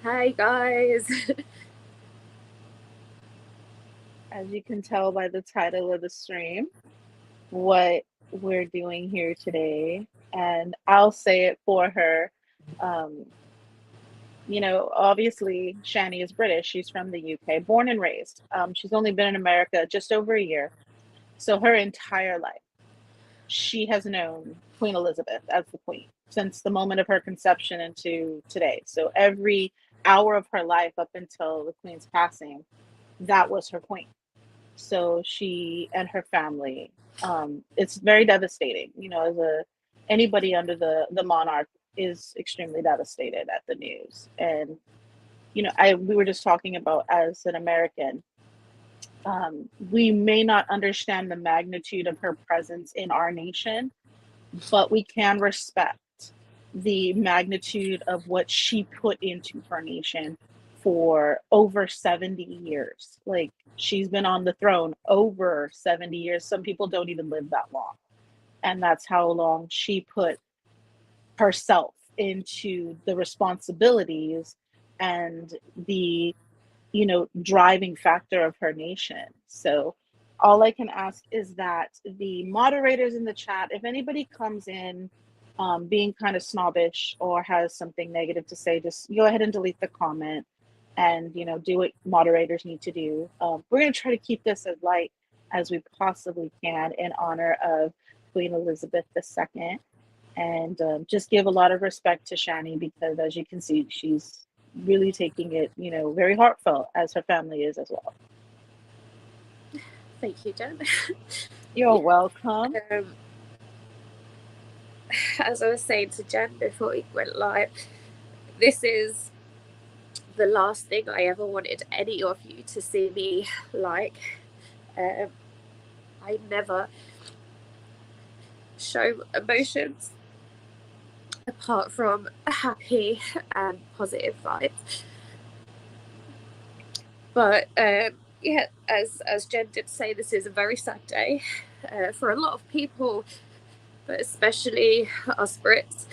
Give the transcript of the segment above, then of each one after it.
Hi guys. As you can tell by the title of the stream, what we're doing here today, and I'll say it for her. Um, obviously, Shani is British. She's from the UK, born and raised. She's only been in America just over a year. So her entire life, she has known Queen Elizabeth as the Queen since the moment of her conception into today. So every hour of her life up until the Queen's passing, that was her Queen. So she and her family, it's very devastating. As anybody under the monarch is extremely devastated at the news. And we were just talking about, as an American, we may not understand the magnitude of her presence in our nation, but we can respect the magnitude of what she put into her nation for over 70 years. Like, she's been on the throne over 70 years. Some people don't even live that long. And that's how long she put herself into the responsibilities and the driving factor of her nation. So all I can ask is that the moderators in the chat, if anybody comes in being kind of snobbish or has something negative to say, just go ahead and delete the comment and do what moderators need to do. We're going to try to keep this as light as we possibly can in honor of Queen Elizabeth II, and just give a lot of respect to Shani, because as you can see, she's really taking it, very heartfelt, as her family is as well. Thank you, Jen. You're welcome. As I was saying to Jen before we went live, this is the last thing I ever wanted any of you to see me like. I never show emotions apart from happy and positive vibes. But yeah, as Jen did say, this is a very sad day for a lot of people, but especially us Brits.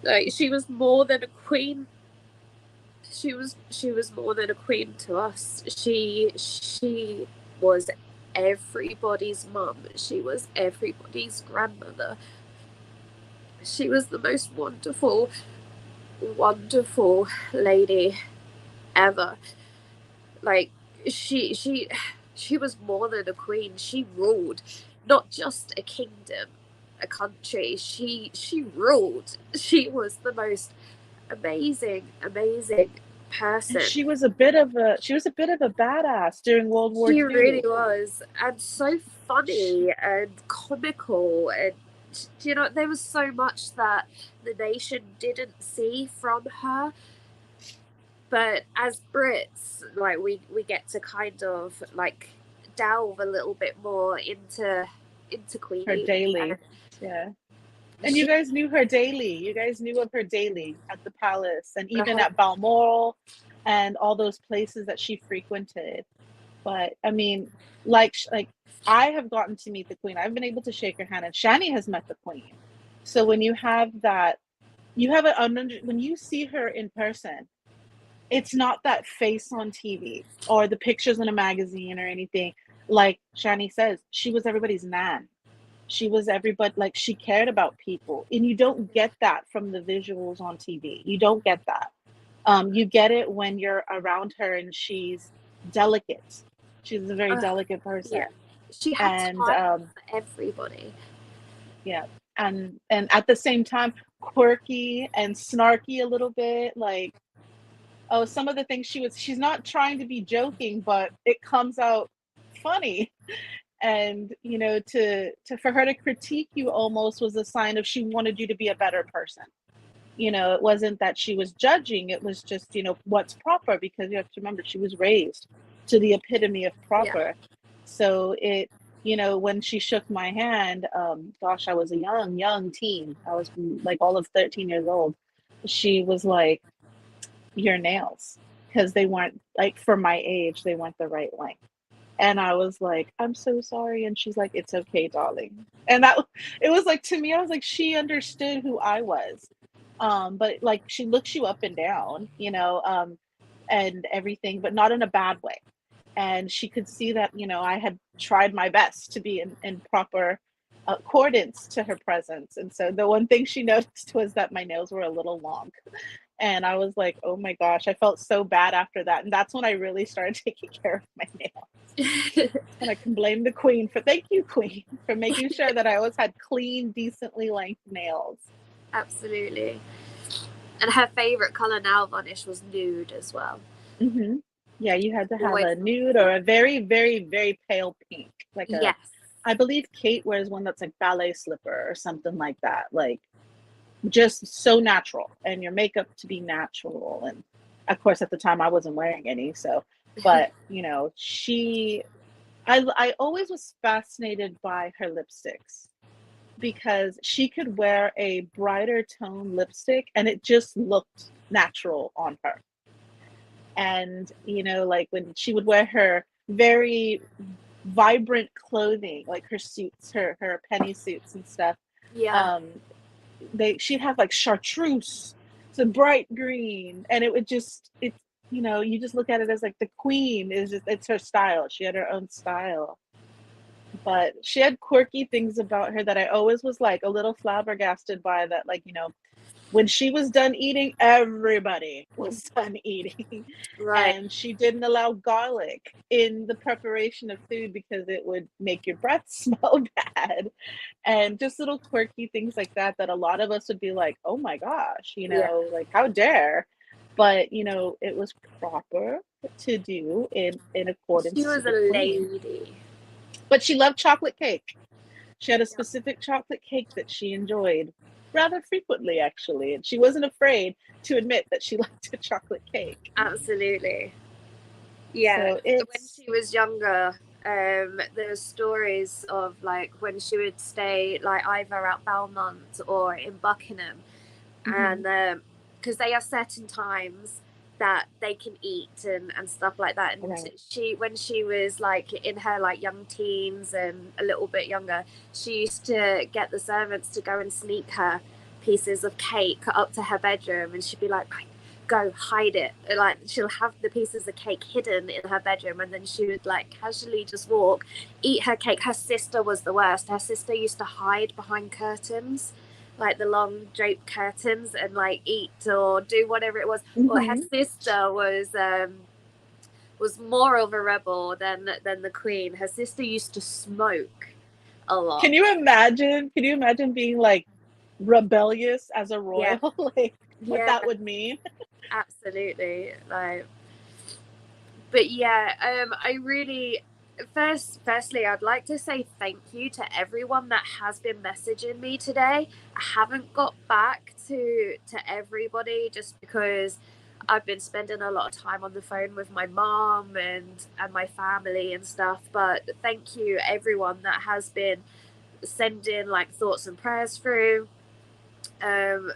Like, she was more than a queen. She was more than a queen to us. She was everybody's mum. She was everybody's grandmother. She was the most wonderful lady ever. Like, she was more than a queen. She ruled not just a kingdom, a country. She ruled. She was the most amazing person. And she was a bit of a badass during World War II. She really was, and so funny and comical, and there was so much that the nation didn't see from her. But as Brits, like, we get to kind of like delve a little bit more into Queenie. Her daily, yeah. And you guys knew her daily. You guys knew of her daily at the palace, and even at Balmoral and all those places that she frequented. But I mean, like I have gotten to meet the Queen. I've been able to shake her hand, and Shani has met the Queen. So when you have that, when you see her in person, it's not that face on TV or the pictures in a magazine or anything. Like Shani says, she was everybody's nan. She was everybody, like, she cared about people, and you don't get that from the visuals on TV. You don't get that. You get it when you're around her, and she's delicate. She's a very delicate person. Yeah. She had time for everybody. Yeah, and at the same time, quirky and snarky a little bit. Like, some of the things she's not trying to be joking, but it comes out funny. And for her to critique you almost was a sign of she wanted you to be a better person. It wasn't that she was judging, it was just what's proper, because you have to remember, she was raised to the epitome of proper. So when she shook my hand, gosh, I was a young teen. I was like all of 13 years old. She was like, your nails, because they weren't, like, for my age, they weren't the right length. And I was like, I'm so sorry. And she's like, it's okay, darling. And it was like, to me, I was like, she understood who I was. But like, she looks you up and down, and everything, but not in a bad way. And she could see that, I had tried my best to be in proper accordance to her presence. And so the one thing she noticed was that my nails were a little long. And I was like, oh my gosh, I felt so bad after that. And that's when I really started taking care of my nails. And I can blame the queen thank you, queen, for making sure that I always had clean, decently length nails. Absolutely. And her favorite color nail varnish was nude as well. Mm-hmm. Yeah, you had to have Always. a nude or a very, very, very pale pink. Yes. I believe Kate wears one that's like ballet slipper or something like that. Like, just so natural, and your makeup to be natural. And of course, at the time, I wasn't wearing any. So, but I always was fascinated by her lipsticks, because she could wear a brighter tone lipstick and it just looked natural on her. And, like when she would wear her very vibrant clothing, like her suits, her penny suits and stuff. Yeah. She'd have like chartreuse, some bright green, and it would just, it's, you just look at it as like the queen is just, it's her style. She had her own style. But she had quirky things about her that I always was like a little flabbergasted by, that, like, when she was done eating, everybody was done eating. Right. And she didn't allow garlic in the preparation of food because it would make your breath smell bad. And just little quirky things like that, that a lot of us would be like, oh my gosh, Yeah. like, how dare. But, it was proper to do in She accordance to was a the queen. lady. But she loved chocolate cake. She had a specific chocolate cake that she enjoyed rather frequently, actually, and she wasn't afraid to admit that she liked a chocolate cake. Absolutely. Yeah. So When it's she was younger, there's stories of like when she would stay like either at Belmont or in Buckingham, mm-hmm, and because they have certain times that they can eat and stuff like that. And right. when she was like in her like young teens and a little bit younger, she used to get the servants to go and sneak her pieces of cake up to her bedroom, and she'd be like, go hide it. Like she'll have the pieces of cake hidden in her bedroom, and then she would like casually just walk, eat her cake. Her sister was the worst. Her sister used to hide behind curtains, like the long draped curtains, and like eat or do whatever it was. Or her Mm-hmm. sister was more of a rebel than the queen. Her sister used to smoke a lot. Can you imagine being like rebellious as a Yeah. royal? Like, what Yeah, that would mean? absolutely. Like, but yeah, I really firstly I'd like to say thank you to everyone that has been messaging me today. I haven't got back to everybody just because I've been spending a lot of time on the phone with my mom and my family and stuff. But thank you everyone that has been sending like thoughts and prayers through. um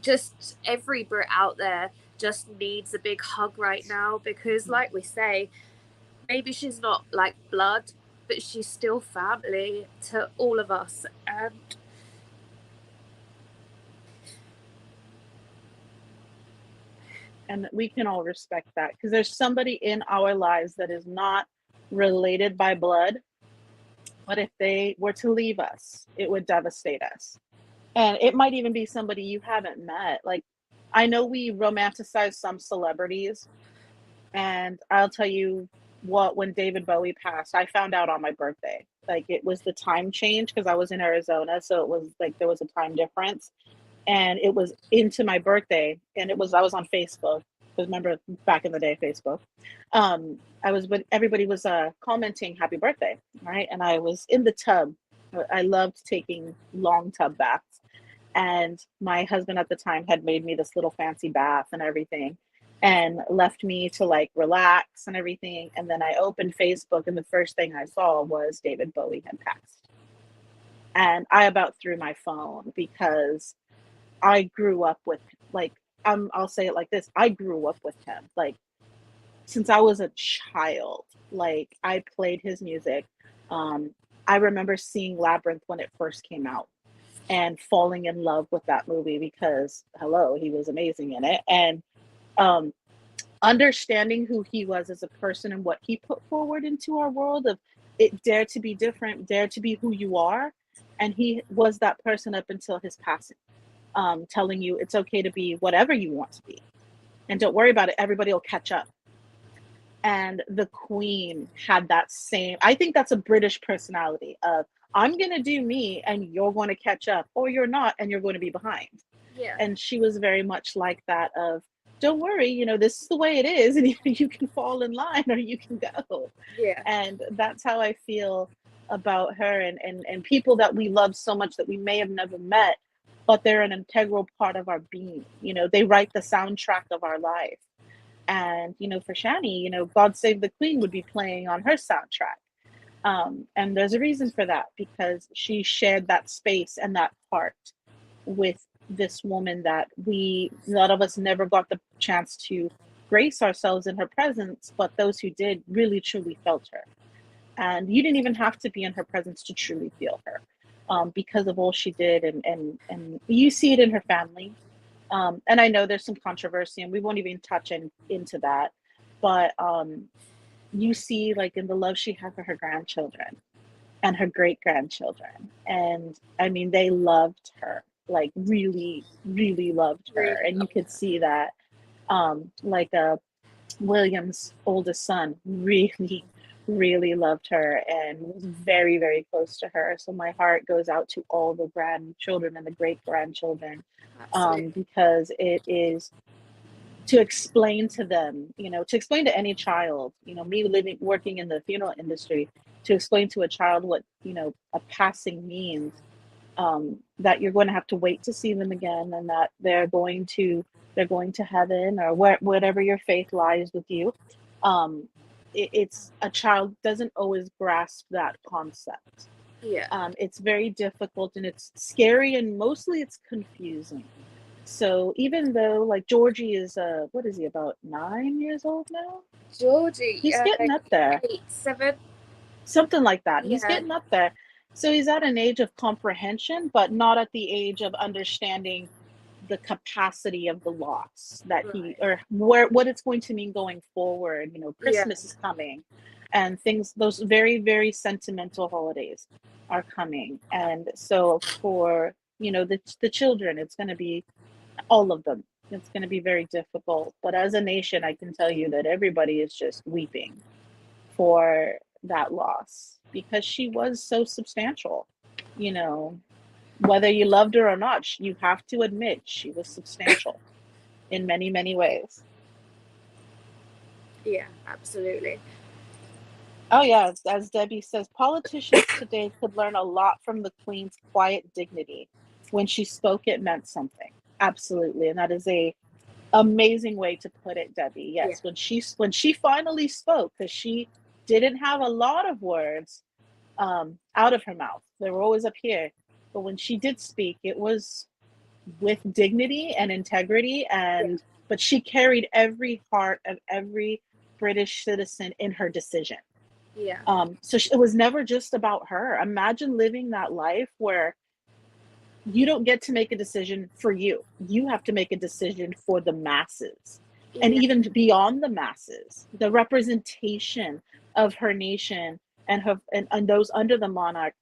just every Brit out there just needs a big hug right now, because like we say, maybe she's not like blood, but she's still family to all of us. And we can all respect that, because there's somebody in our lives that is not related by blood, but if they were to leave us, it would devastate us. And it might even be somebody you haven't met. Like, I know we romanticize some celebrities, and I'll tell you what, when David Bowie passed, I found out on my birthday. Like, it was the time change because I was in Arizona, so it was like there was a time difference, and it was into my birthday, and I was on Facebook, because remember back in the day, Facebook. I was when everybody was commenting happy birthday, right? And I was in the tub. I loved taking long tub baths, and my husband at the time had made me this little fancy bath and everything, and left me to like relax and everything. And then I opened Facebook, and the first thing I saw was David Bowie had passed. And I about threw my phone, because I grew up with, like, I'll say it like this, I grew up with him. Like, since I was a child, like, I played his music. Um, I remember seeing Labyrinth when it first came out and falling in love with that movie, because hello, he was amazing in it. And um understanding who he was as a person and what he put forward into our world of it, dare to be different, dare to be who you are. And he was that person up until his passing, telling you it's okay to be whatever you want to be, and don't worry about it, everybody will catch up. And the Queen had that same, I think that's a British personality of, I'm going to do me and you're going to catch up, or you're not and you're going to be behind. Yeah. And she was very much like that of, don't worry, this is the way it is, and you can fall in line or you can go. Yeah. And that's how I feel about her, and people that we love so much that we may have never met, but they're an integral part of our being. They write the soundtrack of our life. And for Shani, God Save the Queen would be playing on her soundtrack. And there's a reason for that, because she shared that space and that part with this woman that a lot of us never got the chance to grace ourselves in her presence, but those who did really truly felt her. And you didn't even have to be in her presence to truly feel her, because of all she did. And you see it in her family. And I know there's some controversy, and we won't even touch into that. But you see, like, in the love she had for her grandchildren and her great grandchildren. And I mean, they loved her, like, really, really loved her. Really And you love could her. see that, like, William's oldest son really, really loved her and was very, very close to her. So my heart goes out to all the grandchildren and the great grandchildren, Absolutely. because it is to explain to them, to explain to any child, me working in the funeral industry, to explain to a child what, a passing means, that you're going to have to wait to see them again, and that they're going to heaven, or whatever your faith lies with you. It's a child doesn't always grasp that concept. Yeah. It's very difficult, and it's scary, and mostly it's confusing. So even though, like, Georgie is, what is he, about 9 years old now? Georgie, He's getting up there. 8, 7. Something like that. He's Yeah. getting up there. So he's at an age of comprehension, but not at the age of understanding the capacity of the loss that Right. or what it's going to mean going forward. Yeah. Christmas is coming, and those very, very sentimental holidays are coming. And so for, the children, it's going to be, all of them, it's going to be very difficult. But as a nation, I can tell you that everybody is just weeping for that loss, because she was so substantial. You know, whether you loved her or not, you have to admit she was substantial in many, many ways. Yeah. Absolutely. Oh, yeah. As Debbie says, politicians today could learn a lot from the Queen's quiet dignity. When she spoke, it meant something. Absolutely. And that is a amazing way to put it, Debbie. Yeah. Yes, when she finally spoke, because she didn't have a lot of words, out of her mouth. They were always up here. But when she did speak, it was with dignity and integrity, Yeah. but she carried every heart of every British citizen in her decision. Yeah. So it was never just about her. Imagine living that life where you don't get to make a decision for you. You have to make a decision for the masses, and Yeah. even beyond the masses, the representation of her nation and and those under the monarch,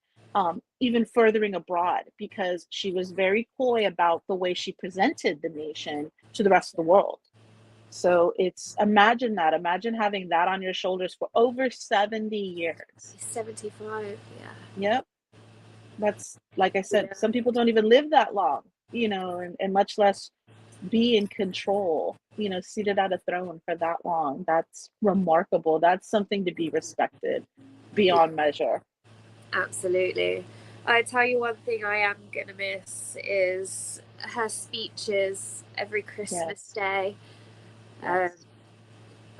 even furthering abroad, because she was very coy about the way she presented the nation to the rest of the world. So imagine having that on your shoulders for over 70 years. 75. Yeah. Yep. That's, like I said, Yeah. some people don't even live that long, and much less be in control, seated at a throne for that long. That's remarkable. That's something to be respected Yeah. beyond measure. Absolutely. I tell you one thing I am gonna miss is her speeches every Christmas Yes. Day. Um, Yes.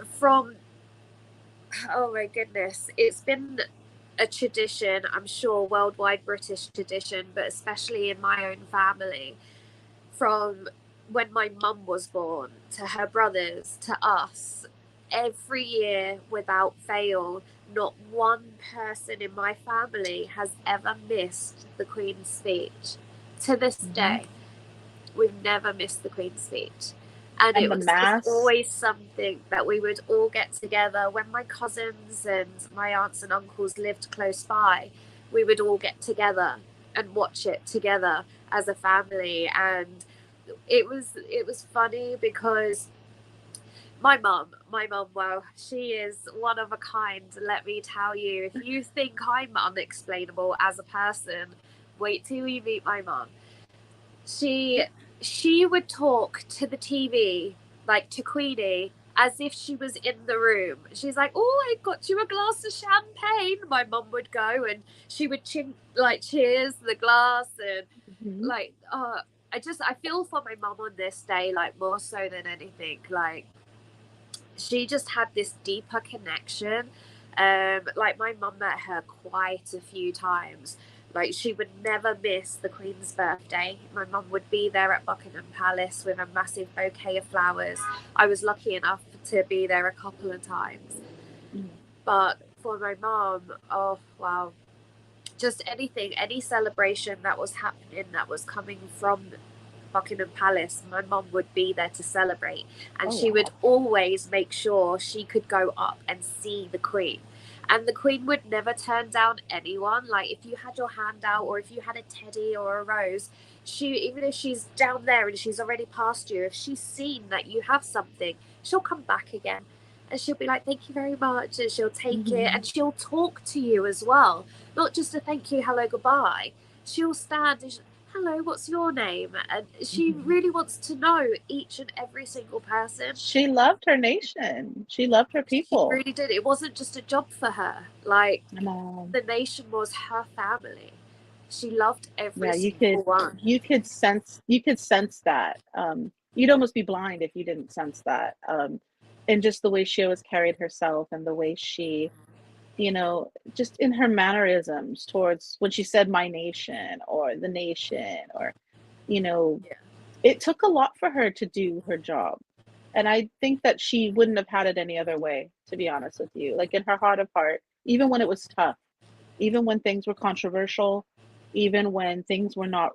from oh my goodness, it's been a tradition, I'm sure, worldwide British tradition, but especially in my own family, from when my mum was born to her brothers to us, every year without fail, not one person in my family has ever missed the Queen's speech. To this Hmm. day, we've never missed the Queen's speech. And And it the was just mass. always something that we would all get together. When my cousins and my aunts and uncles lived close by, we would all get together and watch it together as a family. And it was funny because my mum, well, she is one of a kind, let me tell you. If you think I'm unexplainable as a person, wait till you meet my mum. She she would talk to the TV, like to Queenie, as if she was in the room. She's like, "Oh, I got you a glass of champagne." My mum would go and she would cheers the glass and Mhm. like I feel for my mum on this day, like more so than anything. Like she just had this deeper connection. Like my mum met her quite a few times. Like she would never miss the Queen's birthday. My mum would be there at Buckingham Palace with a massive bouquet of flowers. I was lucky enough to be there a couple of times. Mhm. But for my mum, oh wow, just anything, any celebration that was happening that was coming from Buckingham Palace, my mum would be there to celebrate, and Oh she would wow. always make sure she could go up and see the Queen. And the Queen would never turn down anyone. Like if you had your hand out, or if you had a teddy or a rose, she, even if she's down there and she's already passed you, if she's seen that you have something, she'll come back again. And she'll be like, "Thank you very much," and she'll take it, Mhm. and she'll talk to you as well, not just a thank you, hello, goodbye. She'll stand and hello, what's your name? And she Mhm. really wants to know each and every single person. She loved her nation. She loved her She people. really did. It wasn't just a job for her. Like, And the nation was her family. She loved every yeah, single one. you could sense that. You'd almost be blind if you didn't sense that. And just the way she always carried herself and the way she, just in her mannerisms towards when she said my nation or the nation or, you know, Yeah. it took a lot for her to do her job. And I think that she wouldn't have had it any other way, to be honest with you. Like in her heart of heart, even when it was tough, even when things were controversial, even when things were not,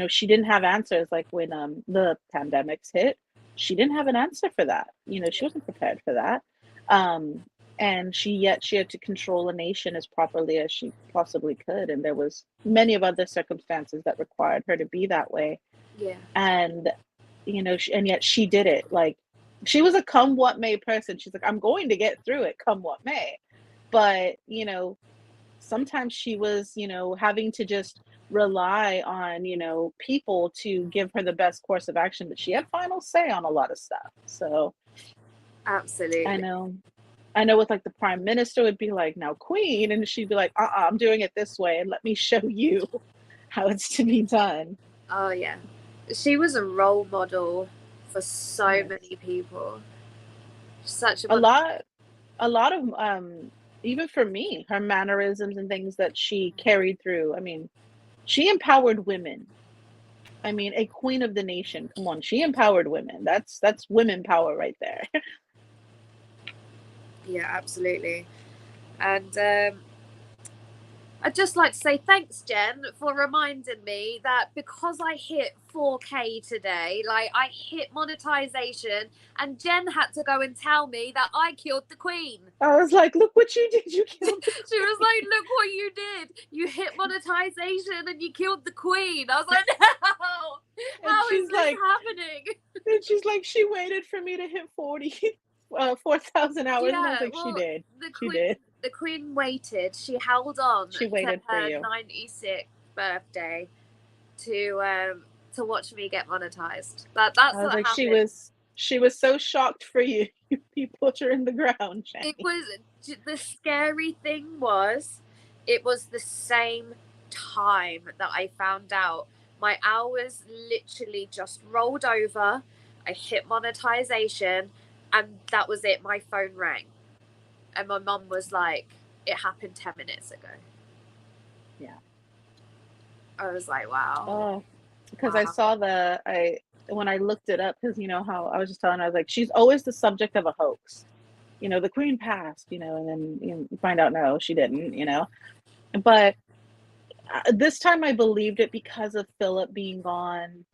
she didn't have answers. Like when the pandemics hit, she didn't have an answer for that. She Yeah. wasn't prepared for that. Um, and she had to control a nation as properly as she possibly could. And there was many of other circumstances that required her to be that way. Yeah. And and yet she did it. Like she was a come what may person. She's like, I'm going to get through it, come what may. But sometimes she was, having to just rely on, people to give her the best course of action, but she had final say on a lot of stuff. So I Absolutely. know, I know with like the prime minister would be like, now queen, and she'd be like, I'm doing it this way, and let me show you how it's to be done. Oh, yeah. She was a role model for so Yes. many people. Such a A wonderful. lot, a lot of, even for me, her mannerisms and things that she carried through. I mean, she empowered women. I mean, a queen of the nation. Come on, she empowered women. That's women power right there. Yeah, absolutely. And I'd just like to say thanks, Jen, for reminding me that because I hit 4K today, like I hit monetization, and Jen had to go and tell me that I killed the Queen. I was like, look what you did. You killed the She was queen. like, "Look what you did! You hit monetization and you killed the Queen." I was like, "No, And how is she's this like, happening?" she waited for me to hit 40, 4,000 hours. And I was Yeah, like, she well, did. the She Queen, did. the Queen waited. She held on She to waited for her you. 96th birthday to watch me get monetized. That's I was what like, happened. she was so shocked for you. You put her in the ground, It Jenny. was the scary thing was, it was the same time that I found out. My hours literally just rolled over. I hit monetization, and that was it. My phone rang, and my mum was like, "It happened 10 minutes ago." Yeah. I was like, "Wow, Oh, because I wow, saw when I looked it up, because how I was just telling her, I was like, she's always the subject of a hoax. The queen passed, and then you find out no, she didn't. But this time I believed it because of Philip being gone.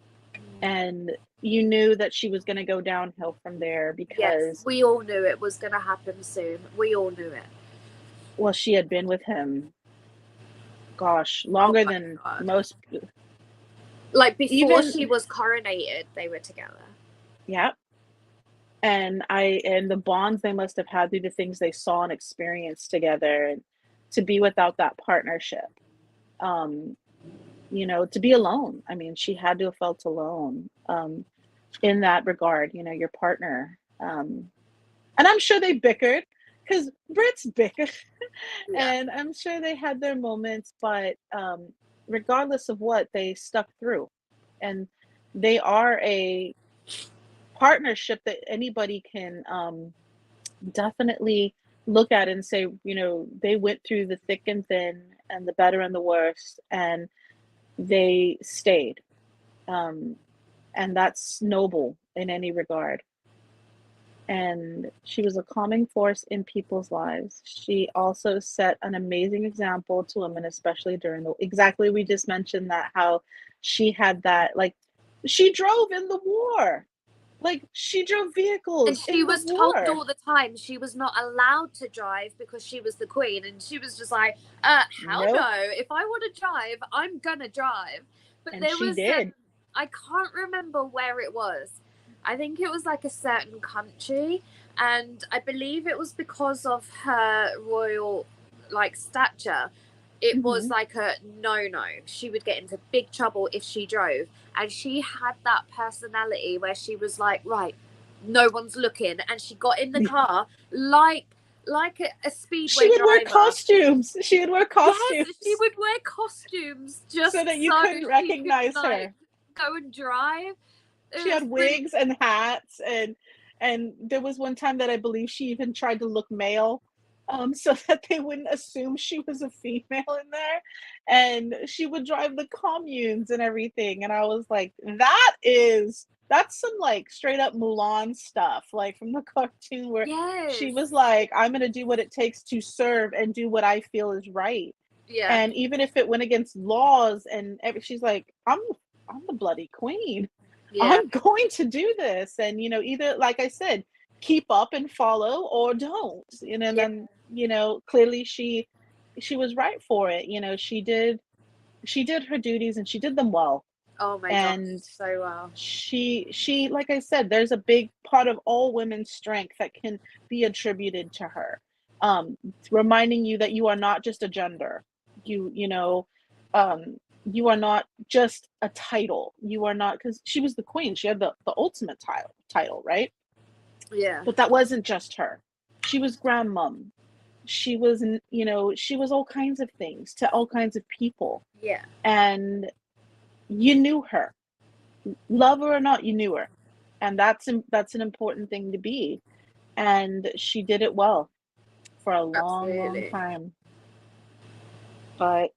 And you knew that she was going to go downhill from there Yes, because, we all knew it was going to happen soon. We all knew it. well, she had been with him, gosh, Oh longer my than God. most, Like before even, she was coronated, they were together. yeah. And the bonds they must have had through the things they saw and experienced together, and to be without that partnership, um, to be alone. I mean, she had to have felt alone, in that regard, your partner. And I'm sure they bickered because Brits bicker, Yeah. and I'm sure they had their moments, but regardless of what, they stuck through. And they are a partnership that anybody can definitely look at and say, they went through the thick and thin and the better and the worst, and they stayed. Um, and that's noble in any regard. And she was a calming force in people's lives. She also set an amazing example to women, especially during the exactly we just mentioned that how she had that like she drove in the war. Like she drove And vehicles she in the was told war. all the time she was not allowed to drive because she was the queen. And she was just like, hell Nope. no. If I want to drive, I'm going to drive. But And there she was, did. I can't remember where it was. I think it was like a certain country. And I believe it was because of her royal, like, stature. It was Hmm. like a no. She would get into big trouble if she drove. And she had that personality where she was like, right, no one's looking, and she got in the car like a She speedway would wear driver. costumes. She would wear Yes, she costumes would wear costumes so just that you so couldn't she could recognize like her. go and drive. It She was had pretty. wigs and hats, and there was one time that I believe she even tried to look male, so that they wouldn't assume she was a female in there, and she would drive the communes and everything, and I was like, that's some, like, straight up Mulan stuff, like, from the cartoon where she Yes. was like, "I'm gonna do what it takes to serve and do what I feel is right," Yeah. and even if it went against laws and every she's like, I'm the bloody queen. Yeah. I'm going to do this. And, either, like I said, keep up and follow or don't. And Yeah. then, clearly she was right for it. She did her duties and she did them well. Oh my gosh, And so well. she like I said, there's a big part of all women's strength that can be attributed to her. Reminding you that you are not just a gender. You know, you are not just a title. You are not, because she was the queen. She had the ultimate title, right? Yeah. But that wasn't just her. She was grandmom. She was all kinds of things to all kinds of people. Yeah. And you knew her, love her or not, you knew her, and that's an important thing to be. And she did it well for a long, long Absolutely. time. But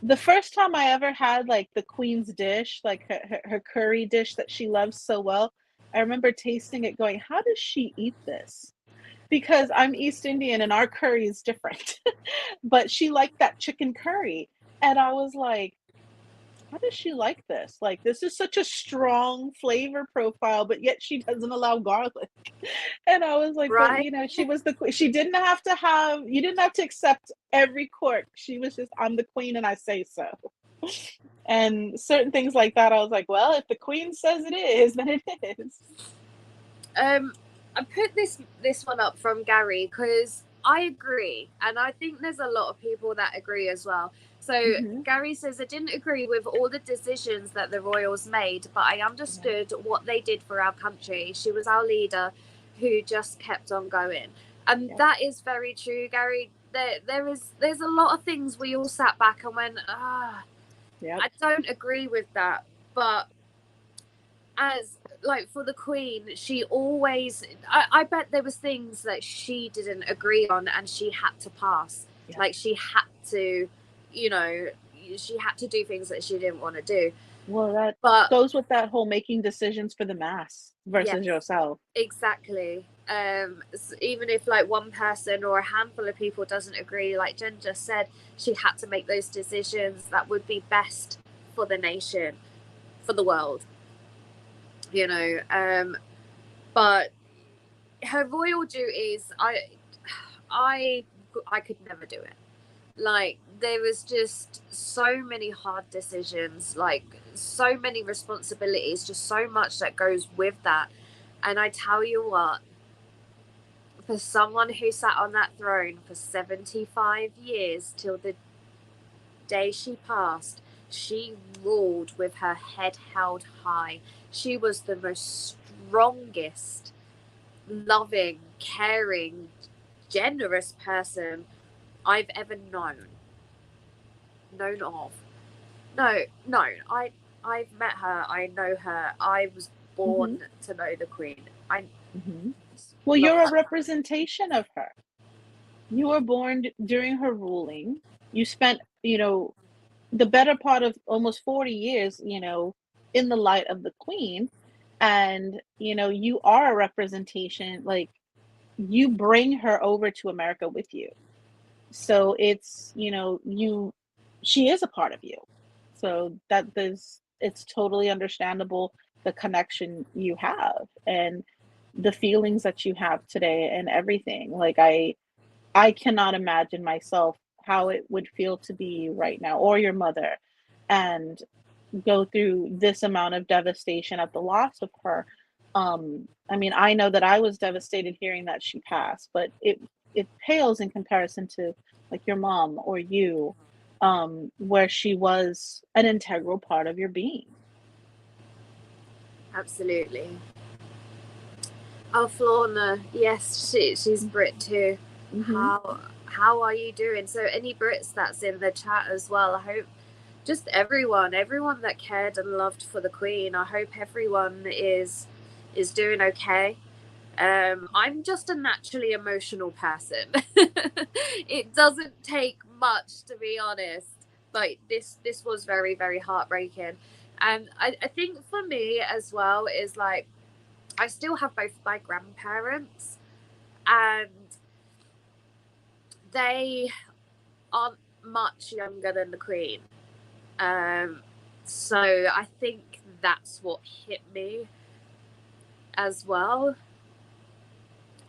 the first time I ever had like the queen's dish, like her curry dish that she loves so well, I remember tasting it going, how does she eat this? Because I'm East Indian and our curry is different. But she liked that chicken curry, and I was like, how does she like this? Like, this is such a strong flavor profile, but yet she doesn't allow garlic. And I was like, but Right. she was the queen. She didn't have to you didn't have to accept every quirk. She was just, I'm the queen and I say so. And certain things like that, I was like, well, if the queen says it is, then it is. I put this one up from Gary because I agree, and I think there's a lot of people that agree as well. So Hmm. Gary says, I didn't agree with all the decisions that the royals made, but I Yeah. understood what they did for our country. She was our leader who just kept on going. And Yep. that is very true, Gary. There's a lot of things we all sat back and went, Yep. I don't agree with that. But as like for the queen, she always, I bet there was things that she didn't agree on and she had to pass. Yep. Like she had to, you know she had to do things that she didn't want to do. Well, that But goes with that whole making decisions for the mass yes, versus yourself. exactly. Even if like one person or a handful of people doesn't agree, like Jen just said, she had to make those decisions that would be best for the nation. for the world, you know. But her royal duties, I, I could never do it. Like, there was just so many hard decisions, like so many responsibilities, just so much that goes with that. And I tell you what, for someone who sat on that throne for 75 years till the day she passed, she ruled with her head held high. She was the most strongest, loving, caring, generous person I've ever known of. No, no, I've met her. I know her. I was Mm-hmm. born to know the Queen. I Mm-hmm. Well, love you're a her. representation of her. You were born during her ruling. You spent, the better part of almost 40 years, in the light of the queen. And, you are a representation, like, you bring her over to America with you. So it's, she is a part of you. So it's totally understandable the connection you have and the feelings that you have today and everything. Like I cannot imagine myself how it would feel to be right now, or your mother, and go through this amount of devastation at the loss of her. I mean, I know that I was devastated hearing that she passed, but it pales in comparison to like your mom or you, where she was an integral part of your being. Absolutely. Oh, Florna, yes, she's Brit too. Mm-hmm. How are you doing? So, any Brits that's in the chat as well, I hope just everyone that cared and loved for the Queen, I hope everyone is doing okay. I'm just a naturally emotional person. It doesn't take much, to be honest. Like, this was very, very heartbreaking. And I think for me as well is like, I still have both my grandparents, and they aren't much younger than the Queen. Um, so I think that's what hit me as well.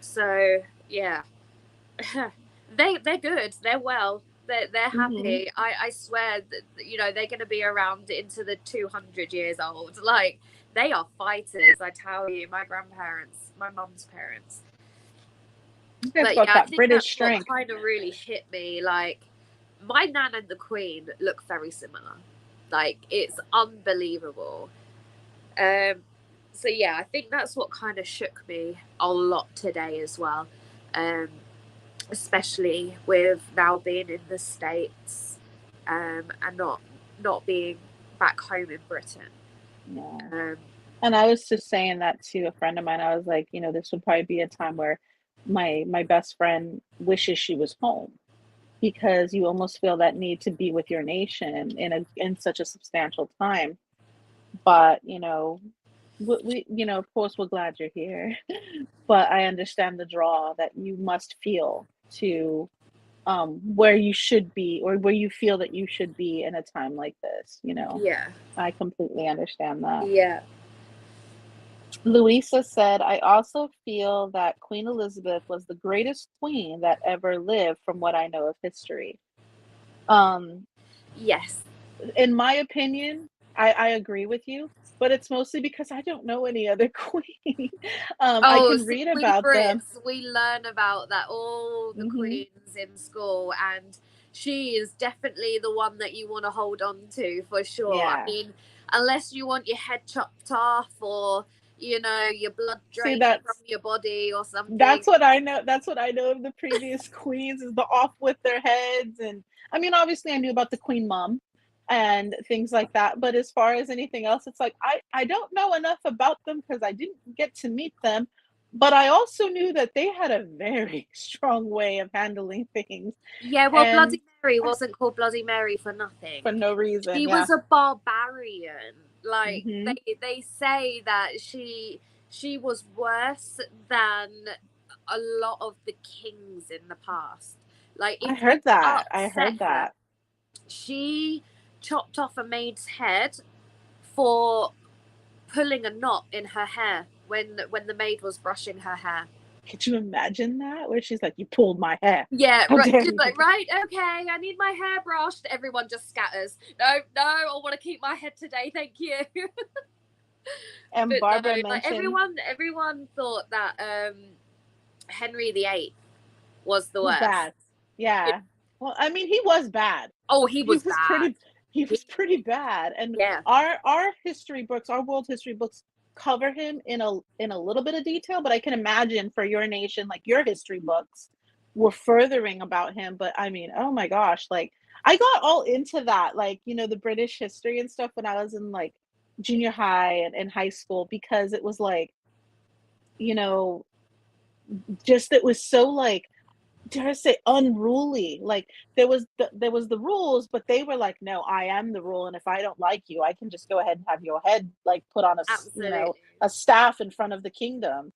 So yeah, they're good. They're well. They're Mm-hmm. happy. I swear that, they're going to be around into the 200 years old. Like, they are fighters. I tell you, my grandparents, my mum's parents. You guys But got yeah, I that think British that's what strength. kind of really hit me. Like, my nan and the Queen look very similar. Like, it's unbelievable. Um, so yeah, I think that's what kind of shook me a lot today as well. Um, Especially with now being in the States, and not being back home in Britain. Yeah. Um, And I was just saying that to a friend of mine. I was like, this would probably be a time where my best friend wishes she was home, because you almost feel that need to be with your nation in such a substantial time. But of course, we're glad you're here. But I understand the draw that you must feel to where you should be, or where you feel that you should be in a time like this. yeah, I completely understand that. yeah. Louisa said, I also feel that Queen Elizabeth was the greatest queen that ever lived from what I know of history. Um, Yes. in my opinion, I agree with you, but it's mostly because I don't know any other queen. I Oh, can see, read we about them. Brits, we learn about that all the Hmm. queens in school, and she is definitely the one that you want to hold on to for sure. I Yeah. mean, unless you want your head chopped off, or your blood See, drained from your body or something. that's what I know. That's what I know of the previous queens, is the off with their heads. And I mean, obviously I knew about the queen mom and things like that, but as far as anything else, it's like I don't know enough about them because I didn't get to meet them. But I also knew that they had a very strong way of handling things, Yeah, well, and Bloody Mary wasn't called Bloody Mary for nothing. for no reason. She Yeah. was a barbarian. Like, Hmm. they say that she was worse than a lot of the kings in the past. Like, I if you heard that. I upset heard her, that. she chopped off a maid's head for pulling a knot in her hair when the maid was brushing her hair. Could you imagine that? Where she's like, "You pulled my hair. Yeah, How right. dare She's you?" like, right, okay, I need my hair brushed. Everyone just scatters. No, I want to keep my head today, thank you. And But no, Barbara like mentioned everyone thought that Henry VIII was the was worst. bad. Yeah. Well, I mean, he was bad. Oh, he He was was bad. pretty bad. And Yeah, our history books, our world history books cover him in a little bit of detail, but I can imagine for your nation, like your history books were furthering about him. But I mean, oh my gosh, like I got all into that, like, the British history and stuff when I was in like junior high and high school, because it was like, you know, just it was so like, dare I say, unruly. Like there was the rules, but they were like, no, I am the rule, and if I don't like you, I can just go ahead and have your head like put on absolutely. a staff in front of the kingdom.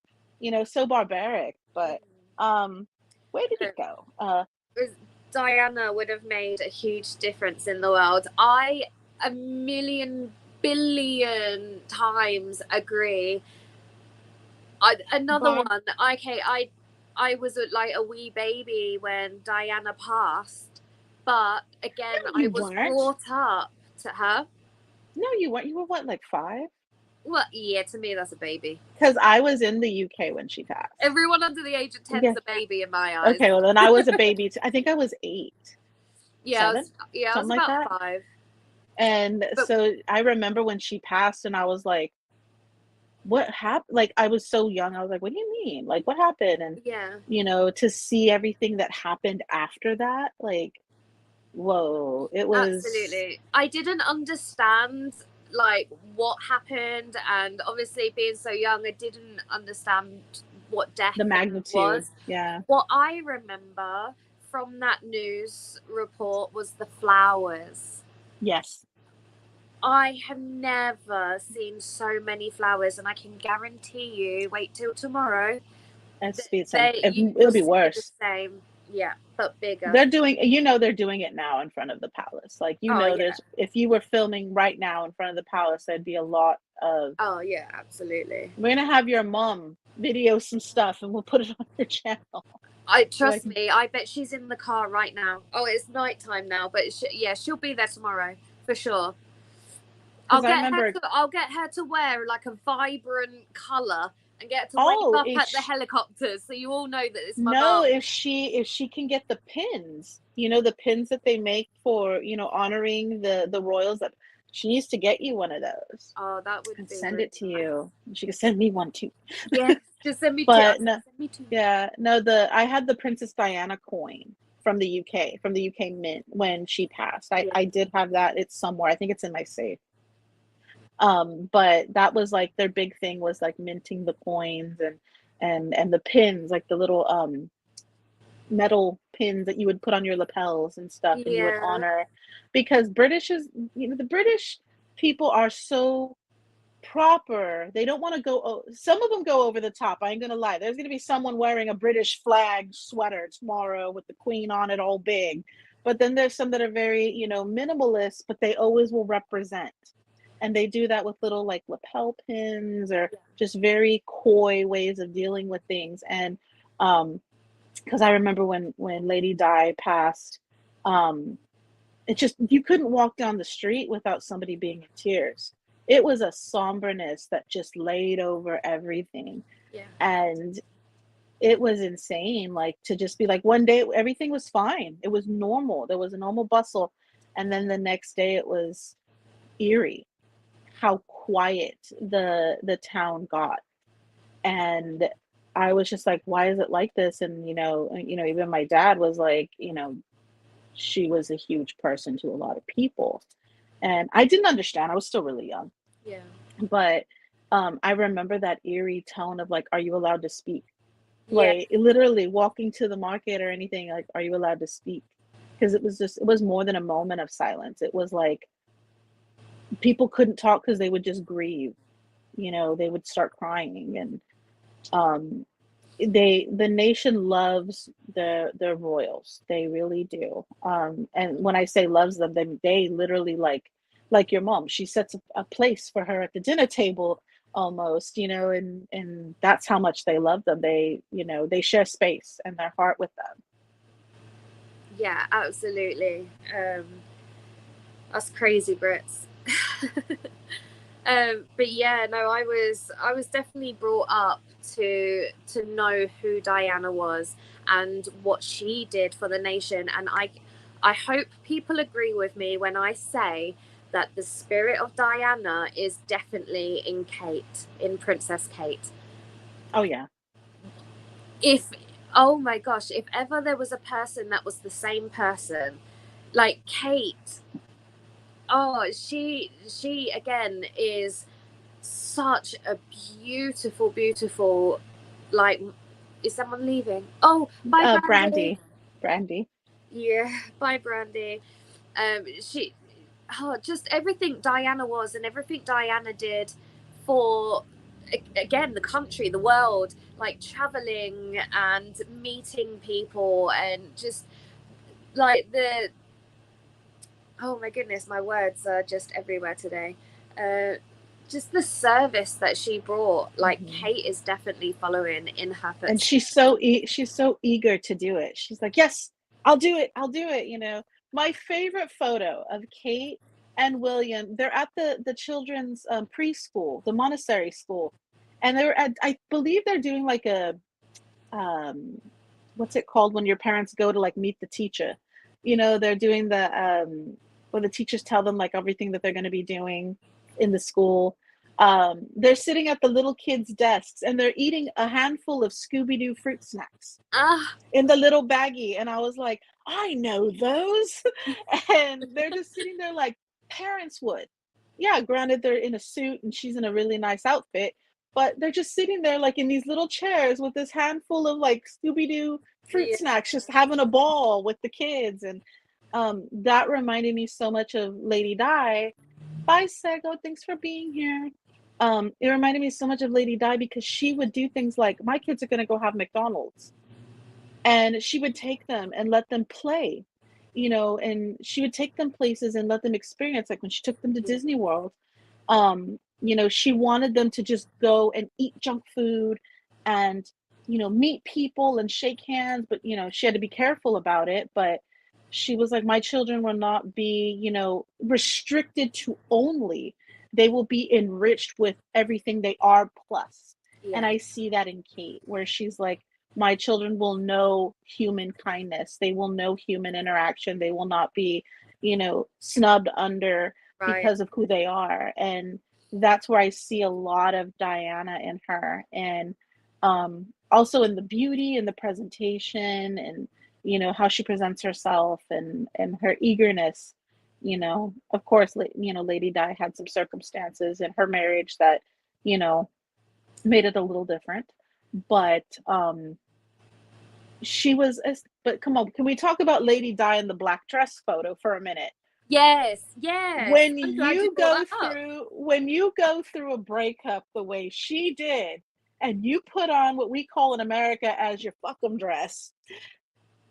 So barbaric. But where did it go? Diana would have made a huge difference in the world. I a million billion times agree. Another Barb, one. Okay, I was like a wee baby when Diana passed, but again, no, I you was weren't. brought up to her. No, you weren't. You were what, like 5? Well, yeah, to me that's a baby. Because I was in the UK when she passed. Everyone under the age of 10 Yeah. is a baby in my eyes. Okay, well then I was a baby too. I think I was 8, Yeah, 7, I was something like about that. 5. And But so I remember when she passed, and I was like, what happened? Like, I was so young. I was like, what do you mean? Like, what happened? And, yeah, to see everything that happened after that, like, whoa, it was absolutely. I didn't understand like what happened, and obviously being so young, I didn't understand what death the magnitude. was. Yeah. What I remember from that news report was the flowers. Yes. I have never seen so many flowers, and I can guarantee you, wait till tomorrow, It's be you it'll will be see the worse. same. Yeah, but bigger. They're doing it now in front of the palace. Like, Oh yeah. there's, if you were filming right now in front of the palace, there'd be a lot of, Oh yeah, absolutely. we're gonna have your mom video some stuff and we'll put it on your channel. I Like, trust me. I bet she's in the car right now. Oh, it's nighttime now, but yeah, she'll be there tomorrow for sure. because I remember, I'll get her to wear like a vibrant color and get her to wave oh, up at the helicopters, so you all know that it's my no, mom. if she can get the pins, the pins that they make for, honoring the royals, that she needs to get you one of those Oh, that would and be send really it to nice. you. She can send me one too. Yeah, just send me two. But no, Send me two. yeah, no, I had the Princess Diana coin from the UK Mint when she passed. I Yeah. I did have that. It's somewhere. I think it's in my safe. But that was like their big thing, was like minting the coins and the pins, like the little metal pins that you would put on your lapels and stuff, and you would Yeah. honor, because the British people are so proper. They don't want to go, some of them go over the top. I ain't gonna lie. There's gonna be someone wearing a British flag sweater tomorrow with the Queen on it all big. But then there's some that are very, minimalist, but they always will represent. And they do that with little like lapel pins, or just very coy ways of dealing with things. And because I remember when Lady Di passed, um, it just, you couldn't walk down the street without somebody being in tears. It was a somberness that just laid over everything. Yeah. And it was insane, like, to just be like, one day everything was fine. It was normal. There was a normal bustle. And then the next day it was eerie how quiet the town got. And I was just like, why is it like this? And even my dad was like, she was a huge person to a lot of people. And I didn't understand. I was still really young. Yeah. But I remember that eerie tone of like, are you allowed to speak? Yeah. Like, literally walking to the market or anything, like, are you allowed to speak? Because it was more than a moment of silence. It was like people couldn't talk because they would just grieve. They would start crying. And um, the nation loves the royals. They really do. And when I say loves them, they literally like like your mom. She sets a place for her at the dinner table almost, and that's how much they love them. They share space and their heart with them. Yeah, absolutely. Us crazy Brits. But yeah, no, I was definitely brought up to know who Diana was and what she did for the nation, and I hope people agree with me when I say that the spirit of Diana is definitely in Princess Kate. Oh yeah. If Oh my gosh, if ever there was a person that was the same person, like Kate, oh, she again is such a beautiful, beautiful, like, is someone leaving? Oh, bye, Brandy. Brandy. Yeah, bye, Brandy. She, oh, just everything Diana was and everything Diana did for, again, the country, the world, like traveling and meeting people and just like oh my goodness, my words are just everywhere today. Uh, just the service that she brought, like Hmm. Kate is definitely following in her And footsteps. she's so eager to do it. She's like, yes, I'll do it, I'll do it. My favorite photo of Kate and William, they're at the children's preschool, the Montessori school, and I believe they're doing like a um what's it called when your parents go to like meet the teacher. They're doing the where the teachers tell them like everything that they're going to be doing in the school. They're sitting at the little kids desks and they're eating a handful of Scooby-Doo fruit snacks Ah, in the little baggie, and I was like, I know those. And they're just sitting there like parents would. Yeah, granted they're in a suit and she's in a really nice outfit, but they're just sitting there like in these little chairs with this handful of like Scooby-Doo fruit yeah, snacks, just having a ball with the kids. And that reminded me so much of Lady Di. Bye, Sego, thanks for being here. It reminded me so much of Lady Di because she would do things like, my kids are going to go have McDonald's, and she would take them and let them play, and she would take them places and let them experience, like when she took them to yeah, Disney World. She wanted them to just go and eat junk food and meet people and shake hands, but she had to be careful about it. But she was like, my children will not be restricted to only, they will be enriched with everything they are plus. And yeah, I see that in Kate, where she's like, my children will know human kindness, they will know human interaction, they will not be snubbed under right, because of who they are. And that's where I see a lot of Diana in her. And also in the beauty and the presentation, and how she presents herself, and her eagerness. Of course, Lady Di had some circumstances in her marriage that you know made it a little different, but she was but come on, can we talk about Lady Di in the black dress photo for a minute? yes, yes. when I'm glad you you brought go that up. through when you go through a breakup the way she did, and you put on what we call in America as your fuck 'em dress,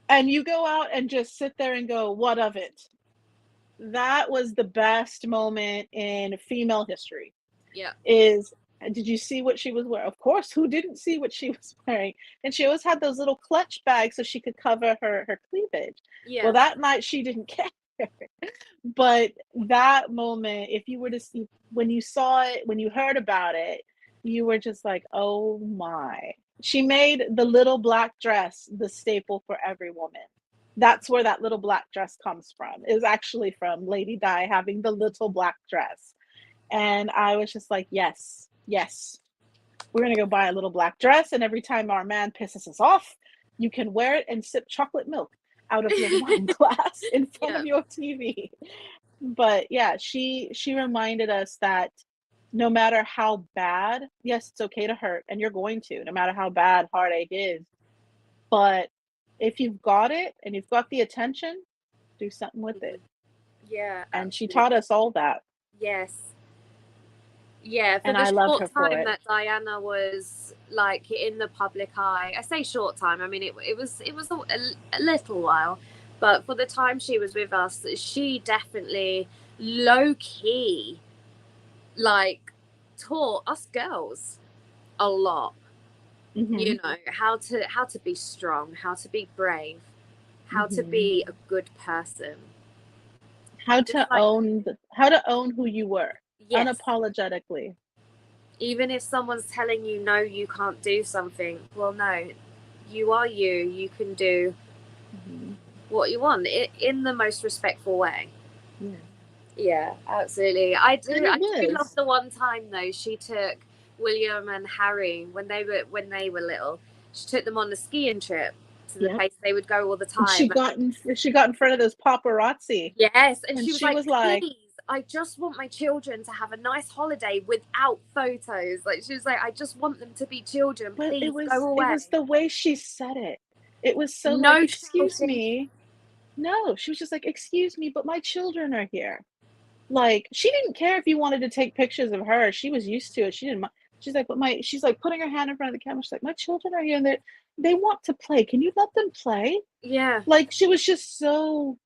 and you go out and just sit there and go, what of it? That was the best moment in female history. Yeah, Is Did you see what she was wearing? Of course, who didn't see what she was wearing? And she always had those little clutch bags so she could cover her cleavage. Well, yeah, that night she didn't care. But that moment, if you were to see, when you saw it, when you heard about it, you were just like, oh my. She made the little black dress the staple for every woman. That's where that little black dress comes from. Is actually from Lady Di having the little black dress. And I was just like, yes, yes, we're going to go buy a little black dress. And every time our man pisses us off, you can wear it and sip chocolate milk out of your wine glass in front yeah, of your TV. But yeah, she reminded us that no matter how bad, yes, it's okay to hurt, and you're going to, no matter how bad heartache is. But if you've got it and you've got the attention, do something with it. yeah, And she absolutely. taught us all that. Yes. Yeah, for And the I loved short her for time it. that Diana was like in the public eye, I say short time. I mean, it was a little while, but for the time she was with us, she definitely low key, like, taught us girls a lot. Mm-hmm. You know, how to be strong, how to be brave, how to Mm-hmm. be a good person. How Just to like, own how to own who you were yes, unapologetically. even if someone's telling you no, you can't do something, well, no, you are you. You can do Mm-hmm. what you want in the most respectful way. Yeah. Yeah, absolutely. And it I do love was. the one time though she took William and Harry when they were little. She took them on a skiing trip to the Yep. place they would go all the And time. And she got in front of those paparazzi, yes, and and she was she like, was like, "Please, I just want my children to have a nice holiday without photos." Like she was like, "I just want them to be children. but Please go it away." was the way she said it. It was so like, No excuse shouting. me. No, she was just like, excuse me, but my children are here. Like, she didn't care if you wanted to take pictures of her. She was used to it. She didn't. She's like, but she's like putting her hand in front of the camera. She's like, my children are here and they want to play. Can you let them play? Yeah, Like, she was just so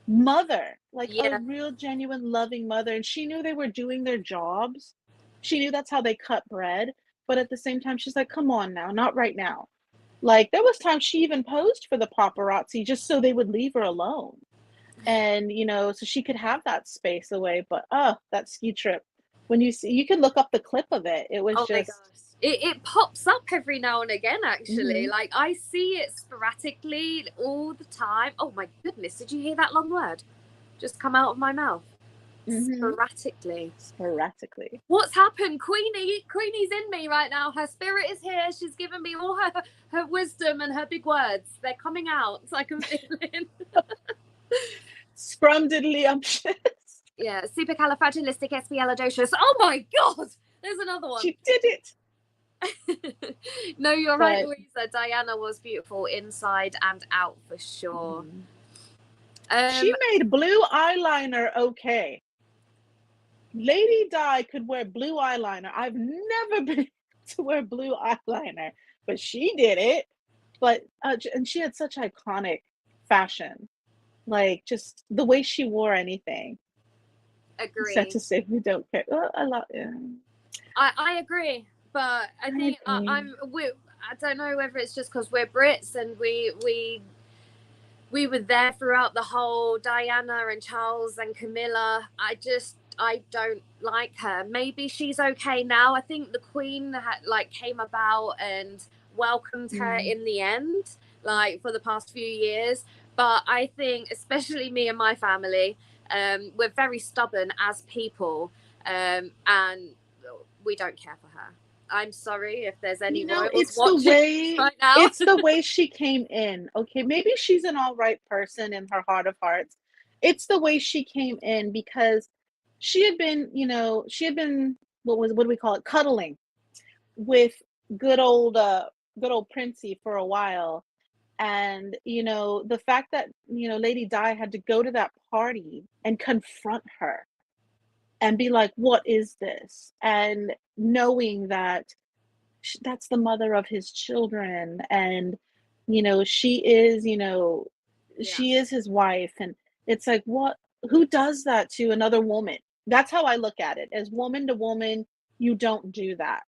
mother, like a yeah, real genuine loving mother. And she knew they were doing their jobs. She knew that's how they cut bread. But at the same time, she's like, come on now, not right now. Like, there was times she even posed for the paparazzi just so they would leave her alone. And, so she could have that space away. But, oh, that ski trip, when you can look up the clip of it. It was oh my just, gosh. It pops up every now and again, actually. mhm, Like, I see it sporadically all the time. Oh my goodness, did you hear that long word just come out of my mouth? mhm, Sporadically. sporadically. What's happened? Queenie's in me right now. Her spirit is here. She's given me all her wisdom and her big words. They're coming out, so I can feel it. Scrumdiddlyumptious. Yeah, supercalifragilisticexpialidocious. Oh my god! There's another one. She did it. No, you're right, But, Louisa. Diana was beautiful inside and out for sure. mhm. She Um, made blue eyeliner okay. Lady Di could wear blue eyeliner. I've never been to wear blue eyeliner, but she did it. But and she had such iconic fashion, like just the way she wore anything. Sad agree. to say, we don't care. I love. Yeah, I agree, but I I think agree. I don't know whether it's just because we're Brits and we were there throughout the whole Diana and Charles and Camilla. I don't like her. Maybe she's okay now. I think the Queen like came about and welcomed her Mm. in the end, like for the past few years. But I think, especially me and my family, we're very stubborn as people, and we don't care for her. I'm sorry if there's any royals watching right now. It's the way she came in. Okay, maybe she's an all right person in her heart of hearts. It's the way she came in because she had been what do we call it? Cuddling with good old good old Princey for a while. And the fact that Lady Di had to go to that party and confront her and be like, what is this? And knowing that that's the mother of his children, and she is Yeah, she is his wife, and it's like, what, who does that to another woman? That's how I look at it. As woman to woman, you don't do that.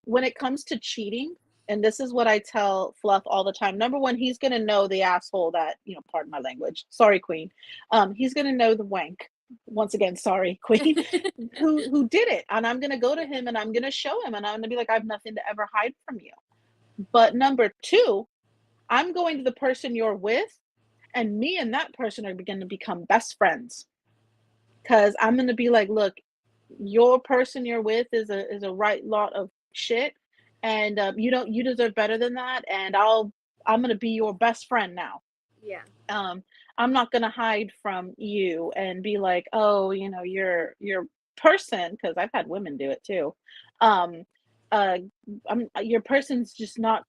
When it comes to cheating, and this is what I tell Fluff all the time. Number one, he's gonna know the asshole that, pardon my language, sorry queen, he's gonna know the wank, once again, sorry queen, who did it. And I'm gonna go to yeah, him and I'm gonna show him and I'm gonna be like, I have nothing to ever hide from you. But number two, I'm going to the person you're with, and me and that person are going to become best friends, because I'm going to be like, look, your person you're with is a right lot of shit, and you deserve better than that, and I'm going to be your best friend now. yeah. um I'm not going to hide from you and be like, oh, your person, because I've had women do it too. um uh your person's just not,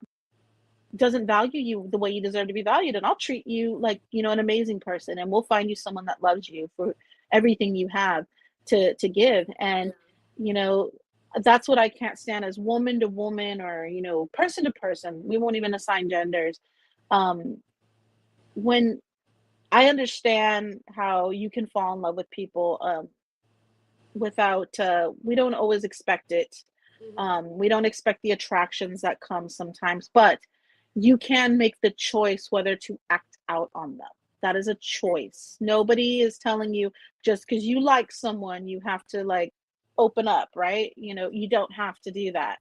doesn't value you the way you deserve to be valued, and I'll treat you like, an amazing person, and we'll find you someone that loves you for everything you have to give. And Yeah. you know that's what I can't stand, as woman to woman, or person to person. We won't even assign genders. um when I understand how you can fall in love with people without we don't always expect it. Hmm. We don't expect the attractions that come sometimes, but you can make the choice whether to act out on them. That is a choice. Nobody is telling you just because you like someone, you have to like open up, right? You know, you don't have to do that.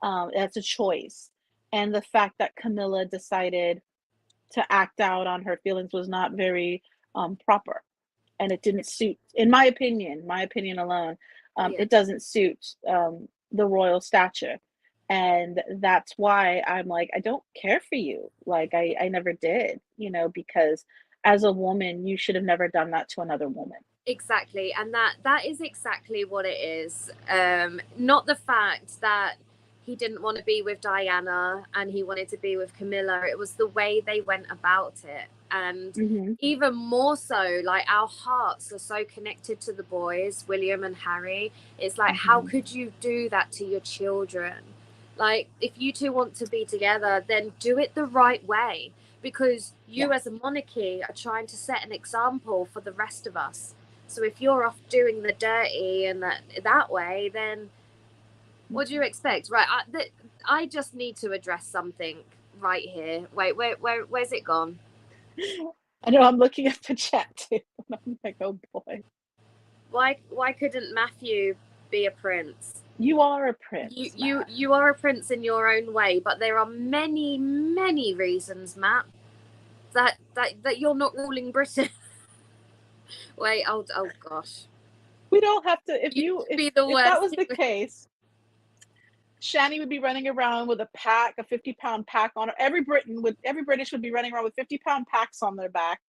That's a choice. And the fact that Camilla decided to act out on her feelings was not very proper, and it didn't suit, in my opinion alone, Yeah. it doesn't suit the royal stature. And that's why I'm like, I don't care for you. Like, I never did, you know, because as a woman, you should have never done that to another woman. Exactly, and that is exactly what it is. Not the fact that he didn't want to be with Diana and he wanted to be with Camilla. It was the way they went about it, and Hmm. even more so, like our hearts are so connected to the boys, William and Harry. It's like, how Hmm. could you do that to your children? Like, if you two want to be together, then do it the right way, because Yeah. you as a monarchy are trying to set an example for the rest of us. So if you're off doing the dirty and that way, then what do you expect? Right, I just need to address something right here. Wait, where's it gone? I know, I'm looking at the chat too. And I'm like, oh boy. Why couldn't Matthew be a prince? You are a You prince, you Matt. you are a prince in your own way, but there are many reasons, Matt, that you're not ruling Britain. Wait, oh gosh, We don't have to, you could be the if that worst. was the case, Shani would be running around with a pack, a 50-pound pack on her. Every British would be running around with 50-pound packs on their back,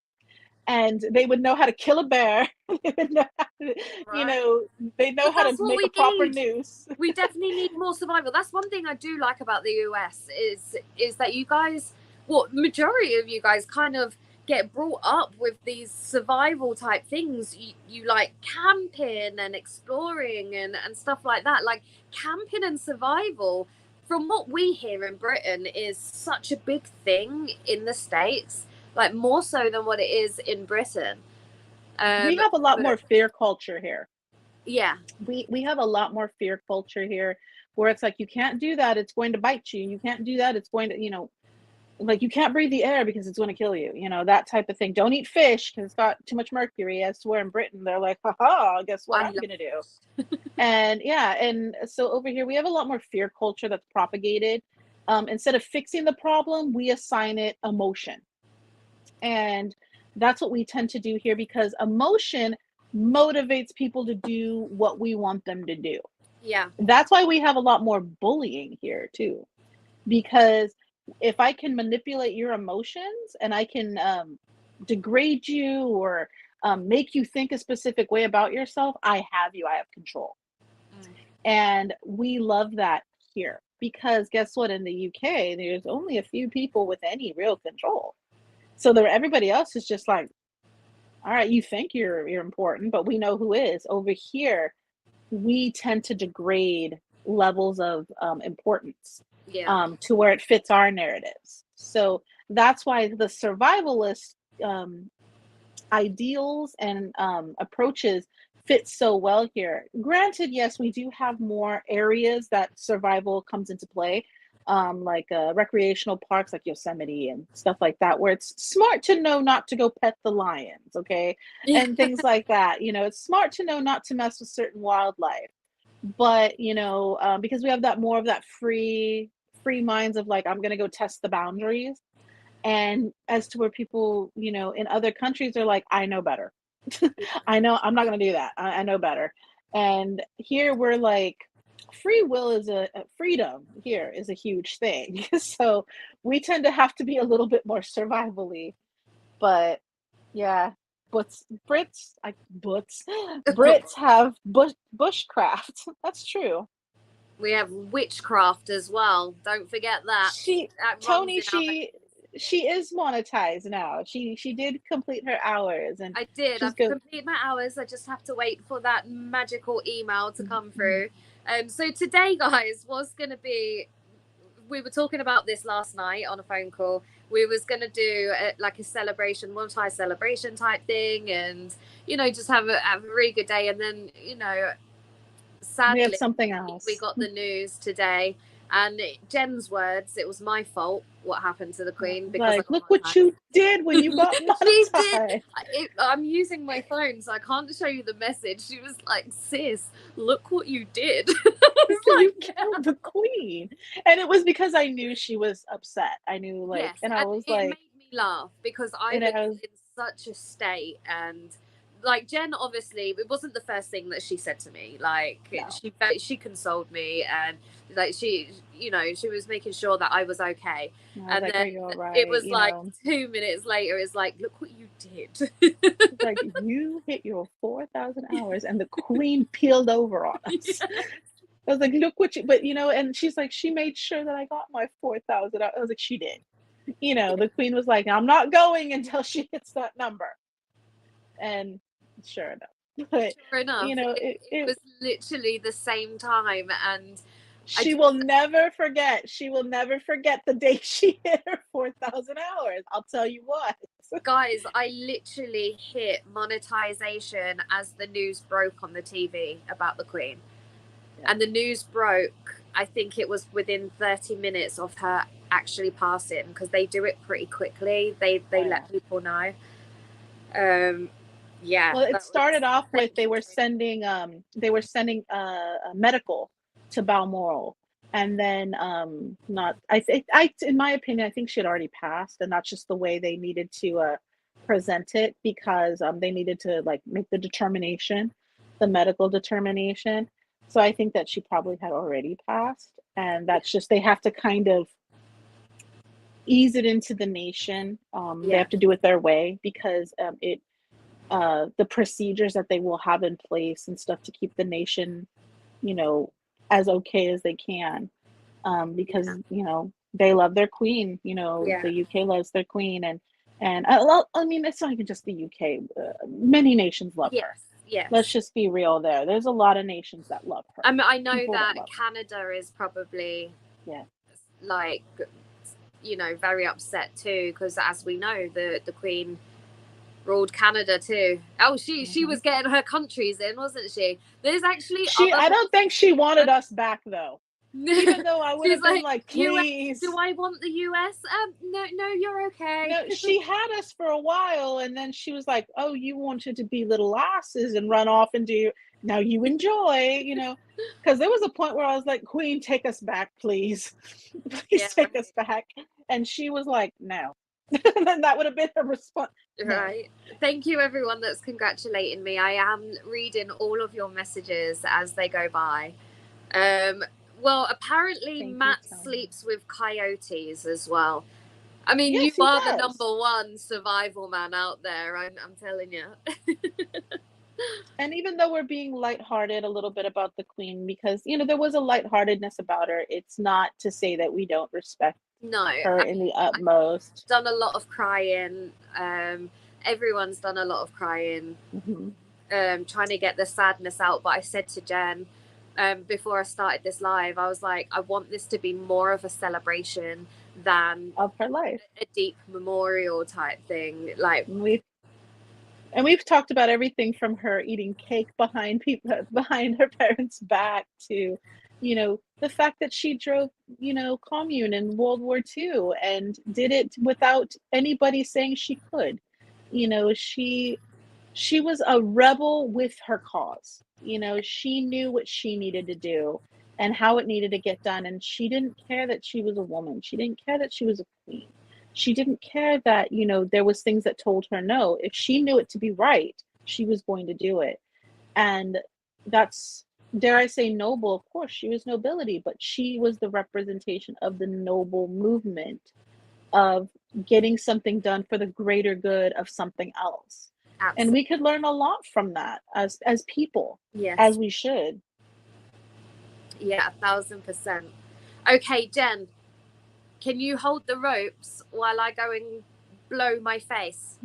and they would know how to kill a bear. They would know how to, you Right? know, they know But how to that's what make a we proper need. noose. We definitely need more survival. That's one thing I do like about the US is that you guys, what majority of you guys kind of get brought up with these survival type things. You like camping and exploring and stuff like that. Like camping and survival, from what we hear in Britain, is such a big thing in the States, like more so than what it is in Britain. We have a lot But more fear culture here. yeah, We have a lot more fear culture here, where it's like, you can't do that, it's going to bite you. You can't do that, it's going to, you know, like, you can't breathe the air because it's going to kill you, you know, that type of thing. Don't eat fish because it's got too much mercury. As to where in Britain they're like, haha, guess what I I'm love gonna do. it. And yeah, and so over here we have a lot more fear culture that's propagated. Instead of fixing the problem, we assign it emotion. And that's what we tend to do here, because emotion motivates people to do what we want them to do. Yeah. That's why we have a lot more bullying here too, because if I can manipulate your emotions and I can degrade you, or make you think a specific way about yourself, I have you, I have control. Mm. And we love that here, because guess what? In the UK, there's only a few people with any real control. So there, everybody else is just like, all right, you think you're important, but we know who is. Over here, we tend to degrade levels of importance Yeah. to where it fits our narratives. So that's why the survivalist um, ideals and approaches fit so well here. Granted, yes, we do have more areas that survival comes into play, like recreational parks like Yosemite and stuff like that, where it's smart to know not to go pet the lions, okay, Yeah. and things like that. You know, it's smart to know not to mess with certain wildlife. But you know, because we have that more of that free minds of like, I'm gonna go test the boundaries, and as to where people, you know, in other countries are like, I know better. I know I'm not going to do that. I know better. And here we're like, free will is a freedom here is a huge thing. So we tend to have to be a little bit more survivally. But yeah, but Brits have bushcraft. That's true. We have witchcraft as well. Don't forget that. She That runs Tony, in our she is monetized now. She did complete her hours, and I did. she's I've good. completed my hours. I just have to wait for that magical email to come Mhm. through. So today, guys, was going to be we were talking about this last night on a phone call. We was gonna do like a celebration, multi-celebration type thing, and just have a really good day. And then We have sadly, something we else. got the news today, and Jen's words, it was my fault what happened to the Queen because I Like, got look what monetized. you did when you got She did. monetized. I'm using my phone, so I can't show you the message. She was like, "Sis, look what you did." I was You like, killed the Queen. And it was because I knew she was upset. I knew, like, yes, and I and was it like, made me laugh because I and was I was, in such a state, and like Jen, obviously, it wasn't the first thing that she said to me. Like no. she consoled me, and like she was making sure that I was okay. And I was And like, are then you all it right? was like 2 minutes later, it's like, look what you did. It's like, you hit your 4,000 hours and the Queen peeled over on us. Yes. I was like, look what you, but and she's like, she made sure that I got my 4,000. I was like, she did. The Queen was like, I'm not going until she hits that number. And sure enough, but Sure enough, it it was literally the same time, and I she just will never forget. She will never forget the day she hit her 4,000 hours. I'll tell you what. guys, I literally hit monetization as the news broke on the TV about the Queen. Yeah. And the news broke, I think it was within 30 minutes of her actually passing, because they do it pretty quickly. They let people know. Yeah. Well, it started off with they were sending a medical to Balmoral. And then not I in my opinion, I think she had already passed, and that's just the way they needed to present it, because they needed to like make the determination, the medical determination. So I think that she probably had already passed, and that's just, they have to kind of ease it into the nation. They have to do it their way, because the procedures that they will have in place and stuff to keep the nation, as okay as they can, because they love their queen. The UK loves their queen, and I mean, it's not even just the UK. Many nations love her. Yes. Let's just be real there. There's a lot of nations that love her. I mean, I know that Canada is probably like very upset too, because as we know, the Queen ruled Canada too. Oh, she was getting her countries in, wasn't she? There's actually I don't think she wanted us back though. Even though I would have been like, please. Do I want the US? No, you're okay. No, she had us for a while, and then she was like, oh, you wanted to be little asses and run off and do, now you enjoy, because there was a point where I was like, Queen, take us back, please. Please take us back. And she was like, no. And then that would have been her response. Right. No. Thank you, everyone that's congratulating me. I am reading all of your messages as they go by. Well, apparently Matt sleeps with coyotes as well. I mean, yes, you are the number one survival man out there, I'm telling you. And even though we're being lighthearted a little bit about the Queen, because, there was a lightheartedness about her, it's not to say that we don't respect her in the utmost. I've done a lot of crying. Everyone's done a lot of crying, trying to get the sadness out. But I said to Jen, before I started this live, I was like, I want this to be more of a celebration than of her life, a deep memorial type thing. Like we've talked about everything from her eating cake behind her parents' back to, the fact that she drove, commune in World War II and did it without anybody saying she could. She was a rebel with her cause. She knew what she needed to do and how it needed to get done. And she didn't care that she was a woman. She didn't care that she was a queen. She didn't care that, there was things that told her no. If she knew it to be right, she was going to do it. And that's, dare I say, noble. Of course, she was nobility, but she was the representation of the noble movement of getting something done for the greater good of something else. Absolutely. And we could learn a lot from that as people, as we should. Yeah, 1,000%. Okay, Jen, can you hold the ropes while I go and blow my face?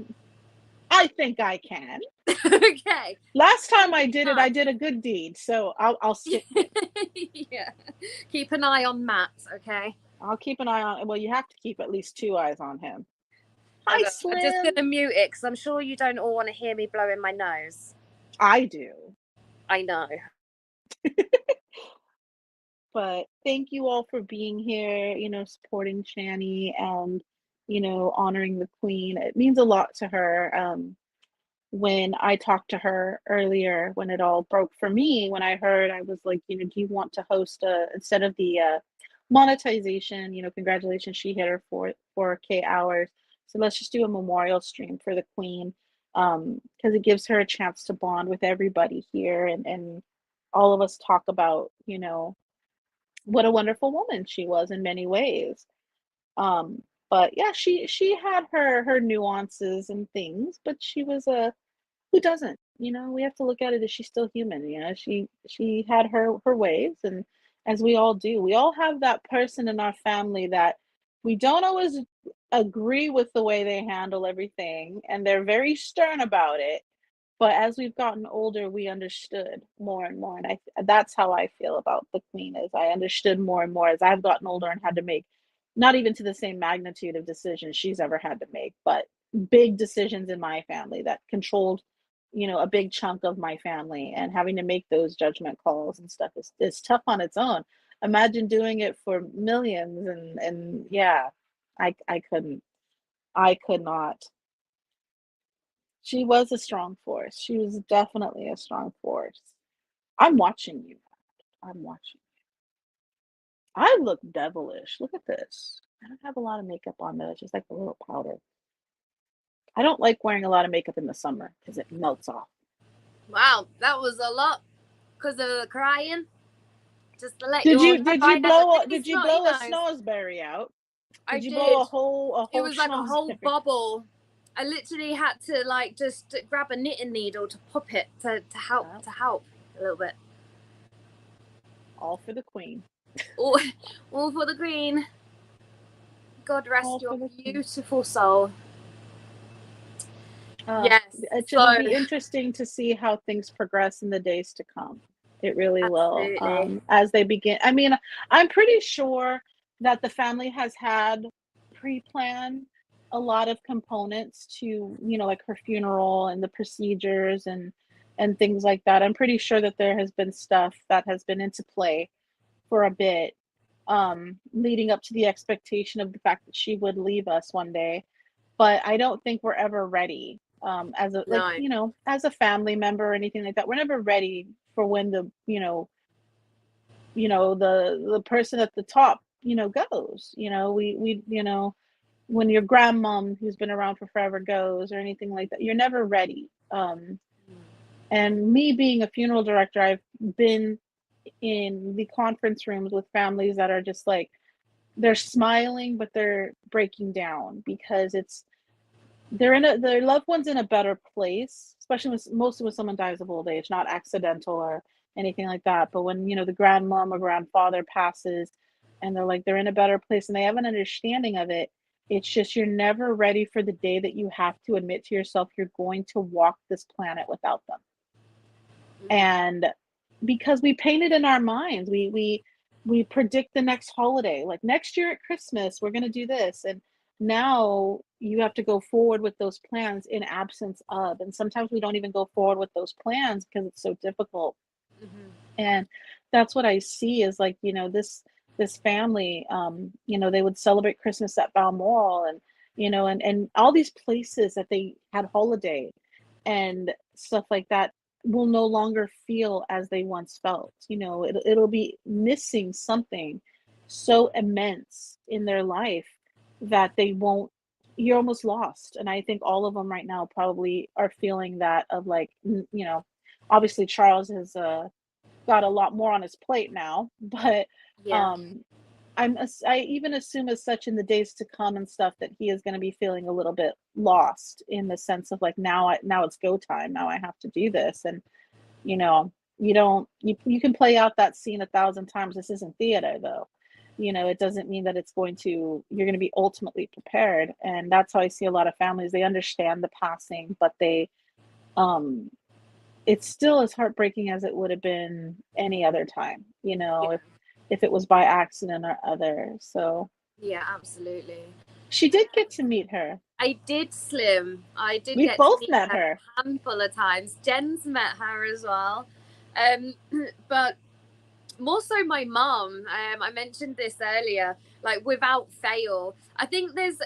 I think I can. Okay. Last time I did it, I did a good deed, so I'll stick. Yeah. Keep an eye on Matt, okay? I'll keep an eye on. Well, you have to keep at least two eyes on him. Hi, I'm just Slim. gonna mute it because I'm sure you don't all want to hear me blowing my nose. I do. I know. But thank you all for being here, supporting Shani and, honoring the queen. It means a lot to her. When I talked to her earlier, when it all broke for me, when I heard, I was like, do you want to host instead of the monetization, congratulations, she hit her 4K hours. So let's just do a memorial stream for the queen, because it gives her a chance to bond with everybody here and all of us talk about, what a wonderful woman she was in many ways. But yeah, she had her nuances and things, but she was a who doesn't? We have to look at it as she's still human. She had her ways, and as we all do, we all have that person in our family that we don't always agree with the way they handle everything, and they're very stern about it. But as we've gotten older, we understood more and more, and that's how I feel about the queen. Is I understood more and more as I've gotten older and had to make, not even to the same magnitude of decisions she's ever had to make, but big decisions in my family that controlled, a big chunk of my family, and having to make those judgment calls and stuff is tough on its own. Imagine doing it for millions, and yeah, I couldn't. I could not. She was a strong force. She was definitely a strong force. I'm watching you. I'm watching. I look devilish. Look at this. I don't have a lot of makeup on though. It's just like a little powder. I don't like wearing a lot of makeup in the summer because it melts off. Wow, that was a lot because of the crying. Just to let you Did all you know, did I you had a blow a, really did you snotty blow a nose. snozzberry out? I Did you blow a did. whole It was like a whole schnozberry? bubble. I literally had to like just grab a knitting needle to pop it to help Well, a little bit. all for the queen. All, all for the queen. God rest All your for the queen. beautiful soul. Uh, Yes. So it'll be interesting to see how things progress in the days to come. It really will. absolutely. As they begin. I mean, I'm pretty sure that the family has had pre-planned a lot of components to, like her funeral and the procedures and things like that. I'm pretty sure that there has been stuff that has been into play for a bit, leading up to the expectation of the fact that she would leave us one day. But I don't think we're ever ready, as a like, No. as a family member or anything like that. We're never ready for when the person at the top, goes. We when your grandmom who's been around for forever goes or anything like that, you're never ready. And me being a funeral director, I've been in the conference rooms with families that are just like they're smiling but they're breaking down because their loved one's in a better place, especially mostly when someone dies of old age, not accidental or anything like that. But when the grandmom or grandfather passes, and they're in a better place and they have an understanding of it, it's just you're never ready for the day that you have to admit to yourself you're going to walk this planet without them. And because we paint it in our minds, we predict the next holiday, like next year at Christmas we're going to do this, and now you have to go forward with those plans in absence of, and sometimes we don't even go forward with those plans because it's so difficult. And that's what I see is like, this family, they would celebrate Christmas at Balmoral, and and all these places that they had holiday and stuff like that will no longer feel as they once felt. It'll be missing something so immense in their life that they won't you're almost lost. And I think all of them right now probably are feeling that of like, obviously Charles has got a lot more on his plate now, but Yeah. um I even assume as such in the days to come and stuff that he is going to be feeling a little bit lost in the sense of like now it's go time. Now I have to do this, and you don't you can play out that scene 1,000 times. This isn't theater though. It doesn't mean that you're going to be ultimately prepared, and that's how I see a lot of families. They understand the passing, but um it's still as heartbreaking as it would have been any other time. Yeah. if it was by accident or other. So Yeah, absolutely. she did get to meet her. I did, Slim. I did We've get to both meet met her her. a handful of times. Jen's met her as well. Um, but more so my mum. I mentioned this earlier, like without fail. I think there's,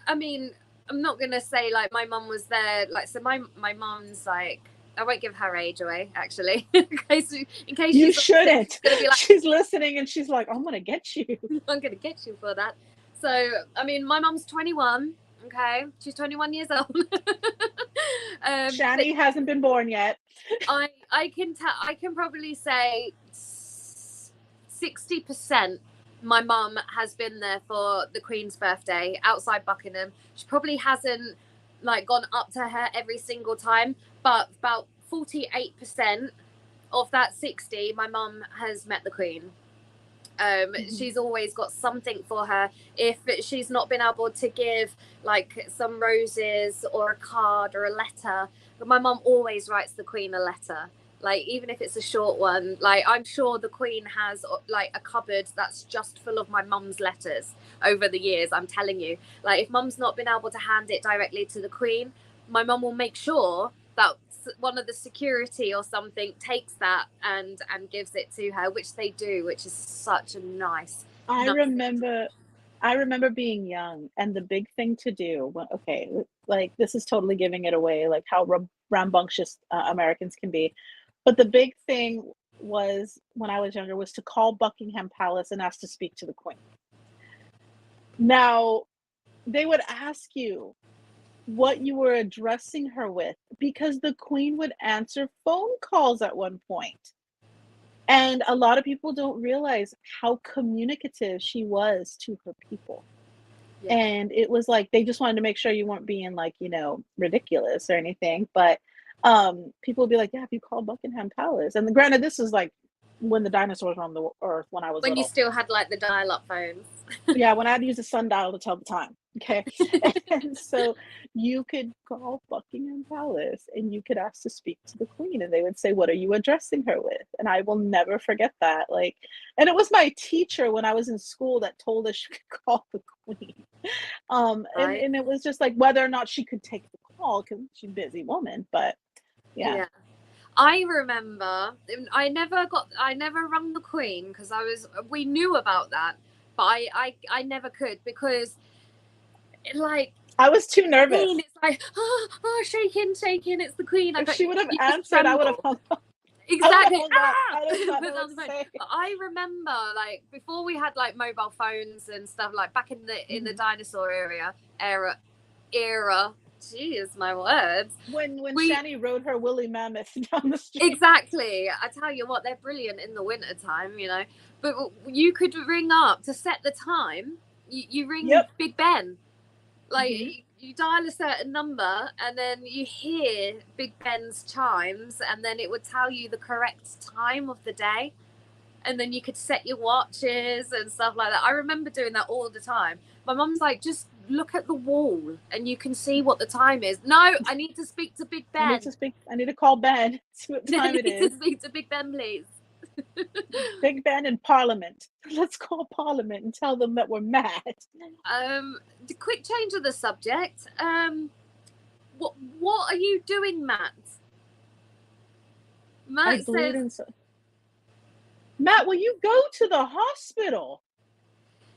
I mean, I'm not gonna say like my mum was there. Like, so my mum's like, I won't give her age away, actually, in case You she's listening, shouldn't. she's gonna be like, She's listening and she's like, I'm gonna get you. I'm gonna get you for that. So, I mean, my mum's 21. Okay, she's 21 years old. But Shani hasn't been born yet. I can probably say 60% my mum has been there for the Queen's birthday outside Buckingham. She probably hasn't like gone up to her every single time, but about 48% of that 60, my mum has met the Queen. She's always got something for her. If she's not been able to give like some roses or a card or a letter, but my mum always writes the Queen a letter. Like, even if it's a short one, like I'm sure the Queen has like a cupboard that's just full of my mum's letters over the years. I'm telling you, like if mum's not been able to hand it directly to the Queen, my mum will make sure that one of the security or something takes that and gives it to her, which they do, which is such a nice I nice remember I remember being young and the big thing to do when, okay, like this is totally giving it away, like how rambunctious Americans can be. But the big thing was when I was younger was to call Buckingham Palace and ask to speak to the Queen. Now, they would ask you what you were addressing her with because the Queen would answer phone calls at one point. And a lot of people don't realize how communicative she was to her people. yeah. And it was like they just wanted to make sure you weren't being like, ridiculous or anything. But people would be like, yeah, if you call Buckingham Palace. And granted, this is like when the dinosaurs were on the earth when I was When you little. still had like the dial-up phones. Yeah, when I had to use a sundial to tell the time. Okay. And so you could call Buckingham Palace and you could ask to speak to the Queen, and they would say, what are you addressing her with? And I will never forget that. Like, and it was my teacher when I was in school that told us she could call the Queen. And, Right. and it was just like whether or not she could take the call because she's a busy woman. But yeah. Yeah. I remember I never rung the Queen because we knew about that, but I never could because like I was too Queen, nervous. it's like shaking, shaking, it's the Queen. If she would have You just answered, I would have tremble. hung up. I would have Exactly. hung up. I would have not Put know down what the to phone. say. But I remember, like, before we had like mobile phones and stuff, like back in the dinosaur era. Jeez, my words. When We Shani rode her woolly mammoth down the street. exactly. I tell you what, they're brilliant in the winter time, you know. But you could ring up to set the time. You ring Yep. Big Ben. Like Hmm. you dial a certain number and then you hear Big Ben's chimes and then it would tell you the correct time of the day, and then you could set your watches and stuff like that. I remember doing that all the time. My mum's like, just look at the wall and you can see what the time is. No, I need to speak to Big Ben. I need to call Ben, see what I time it need to is. speak to Big Ben, please. Big Ben in Parliament. Let's call Parliament and tell them that we're mad. The quick change of the subject. What are you doing, Matt? I Matt bleed says in. Matt, will you go to the hospital?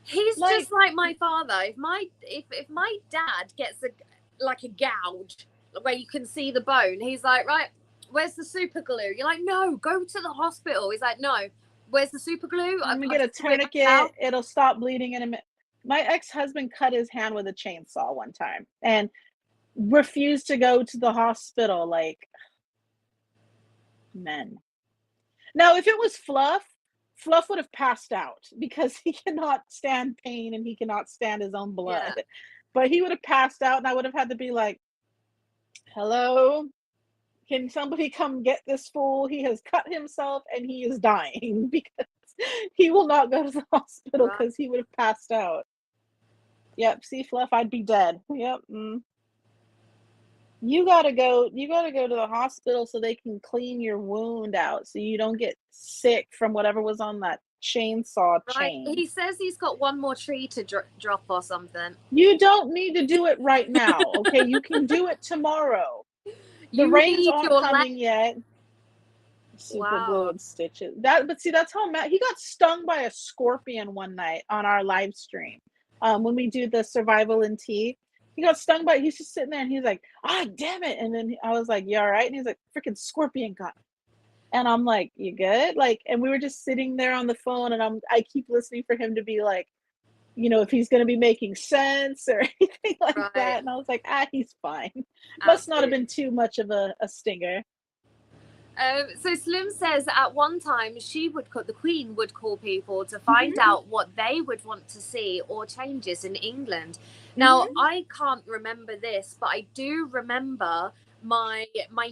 he's Like, just like my father. If my dad gets a gouge where you can see the bone, he's like, right, where's the super glue? You're like, no, go to the hospital. He's like, no, where's the super glue? I'm gonna I'll get a just do it myself. tourniquet. It'll stop bleeding in a minute. My ex-husband cut his hand with a chainsaw one time and refused to go to the hospital. Like, men. Now, if it was Fluff would have passed out because he cannot stand pain and he cannot stand his own blood. Yeah. But he would have passed out, and I would have had to be like, hello, can somebody come get this fool? He has cut himself and he is dying because he will not go to the hospital Right. because he would have passed out. Yep, see, Fluff, I'd be dead. Yep. You gotta go to the hospital so they can clean your wound out so you don't get sick from whatever was on that chainsaw Right. chain. He says he's got one more tree to drop or something. You don't need to do it right now, okay? You can do it tomorrow. The You rains need aren't your leg. coming yet. Super glue Wow. and stitches. But see, that's how Matt, he got stung by a scorpion one night on our live stream. When we do the survival in tea, he got stung by, he's just sitting there and he's like, ah, damn it. And then I was like, you all right? And he's like, freaking scorpion got me. And I'm like, you good? Like, and we were just sitting there on the phone, and I keep listening for him to be like, if he's going to be making sense or anything like Right. that. And I was like, he's fine. Must not have Absolutely. been too much of a stinger. So Slim says at one time the Queen would call people to find out what they would want to see or changes in England. Now I can't remember this, but I do remember my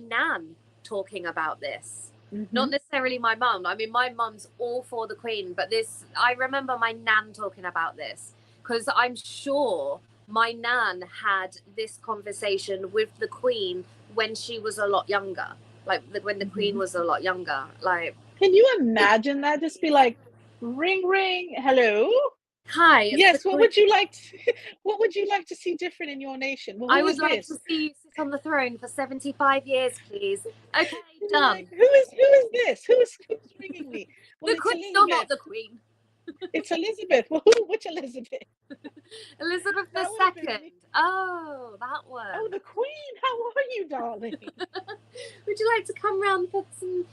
nan talking about this. Not necessarily my mum. I mean, my mum's all for the Queen, but I remember my nan talking about this because I'm sure my nan had this conversation with the Queen when she was a lot younger. Like when the Queen was a lot younger. Like, can you imagine that? Just be like, ring, ring, hello. Hi, it's Yes. the What Queen. would you like? What would you like to see different in your nation? Well, I who would is like this? to see you sit on the throne for 75 years, please. Okay, Like, done. who is this? Who's ringing me? Well, The it's Queen, you're not Elizabeth. the Queen. It's Elizabeth. Well, which Elizabeth? Elizabeth That would have been II. me. Oh, that Oh, one. the Queen. How are you, darling? Would you like to come round for some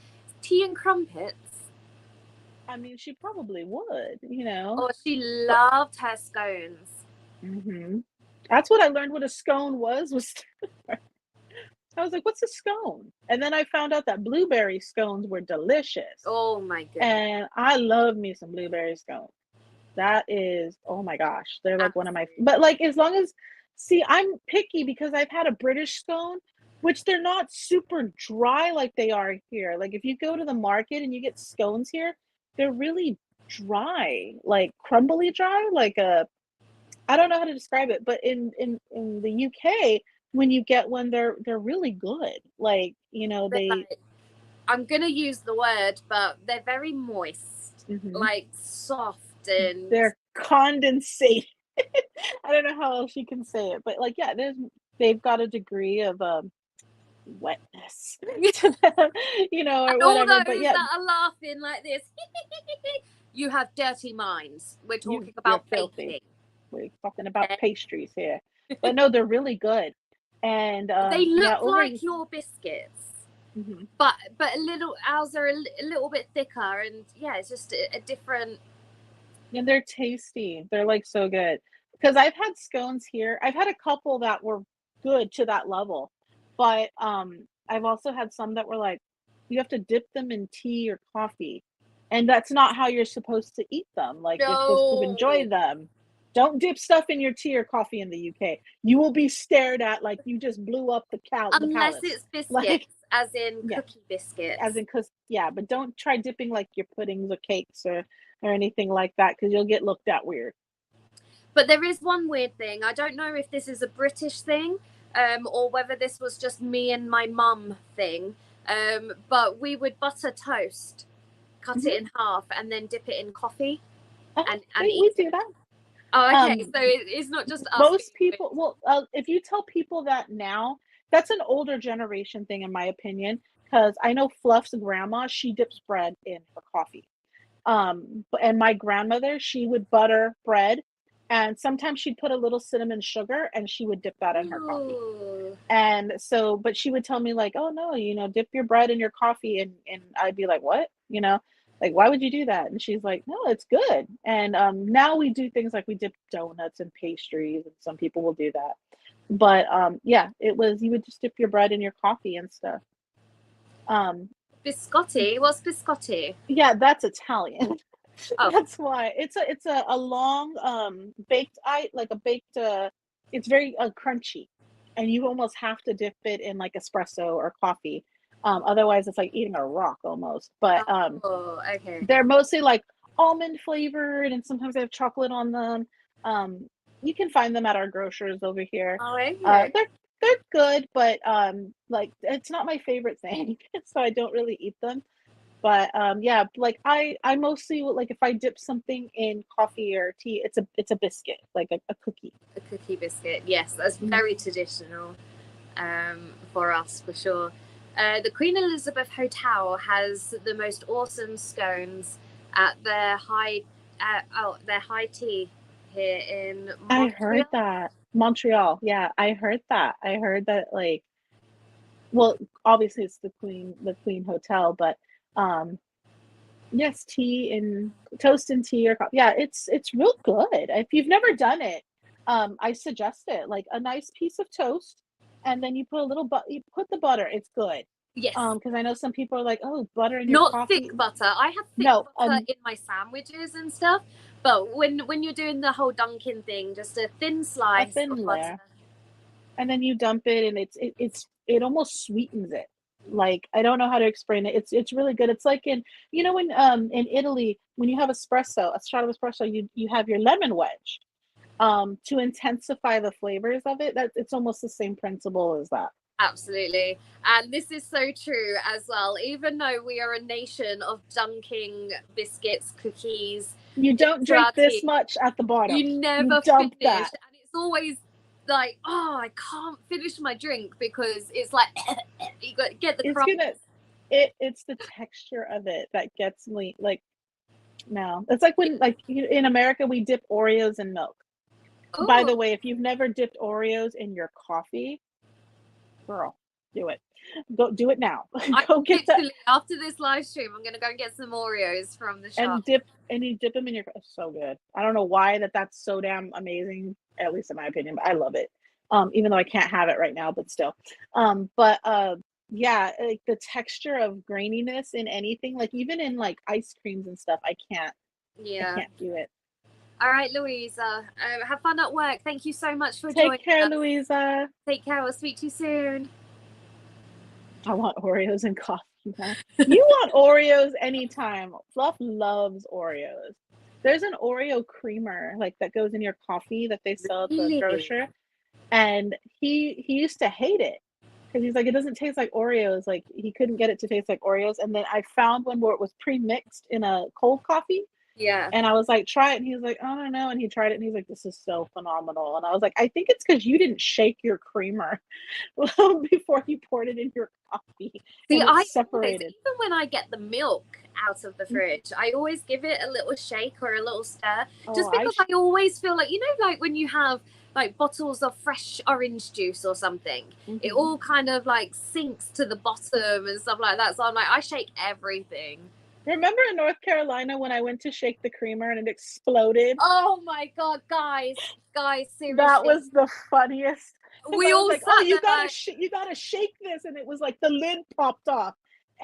tea and crumpets? I mean, she probably would, Oh, she But loved her scones. that's what I learned what a scone was I was like, what's a scone? And then I found out that blueberry scones were delicious. Oh my goodness. And I love me some blueberry scones. That is, oh my gosh, they're like one of my, but like as long as, see, I'm picky because I've had a British scone, which they're not super dry like they are here. Like if you go to the market and you get scones here, they're really dry, like crumbly dry, like I don't know how to describe it, but in the UK, when you get one, they're really good. Like, They're like, I'm gonna use the word, but they're very moist, like soft and they're condensate. I don't know how else you can say it, but like, yeah, they've got a degree of wetness to them, or and all whatever. But those yeah, that are laughing like this, you have dirty minds. We're talking you're about filthy. baking. We're talking about pastries here, but no, they're really good. And They yeah, look like your biscuits, but ours are a little bit thicker, and yeah, it's just a different. and they're tasty. They're like so good. Because I've had scones here. I've had a couple that were good to that level. But I've also had some that were like you have to dip them in tea or coffee. And that's not how you're supposed to eat them. Like you're supposed to No, enjoy them. Don't dip stuff in your tea or coffee in the UK. You will be stared at like you just blew up the unless palace. it's biscuits, Like as in yeah, cookie biscuits. as in cause yeah, but don't try dipping like your puddings or cakes or anything like that because you'll get looked at weird. But there is one weird thing. I don't know if this is a British thing, or whether this was just me and my mum thing. But we would butter toast, cut it in half, and then dip it in coffee and We eat do it. that. Oh, okay. So it's not just us being Most weird. people, well, if you tell people that now, that's an older generation thing, in my opinion. Because I know Fluff's grandma, she dips bread in her coffee. And my grandmother, she would butter bread, and sometimes she'd put a little cinnamon sugar, and she would dip that in her coffee. Ooh. And so, but she would tell me like, oh no, dip your bread in your coffee, and I'd be like, what? Like why would you do that? And she's like, no, it's good. And now we do things like we dip donuts and pastries, and some people will do that. But yeah, it was you would just dip your bread in your coffee and stuff. Biscotti? What's biscotti? Yeah, that's Italian. Oh, That's why it's a long baked like a baked it's very crunchy, and you almost have to dip it in like espresso or coffee. Otherwise it's like eating a rock almost. But okay. they're mostly like almond flavored, and sometimes they have chocolate on them. You can find them at our grocers over here. Oh, okay. They're good, but like it's not my favorite thing, so I don't really eat them. But yeah, like I mostly like if I dip something in coffee or tea, it's a biscuit, like a cookie. A cookie biscuit. Yes, that's Mm. very traditional for us for sure. The Queen Elizabeth Hotel has the most awesome scones at their high tea here in I heard Montreal. that. Montreal. Yeah, I heard that. I heard that like well, obviously it's the Queen Hotel, but um yes, tea and toast and tea or coffee. Yeah, it's real good. If you've never done it, I suggest it. Like a nice piece of toast, and then you put a little you put the butter. It's good. Yes, Because I know some people are like, oh, butter in your not coffee. thick butter. I have thick No, butter in my sandwiches and stuff, but when you're doing the whole Dunkin' thing, just a thin a slice of thin butter. layer, and then you dump it, and it almost sweetens it. Like I don't know how to explain it. It's really good. It's like when in Italy when you have espresso, a shot of espresso, you have your lemon wedge to intensify the flavors of it. That it's almost the same principle as that. Absolutely. And this is so true as well. Even though we are a nation of dunking biscuits, cookies You don't into drink our this tea, much at the bottom. you You never dump finish. that. And it's always like, oh, I can't finish my drink because it's like, you got to get the It's crumbs. gonna it's the texture of it that gets me like no. It's like when like in America we dip Oreos in milk. By Oh, the way, if you've never dipped Oreos in your coffee, girl, do it. Go do it now. I Go get that literally, after this live stream, I'm going to go and get some Oreos from the shop. and you dip them in your so good. I don't know why that's so damn amazing, at least in my opinion, but I love it. Even though I can't have it right now, but still. But yeah, like the texture of graininess in anything, like even in like ice creams and stuff, I Yeah. can't do it. All right, Louisa. Have fun at work. Thank you so much for Take joining care, us. Louisa. Take care. I'll speak to you soon. I want Oreos and coffee now. You want Oreos anytime. Fluff loves Oreos. There's an Oreo creamer like that goes in your coffee that they sell at the Really? grocer, and he used to hate it because he's like it doesn't taste like Oreos. Like he couldn't get it to taste like Oreos, and then I found one where it was pre-mixed in a cold coffee, Yeah. and I was like, try it. And he was like, I don't know. And he tried it and he's like, this is so phenomenal. And I was like, I think it's because you didn't shake your creamer before you poured it in your coffee See, and I it's always, separated. even when I get the milk out of the fridge, I always give it a little shake or a little stir, Oh, just because I always feel like, like when you have like bottles of fresh orange juice or something, it mm-hmm. all kind of like sinks to the bottom and stuff like that. So I'm like, I shake everything. Remember in North Carolina when I went to shake the creamer and it exploded? Oh my God, guys, That seriously. was the funniest. Because We I was all like, "Oh, sat there like, you gotta shake this," and it was like the lid popped off,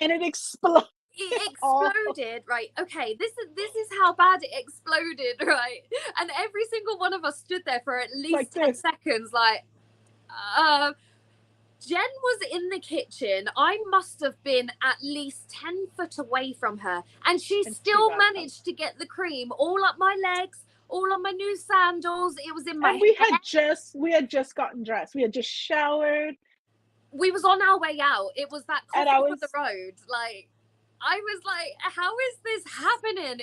and it exploded. it All exploded, right? Okay, this is how bad it exploded, right? And every single one of us stood there for at like least 10 this. seconds, like, uh, Jen was in the kitchen. I must have been at least 10 foot away from her, and she And she still got some. managed to get the cream all up my legs, all on my new sandals. It was in my And hair. we had just gotten dressed. We had just showered, We was on our way out. It was that and coffee for the road. Like, I was like, how is this happening?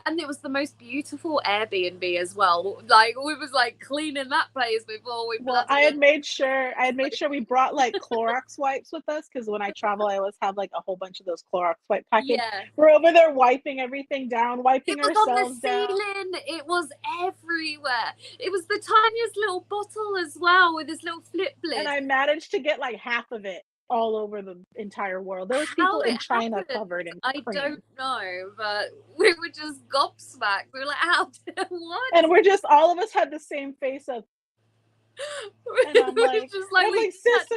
And it was the most beautiful Airbnb as well. Like, we was like cleaning that place before we well, bloody. I had made sure we brought like Clorox wipes with us because when I travel, I always have like a whole bunch of those Clorox wipe packets. Yeah. We're over there wiping everything down, It wiping was on the ourselves down. ceiling. It was everywhere. It was the tiniest little bottle as well with this little flip And lid. I managed to get like half of it all over the entire world. There was How people it in China happened, covered in I don't cream. know, but we were just gobsmacked. We were like, how? What? And we're just all of us had the same face of and It's just like I'm we like, sister,